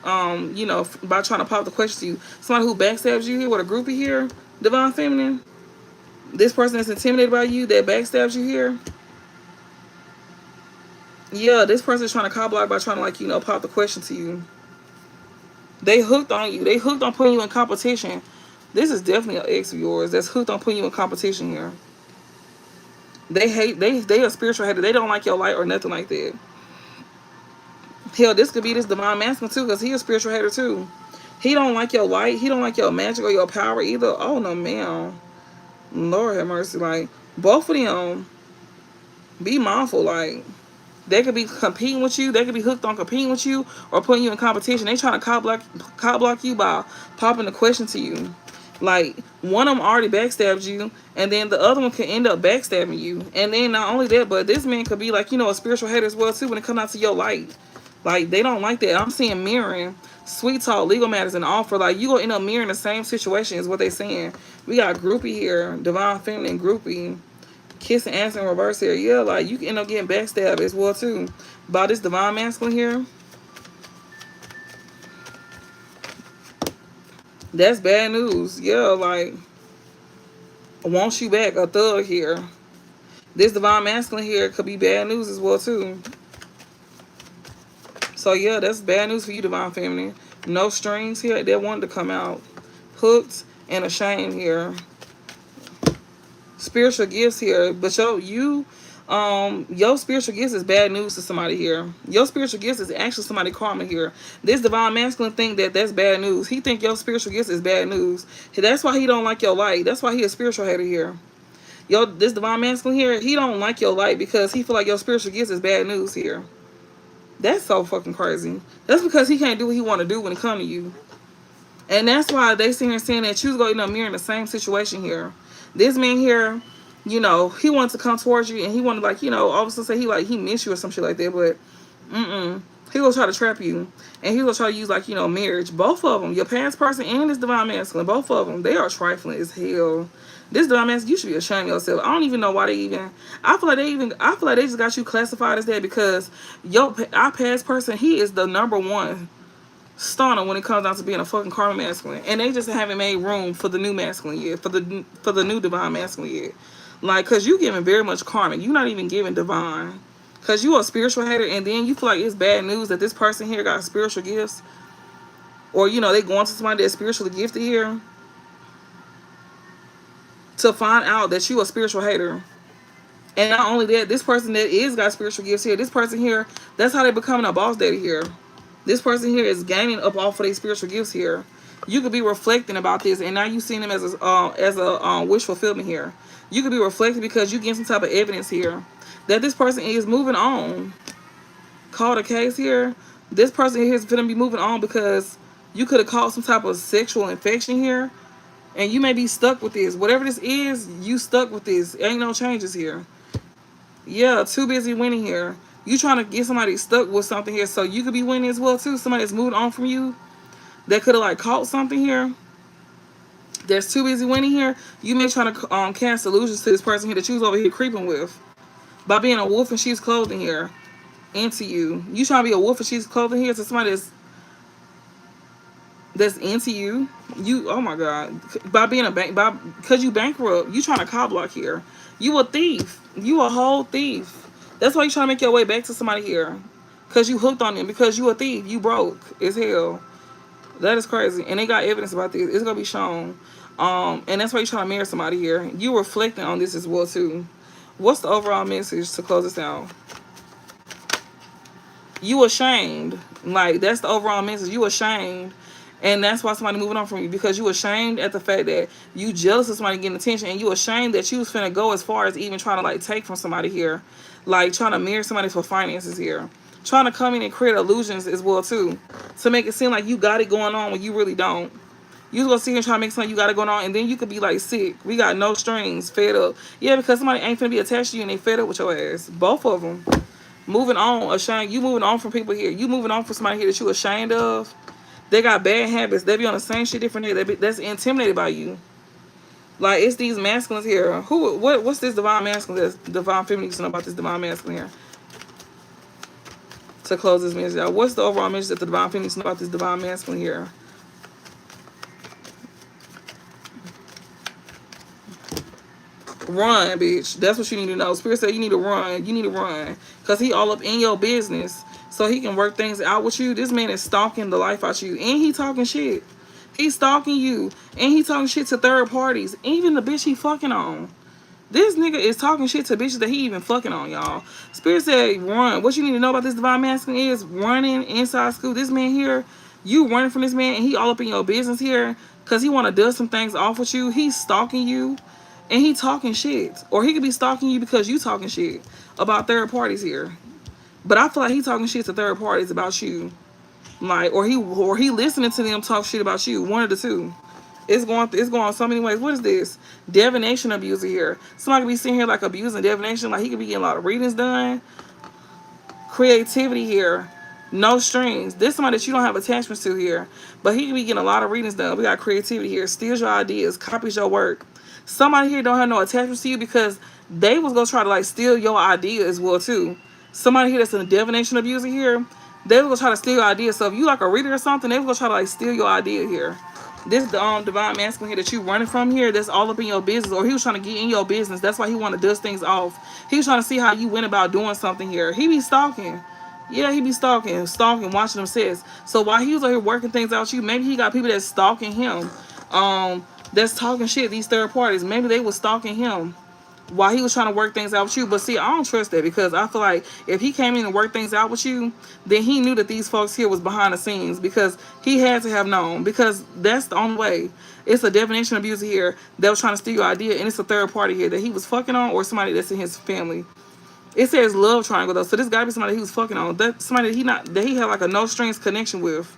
you know, by trying to pop the question to you. Somebody who backstabs you here with a groupie here, divine feminine. This person that's intimidated by you that backstabs you here. Yeah, this person is trying to cop block by trying to like, you know, pop the question to you. They hooked on you. They hooked on putting you in competition. This is definitely an ex of yours that's hooked on putting you in competition here. They hate, they a spiritual hater. They don't like your light or nothing like that. Hell, this could be this divine masculine too, because he a spiritual hater too. He don't like your light. He don't like your magic or your power either. Oh no, man. Lord have mercy. Like, both of them, be mindful. Like, they could be competing with you. They could be hooked on competing with you or putting you in competition. They trying to cop block you by popping the question to you. Like, one of them already backstabbed you, and then the other one could end up backstabbing you. And then not only that, but this man could be like, you know, a spiritual hater as well too when it comes out to your light. Like, they don't like that. I'm seeing mirroring, sweet talk, legal matters, and offer. Like, you gonna end up mirroring the same situation is what they saying. We got groupie here, divine feminine groupie. Kiss and answer in reverse here. Yeah, like, you can end up getting backstabbed as well too by this divine masculine here. That's bad news. Yeah, like, Wants you back, a thug here. This divine masculine here could be bad news as well too. So yeah, that's bad news for you, divine feminine. No strings here. They wanted to come out hooked and ashamed here. Spiritual gifts here, but your spiritual gifts is bad news to somebody here. Your spiritual gifts is actually somebody karma here. This divine masculine think that that's bad news. He think your spiritual gifts is bad news. That's why he don't like your light. That's why he a spiritual hater here. This divine masculine here, he don't like your light because he feel like your spiritual gifts is bad news here. That's so fucking crazy. That's because he can't do what he want to do when it come to you. And that's why they sit here saying that you was going to mirror in the same situation here. This man here, he wants to come towards you and he wanted like, all of a sudden say he miss you or some shit like that, but he gonna try to trap you. And he gonna try to use like, marriage. Both of them, your past person and this divine masculine, both of them, they are trifling as hell. This divine masculine, you should be ashamed of yourself. I don't even know why they even, I feel like they just got you classified as that because our past person, he is the number one stunner when it comes down to being a fucking karma masculine, and they just haven't made room for the new masculine yet, for the new divine masculine yet. Like, cause you giving very much karma, you not even giving divine, cause you a spiritual hater, and then you feel like it's bad news that this person here got spiritual gifts, or they going to somebody that's spiritually gifted here, to find out that you a spiritual hater. And not only that, this person that is got spiritual gifts here, this person here, that's how they becoming a boss daddy here. This person here is gaining up off of their spiritual gifts here. You could be reflecting about this, and now you seen them as a wish fulfillment here. You could be reflecting because you get some type of evidence here that this person is moving on. Called a case here. This person here is going to be moving on because you could have caught some type of sexual infection here, and you may be stuck with this. Whatever this is, you stuck with this. Ain't no changes here. Yeah, too busy winning here. You trying to get somebody stuck with something here so you could be winning as well too. Somebody that's moved on from you that could have like caught something here that's too busy winning here. You may try to cast illusions to this person here that you was over here creeping with by being a wolf in sheep's clothing here into you. You trying to be a wolf in sheep's clothing here to somebody that's into you. You, oh my god, by being because you bankrupt, you trying to cob block here. You a thief. You a whole thief. That's why you trying to make your way back to somebody here. Because you hooked on them. Because you a thief. You broke as hell. That is crazy. And they got evidence about this. It's going to be shown. And that's why you trying to marry somebody here. You reflecting on this as well, too. What's the overall message to close this out? You ashamed. Like, that's the overall message. You ashamed. And that's why somebody moving on from you. Because you ashamed at the fact that you jealous of somebody getting attention. And you ashamed that you was finna go as far as even trying to, like, take from somebody here. Like, trying to marry somebody for finances here. Trying to come in and create illusions as well, too. To make it seem like you got it going on when you really don't. You gonna sit here and try to make something you got it going on. And then you could be, like, sick. We got no strings. Fed up. Yeah, because somebody ain't finna be attached to you and they fed up with your ass. Both of them. Moving on. Ashamed. You moving on from people here. You moving on from somebody here that you ashamed of. They got bad habits. They be on the same shit different here. That's intimidated by you. Like, it's these masculines here. What's this divine masculine, this divine feminine, you know about this divine masculine here? To close this message out. What's the overall message that the divine feminine know about this divine masculine here? Run, bitch. That's what you need to know. Spirit said you need to run. You need to run. Because he all up in your business. So he can work things out with you. This man is stalking the life out of you. And he talking shit. He's stalking you. And he talking shit to third parties. Even the bitch he fucking on. This nigga is talking shit to bitches that he even fucking on, y'all. Spirit said run. What you need to know about this divine masculine is running inside school. This man here, you running from this man and he all up in your business here because he want to dust some things off with you. He's stalking you and he talking shit. Or he could be stalking you because you talking shit about third parties here. But I feel like he talking shit to third parties about you. Like, or he listening to them talk shit about you. One of the two. It's going so many ways. What is this? Divination abuser here. Somebody could be sitting here like abusing divination. Like he could be getting a lot of readings done. Creativity here. No strings. This is somebody that you don't have attachments to here. But he could be getting a lot of readings done. We got creativity here. Steals your ideas. Copies your work. Somebody here don't have no attachments to you because they was going to try to like steal your idea as well too. Somebody here that's a divination abuser here. They was going to try to steal your idea. So if you like a reader or something, they was going to try to like steal your idea here. This divine masculine here that you running from here, that's all up in your business, or he was trying to get in your business. That's why he want to dust things off. He was trying to see how you went about doing something here. He be stalking. Yeah, he be stalking, watching them sis. So while he was out here working things out with you, maybe he got people that's stalking him, that's talking shit, these third parties. Maybe they was stalking him while he was trying to work things out with you. But see, I don't trust that, because I feel like if he came in and worked things out with you, then he knew that these folks here was behind the scenes, because he had to have known, because that's the only way. It's a definition abuser here that was trying to steal your idea, and it's a third party here that he was fucking on, or somebody that's in his family. It says love triangle though, so this gotta be somebody he was fucking on. That somebody that he had like a no strings connection with.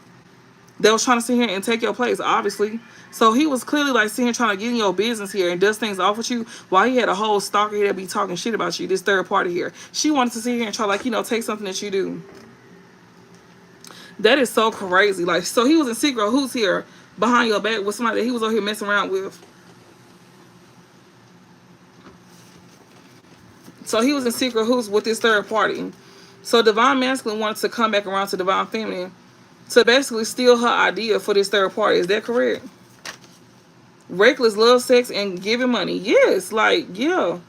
They was trying to sit here and take your place, obviously. So he was clearly like sitting here trying to get in your business here and dust things off with you, while he had a whole stalker here that be talking shit about you, this third party here. She wanted to sit here and try, like, take something that you do. That is so crazy. Like, so he was in secret who's here behind your back with somebody that he was over here messing around with. So he was in secret who's with this third party. So divine masculine wanted to come back around to divine feminine to basically steal her idea for this third party. Is that correct? Reckless love, sex, and giving money. Yes, like, yeah.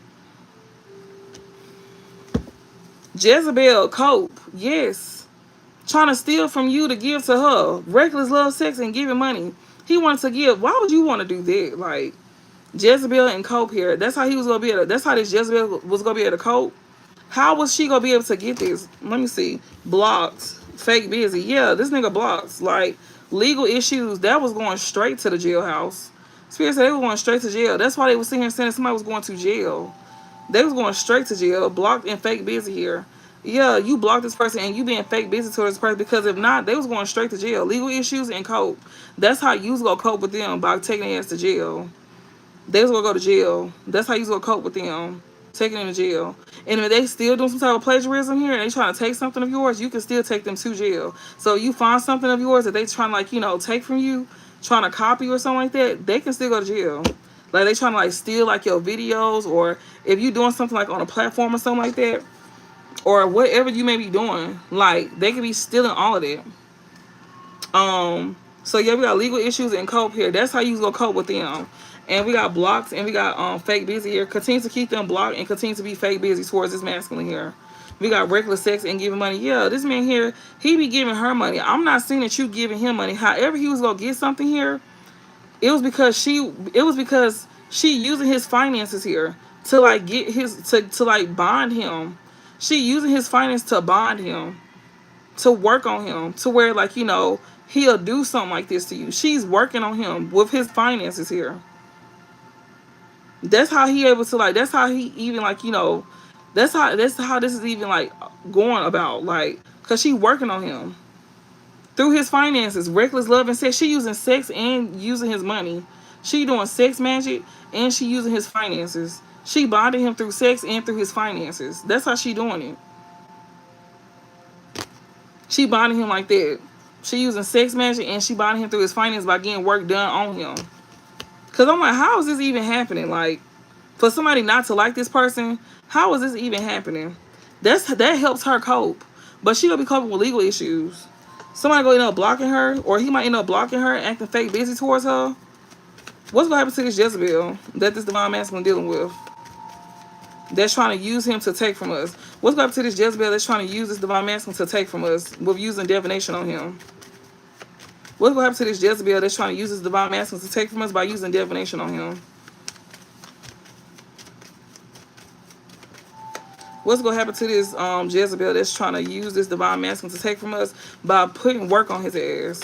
Jezebel, cope. Yes. Trying to steal from you to give to her. Reckless love, sex, and giving money. He wanted to give. Why would you want to do that? Like, Jezebel and cope here. That's how he was going to be able to, that's how this Jezebel was going to be able to cope. How was she going to be able to get this? Let me see. Blocked. Fake busy. Yeah, this nigga blocked. Like, legal issues. That was going straight to the jailhouse. Spirit said they were going straight to jail. That's why they were sitting here saying somebody was going to jail. They was going straight to jail. Blocked and fake busy here. Yeah, you blocked this person and you being fake busy towards this person, because if not, they was going straight to jail. Legal issues and cope. That's how you was going to cope with them, by taking their ass to jail. They was going to go to jail. That's how you was going to cope with them. Taking them to jail. And if they still doing some type of plagiarism here and they trying to take something of yours, you can still take them to jail. So you find something of yours that they trying to, like, take from you, trying to copy or something like that, they can still go to jail. Like, they trying to, like, steal, like, your videos, or if you doing something, like, on a platform or something like that, or whatever you may be doing, like, they could be stealing all of that. So yeah, we got legal issues and cope here. That's how you gonna cope with them. And we got blocked and we got fake busy here. Continue to keep them blocked and continue to be fake busy towards this masculine here. We got reckless sex and giving money. Yeah, this man here, he be giving her money. I'm not saying that you giving him money. However he was gonna get something here, it was because she using his finances here to, like, get his to like bond him. She using his finance to bond him, to work on him, to where, like, he'll do something like this to you. She's working on him with his finances here. That's how he able to, like, that's how he even, like, that's how this is even, like, going about, like, cause she working on him through his finances. Reckless love and sex. She using sex and using his money. She doing sex magic and she using his finances. She bonded him through sex and through his finances. That's how she doing it. She bonded him like that. She using sex magic and she bonded him through his finances by getting work done on him. Cause I'm like, how is this even happening? Like, for somebody not to like this person, how is this even happening? That helps her cope. But she gonna be coping with legal issues. Somebody gonna end up blocking her, or he might end up blocking her, acting fake busy towards her. What's gonna happen to this Jezebel that this divine masculine dealing with? That's trying to use him to take from us. What's gonna happen to this Jezebel that's trying to use this divine masculine to take from us with using divination on him? What's gonna happen to this Jezebel that's trying to use this divine masculine to take from us by using divination on him? What's gonna happen to this Jezebel that's trying to use this divine masculine to take from us by putting work on his ass?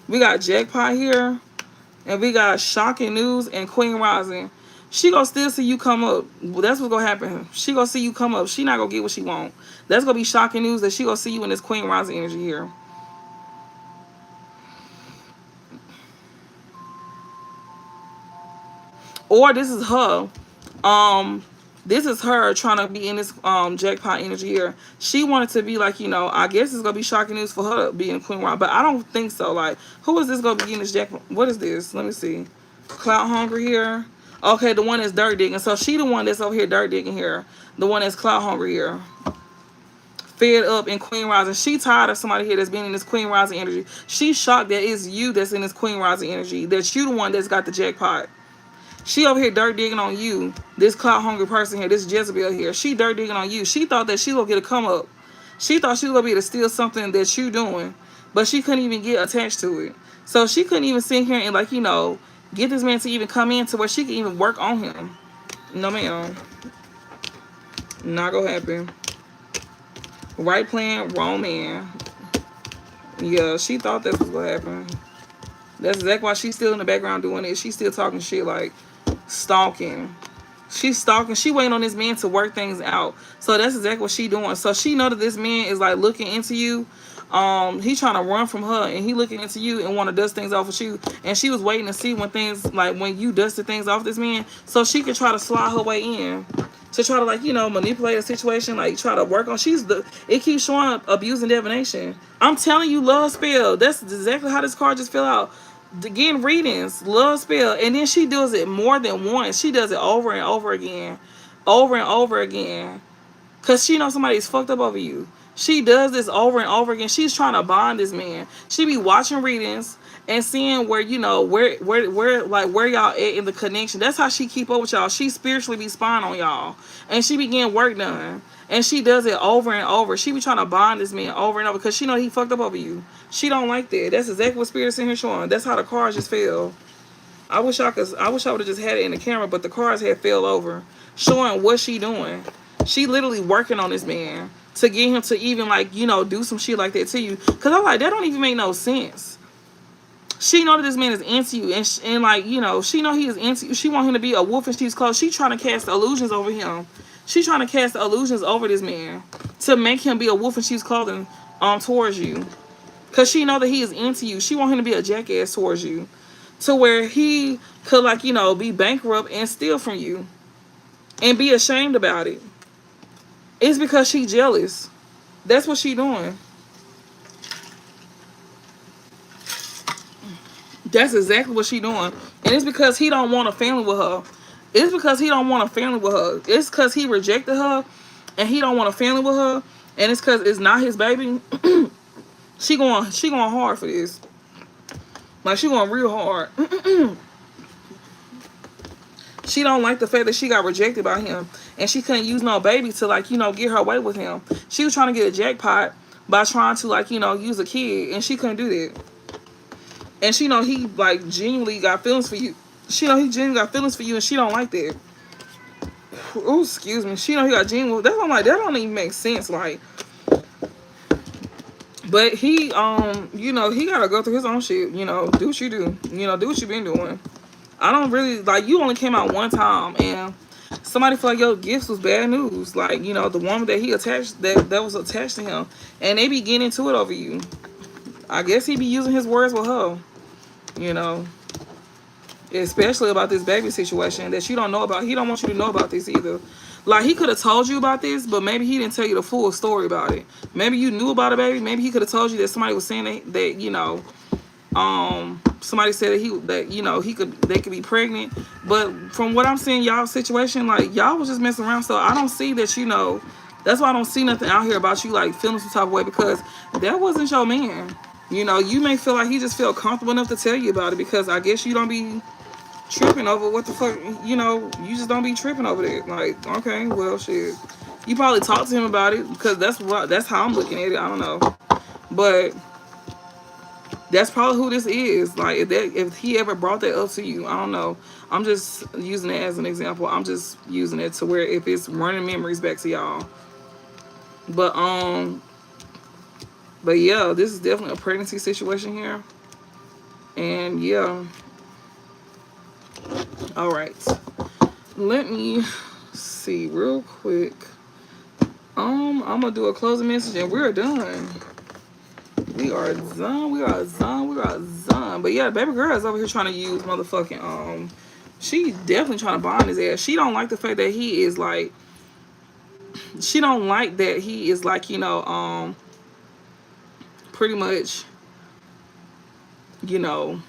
We got Jackpot here, and we got Shocking News and Queen Rising. She gonna still see you come up. Well, that's what's gonna happen. She gonna see you come up. She not gonna get what she want. That's gonna be Shocking News that she gonna see you in this Queen Rising energy here. Or this is her. This is her trying to be in this Jackpot energy here. She wanted to be like, I guess it's gonna be Shocking News for her being Queen Rising, but I don't think so. Like, who is this gonna be in this Jackpot? What is this? Let me see. Clout Hungry here. Okay, the one that's dirt digging. So she the one that's over here dirt digging here. The one that's clout hungry here. fed up in Queen Rising. She tired of somebody here that's been in this Queen Rising energy. She's shocked that it's you that's in this Queen Rising energy. That you the one that's got the jackpot. She over here dirt digging on you. This clout hungry person here, this Jezebel here. She dirt digging on you. She thought that she was gonna get a come up. She thought she was gonna be able to steal something that you doing, but she couldn't even get attached to it. So she couldn't even sit here and, like, you know, get this man to even come in to where she could even work on him. No, ma'am. Not gonna happen. Right plan, wrong man. Yeah, she thought that was gonna happen. That's exactly why she's still in the background doing it. She's still talking shit, like stalking. She's stalking. She waiting on this man to work things out. So that's exactly what she doing. So she know that this man is like looking into you. He trying to run from her, and he looking into you and want to dust things off with you. And she was waiting to see when things, like when you dusted things off this man, so she could try to slide her way in to try to, like, you know, manipulate a situation, like try to work on. It keeps showing abuse and divination. I'm telling you, love spell. That's exactly how this card just fell out. Again, readings, love spell, and then she does it more than once. She does it over and over again, over and over again, because she knows somebody's fucked up over you. She does this over and over again. She's trying to bond this man. She be watching readings and seeing where, you know, where y'all at in the connection. That's how she keep up with y'all. She spiritually be spying on y'all, and she be getting work done. And she does it over and over. She be trying to bond this man over and over because she know he fucked up over you. She don't like that. That's exactly what Spirit's in here showing. That's how the cards just fell. I wish I would have just had it in the camera, but the cards had fell over, showing what she doing. She literally working on this man to get him to even, like, you know, do some shit like that to you. Because I'm like, that don't even make no sense. She know that this man is into you, and like, you know, she know he is into you. She want him to be a wolf in sheep's clothes. She trying to cast illusions over him. She's trying to cast illusions over this man to make him be a wolf in sheep's clothing towards you. Because she know that he is into you. She want him to be a jackass towards you. To where he could, like, you know, be bankrupt and steal from you. And be ashamed about it. It's because she jealous. That's what she doing. That's exactly what she doing. And it's because he don't want a family with her. It's because he don't want a family with her. It's because he rejected her and he don't want a family with her. And it's because it's not his baby. She going hard for this. Like, she going real hard. She don't like the fact that she got rejected by him. And she couldn't use no baby to, like, you know, get her way with him. She was trying to get a jackpot by trying to, like, you know, use a kid. And she couldn't do that. And she know he, like, genuinely got feelings for you. She know he genuinely got feelings for you, and she don't like that. Oh, excuse me. She know he got genuine. That's why I'm like, that don't even make sense. Like, but he, you know, he gotta go through his own shit. You know, do what you do. You know, do what you been doing. I don't really, like, you only came out one time, and somebody feel like your gifts was bad news. Like, you know, the woman that he attached, that was attached to him, and they be getting into it over you. I guess he be using his words with her. You know. Especially about this baby situation that you don't know about. He don't want you to know about this either. Like, he could have told you about this, but maybe he didn't tell you the full story about it. Maybe you knew about a baby. Maybe he could have told you that somebody was saying that you know, somebody said that you know, they could be pregnant. But from what I'm seeing, y'all's situation, like, y'all was just messing around. So I don't see that, you know. That's why I don't see nothing out here about you, like, feeling some type of way, because that wasn't your man. You know, you may feel like he just felt comfortable enough to tell you about it because I guess you don't be tripping over what the fuck, you know, you just don't be tripping over that. Like, okay, well, shit. You probably talked to him about it because that's how I'm looking at it. I don't know. But that's probably who this is. Like, if he ever brought that up to you, I don't know. I'm just using it as an example. I'm just using it to where if it's running memories back to y'all. But yeah, this is definitely a pregnancy situation here. And yeah. All right. Let me see real quick. I'm gonna do a closing message and we're done. We are done. But yeah, baby girl is over here trying to use motherfucking she definitely trying to bond his ass. She don't like the fact that he is like, she don't like that he is like, you know, pretty much, you know,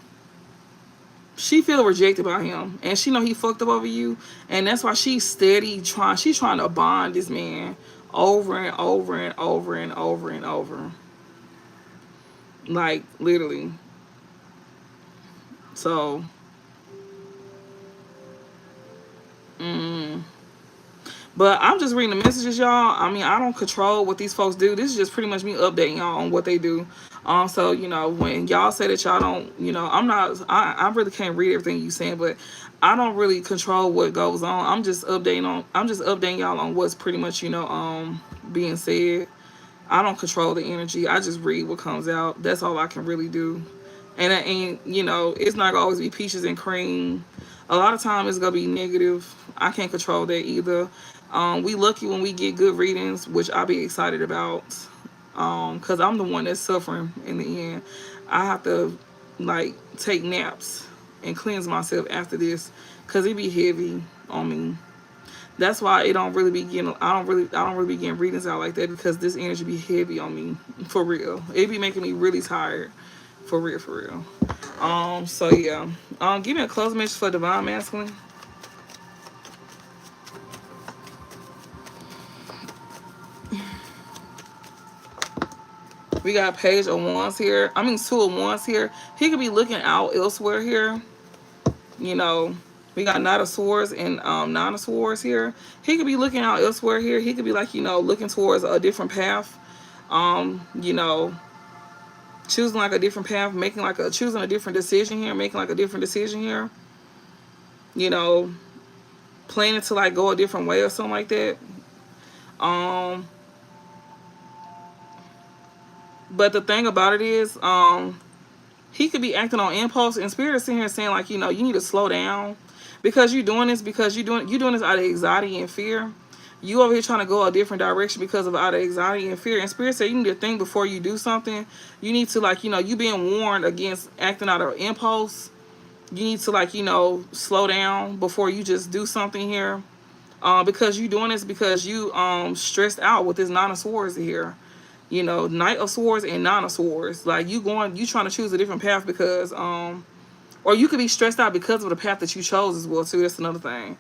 she feel rejected by him, and she know he fucked up over you, and that's why she's steady trying to bond this man over and over and over and over and over. Like, literally. So, but I'm just reading the messages, y'all. I mean, I don't control what these folks do. This is just pretty much me updating y'all on what they do. So, you know, when y'all say that y'all don't, you know, I really can't read everything you saying, but I don't really control what goes on. I'm just updating y'all on what's pretty much, you know, being said. I don't control the energy. I just read what comes out. That's all I can really do. And you know, it's not gonna always be peaches and cream. A lot of time it's gonna be negative. I can't control that either. We lucky when we get good readings, which I'll be excited about. Cause I'm the one that's suffering in the end. I have to like take naps and cleanse myself after this, cause it be heavy on me. That's why it don't really be getting. I don't really be getting readings out like that, because this energy be heavy on me for real. It be making me really tired, for real, for real. So yeah. Give me a closing message for Divine Masculine. We got Page of Wands here. I mean, Two of Wands here. He could be looking out elsewhere here. You know, we got Knight of Swords and Nine of Swords here. He could be looking out elsewhere here. He could be like, you know, looking towards a different path. You know, choosing like a different path, choosing a different decision here, making like a different decision here. You know, planning to like go a different way or something like that. But the thing about it is, he could be acting on impulse, and Spirit is sitting here saying like, you know, you need to slow down, because you're doing this out of anxiety and fear. You over here trying to go a different direction because of out of anxiety and fear. And Spirit said you need to think before you do something. You need to like, you know, you being warned against acting out of impulse. You need to like, you know, slow down before you just do something here. Because you doing this because you stressed out with this Nine of Swords here. You know, Knight of Swords and Nine of Swords. Like you trying to choose a different path because or you could be stressed out because of the path that you chose as well too. That's another thing.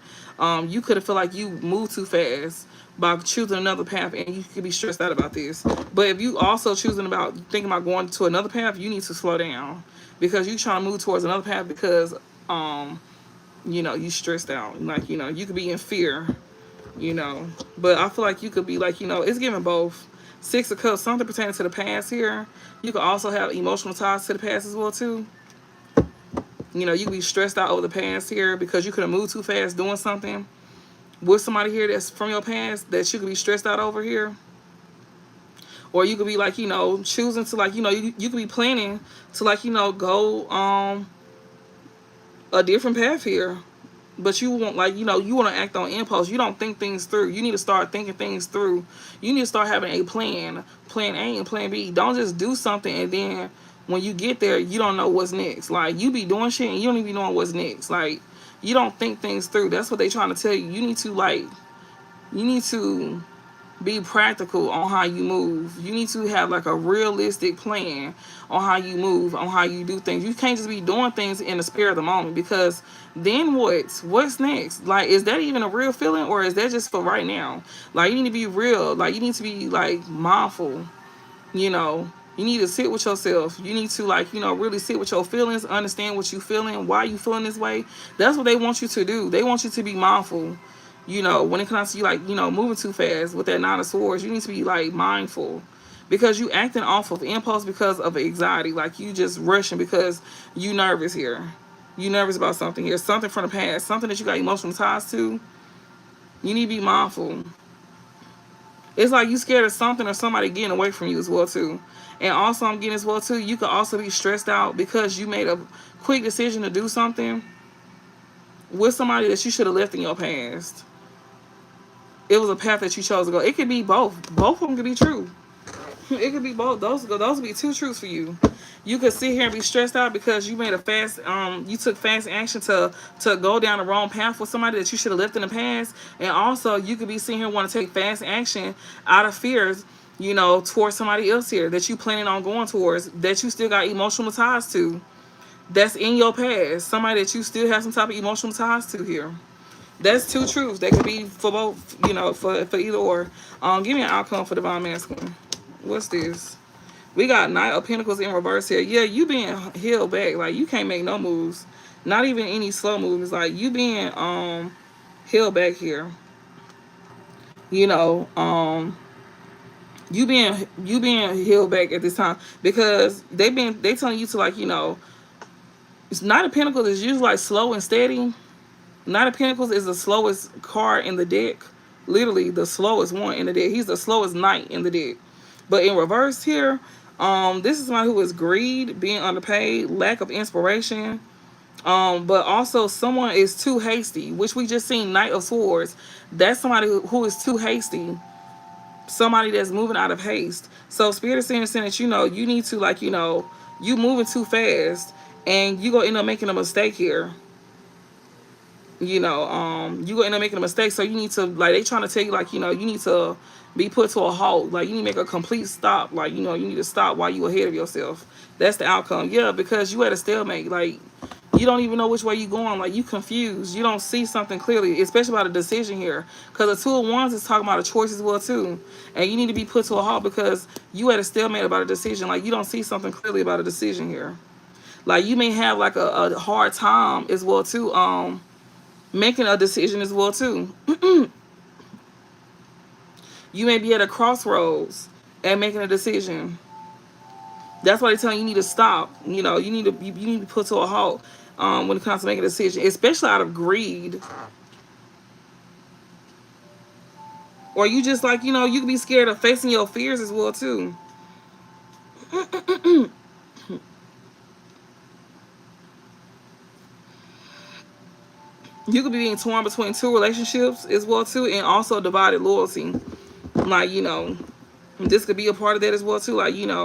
You could have feel like you moved too fast by choosing another path, and you could be stressed out about this. But if you also thinking about going to another path, you need to slow down, because you trying to move towards another path because you know, you stressed out. Like, you know, you could be in fear, you know. But I feel like you could be like, you know, it's giving both. Six of Cups, something pertaining to the past here. You could also have emotional ties to the past as well too. You know, you could be stressed out over the past here because you could have moved too fast doing something with somebody here that's from your past that you could be stressed out over here. Or you could be like, you know, choosing to like, you know, you could be planning to like, you know, go a different path here. But you want, like, you know, you want to act on impulse. You don't think things through. You need to start thinking things through. You need to start having a plan A and plan B. Don't just do something and then when you get there, you don't know what's next. Like, you be doing shit and you don't even know what's next. Like, you don't think things through. That's what they trying to tell you. You need to be practical on how you move. You need to have like a realistic plan on how you move, on how you do things. You can't just be doing things in the spur of the moment, because then what's next? Like, is that even a real feeling, or is that just for right now? Like, you need to be real. Like, you need to be like mindful. You know, you need to sit with yourself. You need to like, you know, really sit with your feelings, understand what you feeling, why you feeling this way. That's what they want you to do. They want you to be mindful. You know, when it comes to you, like, you know, moving too fast with that Nine of Swords, you need to be like mindful, because you acting off of impulse because of anxiety. Like, you just rushing because you nervous here. You nervous about something here, something from the past, something that you got emotional ties to. You need to be mindful. It's like you scared of something or somebody getting away from you as well too. And also I'm getting as well too, you could also be stressed out because you made a quick decision to do something with somebody that you should have left in your past. It was a path that you chose to go. It could be both. Both of them could be true. It could be both. Those would be two truths for you. You could sit here and be stressed out because you made you took fast action to go down the wrong path with somebody that you should have left in the past. And also, you could be sitting here wanting to take fast action out of fears, you know, towards somebody else here that you planning on going towards, that you still got emotional ties to, that's in your past. Somebody that you still have some type of emotional ties to here. That's two truths. They could be for both, for either or. Give me an outcome for divine masculine. What's this? We got Knight of Pentacles in reverse here. Yeah, you being held back. Like, you can't make no moves. Not even any slow moves. Like, you being held back here. You know, you being held back at this time because they telling you to, like, it's Knight of Pentacles is usually like slow and steady. Knight of Pentacles is the slowest card in the deck. Literally the slowest one in the deck. He's the slowest knight in the deck. But in reverse here, this is somebody who is greed, being underpaid, lack of inspiration. But also someone is too hasty, which we just seen Knight of Swords. That's somebody who is too hasty. Somebody that's moving out of haste. So Spirit is saying that, you need to, like, you moving too fast and you gonna end up making a mistake here. You gonna end up making a mistake. So you need to, like, they trying to tell you, like, you need to be put to a halt. Like, you need to make a complete stop. Like, you need to stop while you ahead of yourself. That's the outcome. Yeah, because you at a stalemate. Like, you don't even know which way you going. Like, you confused. You don't see something clearly, especially about a decision here. Because the Two of Wands is talking about a choice as well too. And you need to be put to a halt because you at a stalemate about a decision. Like, you don't see something clearly about a decision here. Like, you may have like a hard time as well too. Making a decision as well too. You may be at a crossroads and making a decision. That's why they tell you need to stop. You need to be put to a halt when it comes to making a decision, especially out of greed. Or you just, like, you can be scared of facing your fears as well too. You could be being torn between two relationships as well too, and also divided loyalty. Like, this could be a part of that as well too. Like, you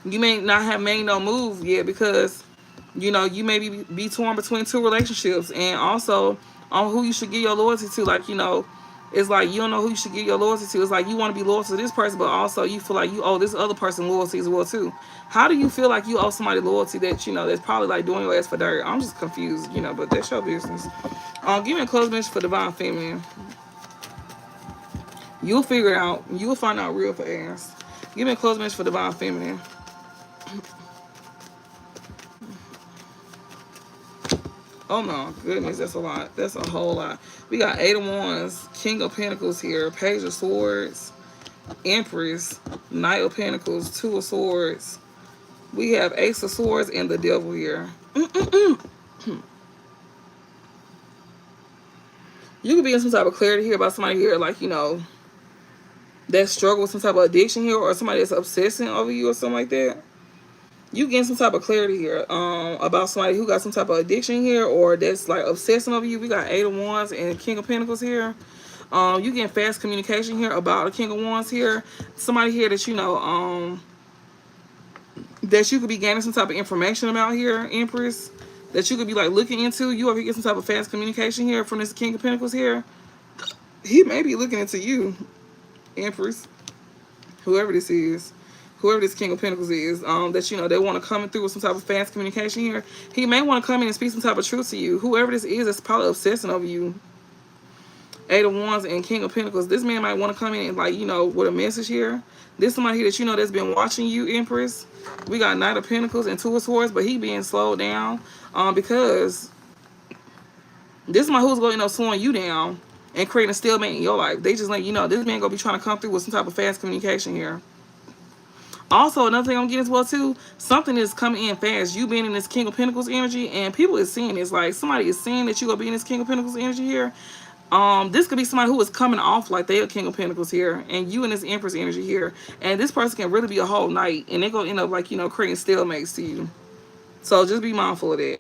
may not have made no move yet because, you may be torn between two relationships, and also on who you should give your loyalty to. Like, it's like you don't know who you should give your loyalty to. It's like you want to be loyal to this person, but also you feel like you owe this other person loyalty as well too. How do you feel like you owe somebody loyalty that, that's probably like doing your ass for dirt? I'm just confused, but that's your business. Give me a closing message for Divine Feminine. You'll figure it out. You'll find out real fast. Give me a closing message for Divine Feminine. Oh my goodness, that's a lot. That's a whole lot. We got Eight of Wands, King of Pentacles here, Page of Swords, Empress, Knight of Pentacles, Two of Swords. We have Ace of Swords and the Devil here. You could be in some type of clarity here about somebody here, like, that struggle with some type of addiction here, or somebody that's obsessing over you or something like that. You getting some type of clarity here about somebody who got some type of addiction here, or that's like obsessing over you. We got Eight of Wands and King of Pentacles here. You getting fast communication here about the King of Wands here. Somebody here that that you could be gaining some type of information about here, Empress. That you could be like looking into. You over here get some type of fast communication here from this King of Pentacles here. He may be looking into you, Empress. Whoever this is. Whoever this King of Pentacles is, that, they want to come through with some type of fast communication here. He may want to come in and speak some type of truth to you. Whoever this is that's probably obsessing over you. Eight of Wands and King of Pentacles. This man might want to come in and, like, with a message here. This somebody here that, that's been watching you, Empress. We got Knight of Pentacles and Two of Swords, but he being slowed down because this somebody who's going to end up slowing you down and creating a stalemate in your life. They just let you know this man going to be trying to come through with some type of fast communication here. Also, another thing I'm getting as well too, something is coming in fast. You being in this King of Pentacles energy, and people is seeing this. Like, somebody is seeing that you gonna be in this King of Pentacles energy here. This could be somebody who is coming off like they are King of Pentacles here, and you in this Empress energy here. And this person can really be a whole knight, and they're gonna end up, like, creating stalemates to you. So just be mindful of that.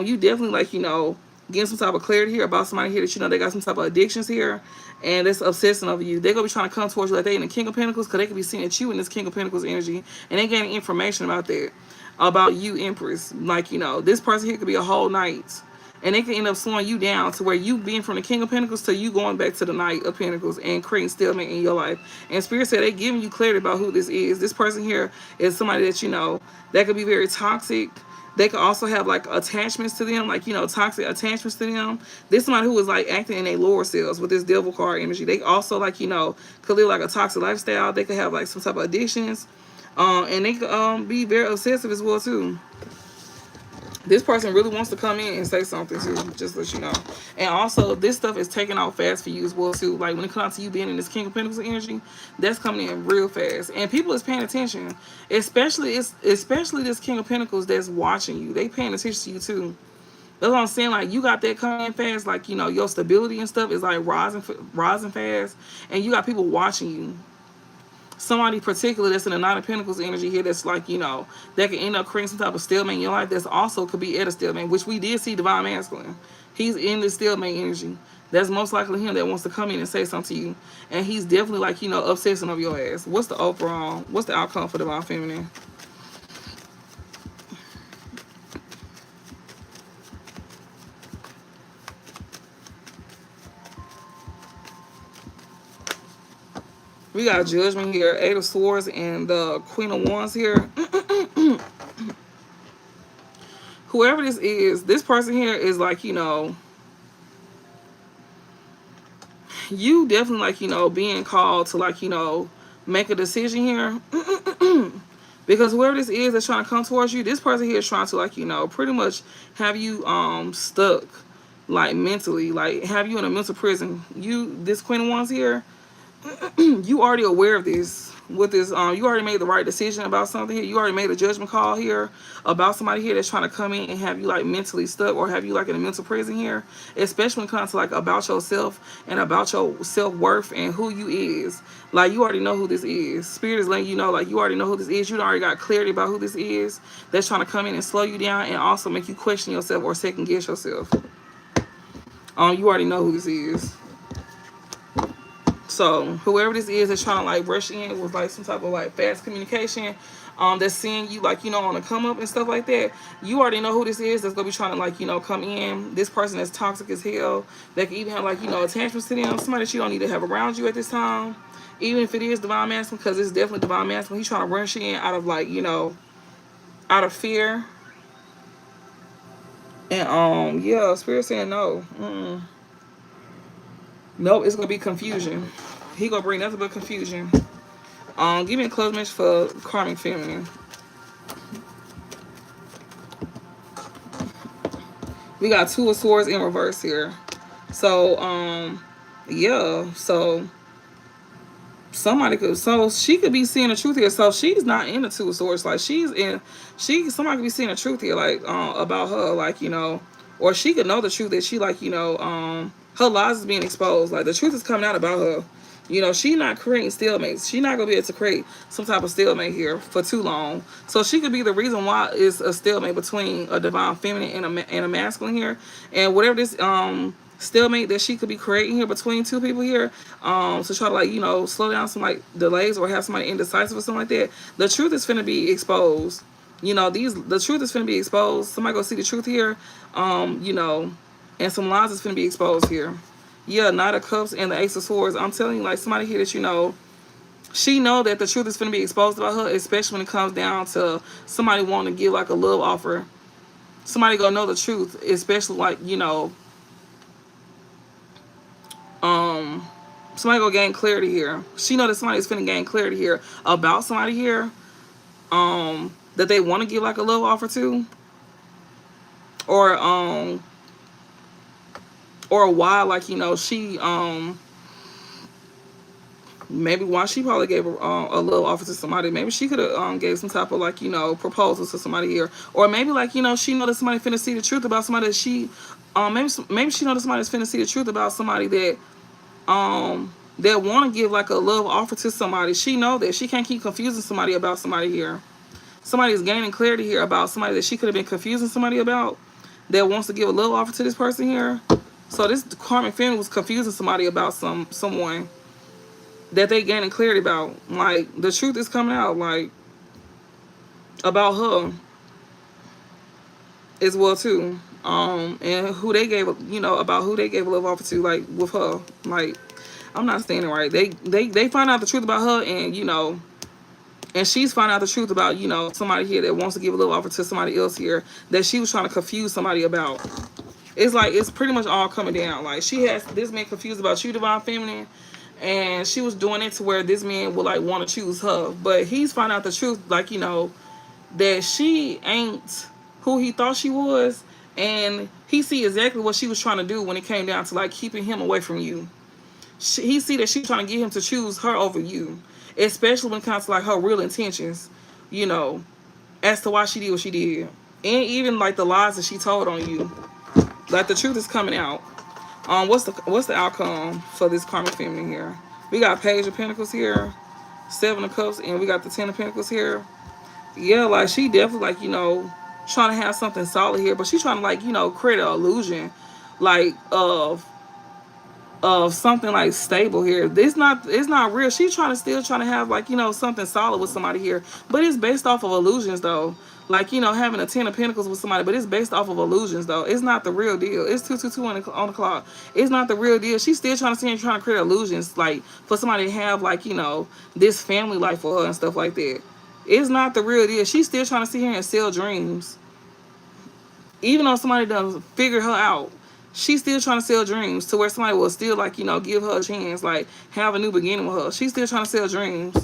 You definitely, like, getting some type of clarity here about somebody here that, they got some type of addictions here, and that's obsessing over you. They're going to be trying to come towards you like they in the King of Pentacles, because they could be seeing that you in this King of Pentacles energy, and they getting information about that, about you, Empress. Like, this person here could be a whole knight, and they can end up slowing you down to where you being from the King of Pentacles to you going back to the Knight of Pentacles and creating stalemate in your life. And Spirit said they giving you clarity about who this is. This person here is somebody that, that could be very toxic. They could also have like attachments to them, like, you know, toxic attachments to them. This somebody who is like acting in their lower selves with this devil card energy. They also, like, you know, could live like a toxic lifestyle. They could have like some type of addictions. And they could be very obsessive as well too. This person really wants to come in and say something too, just to let you know. And also, this stuff is taking off fast for you as well too. Like when it comes to you being in this King of Pentacles energy, that's coming in real fast, and people is paying attention. Especially this King of Pentacles that's watching you. They paying attention to you too. That's what I'm saying. Like you got that coming in fast. Like, you know, your stability and stuff is like rising fast, and you got people watching you. Somebody particular that's in the Nine of Pentacles energy here, that's like, you know, that can end up creating some type of stalemate in your life. That's also could be at a stalemate, which we did see Divine Masculine. He's in the stalemate energy. That's most likely him that wants to come in and say something to you. And he's definitely, like, you know, obsessing over your ass. What's the overall, what's the outcome for Divine Feminine? We got Judgment here, Eight of Swords, and the Queen of Wands here. Whoever this person here is like, you know, you definitely, like, you know, being called to, like, you know, make a decision here. Because whoever this is that's trying to come towards you, this person here is trying to, like, you know, pretty much have you stuck, like, mentally, like have you in a mental prison. This Queen of Wands here, you already aware of this. With this, you already made the right decision about something here. You already made a judgment call here about somebody here that's trying to come in and have you, like, mentally stuck, or have you, like, in a mental prison here. Especially when it comes to, like, about yourself and about your self-worth and who you is. Like, you already know who this is. Spirit is letting you know, like, you already know who this is. You already got clarity about who this is that's trying to come in and slow you down and also make you question yourself or second guess yourself. You already know who this is. So whoever this is that's trying to, like, rush in with, like, some type of, like, fast communication, that's seeing you, like, you know, on the come up and stuff like that, you already know who this is that's gonna be trying to, like, you know, come in. This person is toxic as hell. They can even have, like, you know, attachments to them. Somebody that you don't need to have around you at this time, even if it is Divine Masculine, because it's definitely Divine Masculine. He's trying to rush in out of, like, you know, out of fear. And yeah, Spirit saying no. Nope, it's gonna be confusion. He gonna bring nothing but confusion. Give me a close message for Karmic Feminine. We got Two of Swords in reverse here. So, yeah. So somebody could, so she could be seeing the truth here. So she's not in the Two of Swords. Like somebody could be seeing the truth here, like, about her, like, you know, or she could know the truth that she, like, you know, her lies is being exposed. Like, the truth is coming out about her. You know, she not creating stalemates. She not going to be able to create some type of stalemate here for too long. So she could be the reason why it's a stalemate between a Divine Feminine and a Masculine here. And whatever this stalemate that she could be creating here between two people here, to try to, like, you know, slow down some, like, delays or have somebody indecisive or something like that, the truth is finna be exposed. You know, the truth is finna be exposed. Somebody go see the truth here, you know, and some lies is finna be exposed here. Yeah, Knight of Cups and the Ace of Swords. I'm telling you, like, somebody here that, you know, she know that the truth is finna be exposed about her, especially when it comes down to somebody wanting to give, like, a love offer. Somebody gonna know the truth, especially, like, you know, somebody gonna gain clarity here. She know that somebody's finna gain clarity here about somebody here, that they want to give, like, a love offer to, or why, like, you know, she maybe why she probably gave a love offer to somebody. Maybe she could have gave some type of, like, you know, proposals to somebody here, or maybe, like, you know, she know that somebody finna see the truth about somebody that she maybe she know that somebody's finna see the truth about somebody that that want to give, like, a love offer to somebody. She know that she can't keep confusing somebody about somebody here. Somebody is gaining clarity here about somebody that she could have been confusing somebody about, that wants to give a love offer to this person here. So this Karmic Feminine was confusing somebody about someone that they gaining clarity about. Like, the truth is coming out, like, about her as well too. And who they gave, you know, about who they gave a love offer to, like, with her. Like, I'm not standing right. They find out the truth about her, and, you know, And she's finding out the truth about, you know, somebody here that wants to give a little offer to somebody else here that she was trying to confuse somebody about. It's like, it's pretty much all coming down. Like, she has this man confused about you, Divine Feminine, and she was doing it to where this man would like want to choose her. But he's finding out the truth, like, you know, that she ain't who he thought she was, and he see exactly what she was trying to do when it came down to like keeping him away from you. He see that she's trying to get him to choose her over you, especially when it comes to like her real intentions, you know, as to why she did what she did, and even like the lies that she told on you. Like, the truth is coming out. What's the outcome for this karmic feminine here? We got Page of Pentacles here, Seven of Cups, and we got the Ten of Pentacles here. Yeah, like, she definitely, like, you know, trying to have something solid here, but she's trying to, like, you know, create an illusion, like, of something like stable here. It's not real. She's still trying to have, like, you know, something solid with somebody here, but it's based off of illusions though. Like, you know, having a 10 of Pentacles with somebody, but it's based off of illusions though. It's not the real deal. It's 222 on the clock. It's not the real deal. She's still trying to create illusions, like, for somebody to have, like, you know, this family life for her and stuff like that. It's not the real deal. She's still trying to sit here and sell dreams. Even though somebody doesn't figure her out, she's still trying to sell dreams to where somebody will still, like, you know, give her a chance, like, have a new beginning with her. She's still trying to sell dreams.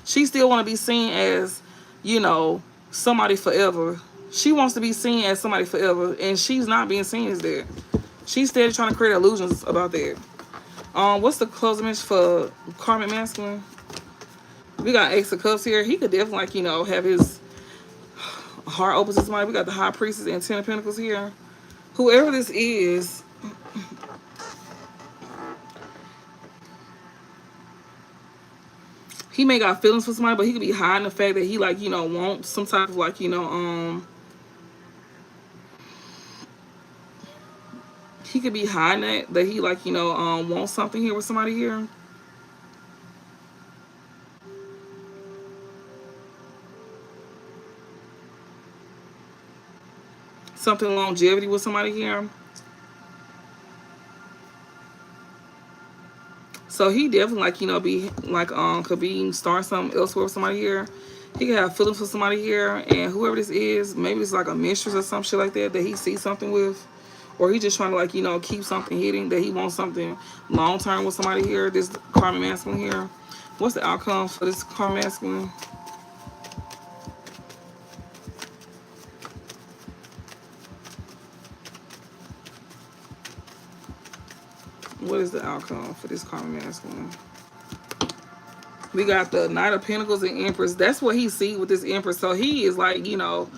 She still want to be seen as, you know, somebody forever. She wants to be seen as somebody forever, and she's not being seen as that. She's still trying to create illusions about that. What's the closing message for karmic masculine? We got Ace of Cups here. He could definitely, like, you know, have his heart open to somebody. We got the High Priestess and Ten of Pentacles here. Whoever this is, he may got feelings for somebody, but he could be hiding the fact that he, like, you know, wants some type of, like, you know, he could be hiding that he, like, you know, wants something here with somebody here. Something longevity with somebody here. So he definitely, like, you know, be like, could be starting something elsewhere with somebody here. He could have feelings for somebody here, and whoever this is, maybe it's like a mistress or some shit like that he sees something with, or he just trying to, like, you know, keep something hidden, that he wants something long term with somebody here. This karmic masculine here. What's the outcome for this karmic masculine? What is the outcome for this karmic masculine? We got the Knight of Pentacles and Empress. That's what he see with this Empress. So he is, like, you know,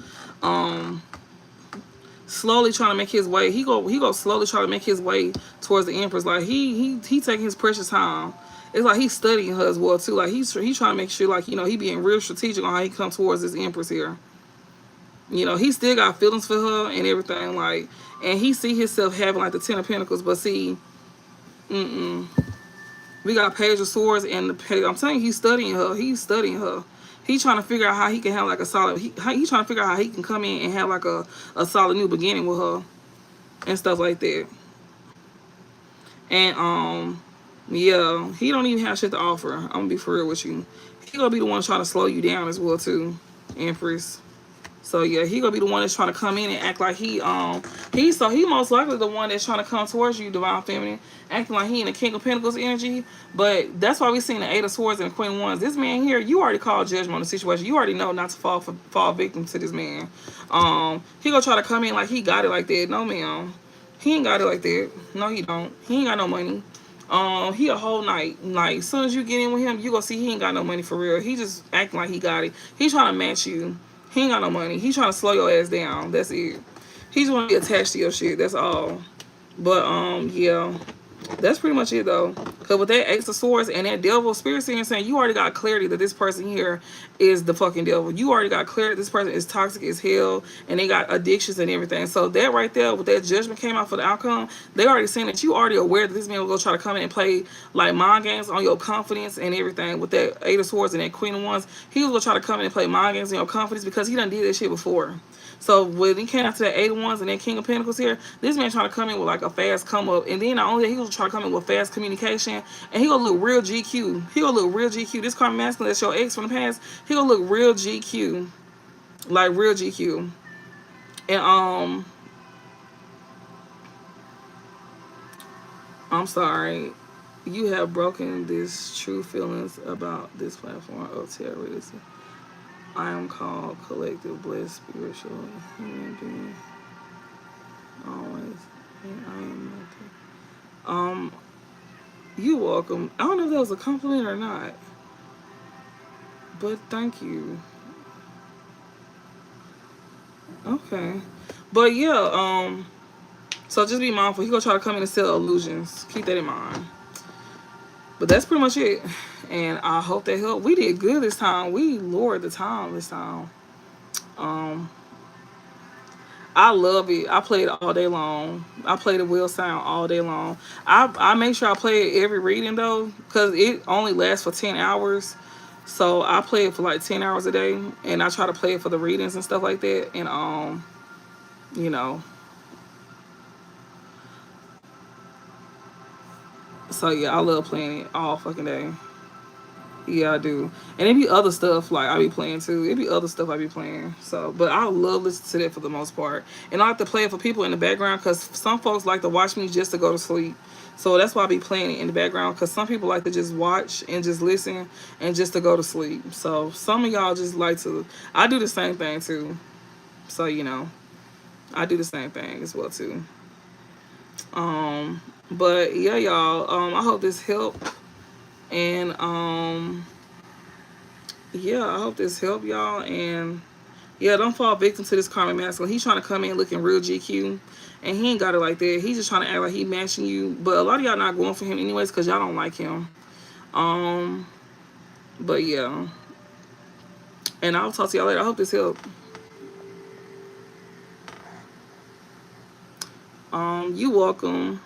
slowly trying to make his way. He go slowly try to make his way towards the Empress. Like, he taking his precious time. It's like he's studying her as well too. Like, he's trying to make sure, like, you know, he being real strategic on how he comes towards this Empress here. You know, he still got feelings for her and everything, like, and he see himself having, like, the Ten of Pentacles, but see, we got Page of Swords and the Page. I'm telling you, he's studying her. He's studying her. He's trying to figure out how he can have, like, a solid. He's trying to figure out how he can come in and have, like, a solid new beginning with her and stuff like that. And yeah, he don't even have shit to offer. I'm gonna be for real with you. He gonna be the one trying to slow you down as well too, Empress. So yeah, he gonna be the one that's trying to come in and act like he most likely the one that's trying to come towards you, Divine Feminine, acting like he in the King of Pentacles energy. But that's why we seen the Eight of Swords and the Queen of Wands. This man here, you already called judgment on the situation. You already know not to fall victim to this man. He gonna try to come in like he got it like that. No, ma'am, he ain't got it like that. No, he don't. He ain't got no money. He a whole night. Like, as soon as you get in with him, you gonna see he ain't got no money for real. He just acting like he got it. He trying to match you. He ain't got no money. He trying to slow your ass down. That's it. He just want to be attached to your shit. That's all. But yeah, that's pretty much it though. Cause with that Ace of Swords and that Devil Spirit here saying, you already got clarity that this person here is the fucking devil. You already got clarity this person is toxic as hell and they got addictions and everything. So that right there, with that judgment came out for the outcome, they already saying that you already aware that this man will go try to come in and play like mind games on your confidence and everything. With that Eight of Swords and that Queen of Wands, he was gonna try to come in and play mind games on your confidence because he done did that shit before. So when he came after that Eight of Wands and that King of Pentacles here, this man trying to come in with like a fast come up, and then not only that, he was try to come in with fast communication, and he gonna look real GQ. He gonna look real GQ. This karmic masculine that's your ex from the past, he gonna look real GQ, like real GQ. And I'm sorry, you have broken this true feelings about this platform of terrorism. I am called collective blessed spiritual human being. Always, and I am nothing. You welcome. I don't know if that was a compliment or not, but thank you. Okay, but yeah, so just be mindful. He gonna try to come in and sell illusions. Keep that in mind. But that's pretty much it. And I hope that helped. We did good this time. We lowered the time this time. Um, I love it. I play it all day long. I play the wheel sound all day long. I make sure I play it every reading though, because it only lasts for 10 hours. So I play it for like 10 hours a day, and I try to play it for the readings and stuff like that. And you know, so yeah, I love playing it all fucking day. Yeah, I do. And it be other stuff like I be playing too. It be other stuff I be playing. So, but I love listening to that for the most part. And I like to play it for people in the background because some folks like to watch me just to go to sleep. So that's why I be playing it in the background, because some people like to just watch and just listen and just to go to sleep. So some of y'all just like to. I do the same thing too. So I do the same thing as well too. But yeah, y'all. I hope this helped. And yeah, I hope this helped y'all. And yeah, don't fall victim to this karmic masculine. He's trying to come in looking real GQ, and he ain't got it like that. He's just trying to act like he matching you, but a lot of y'all not going for him anyways because y'all don't like him. Um, but yeah, and I'll talk to y'all later. I hope this helped. You welcome.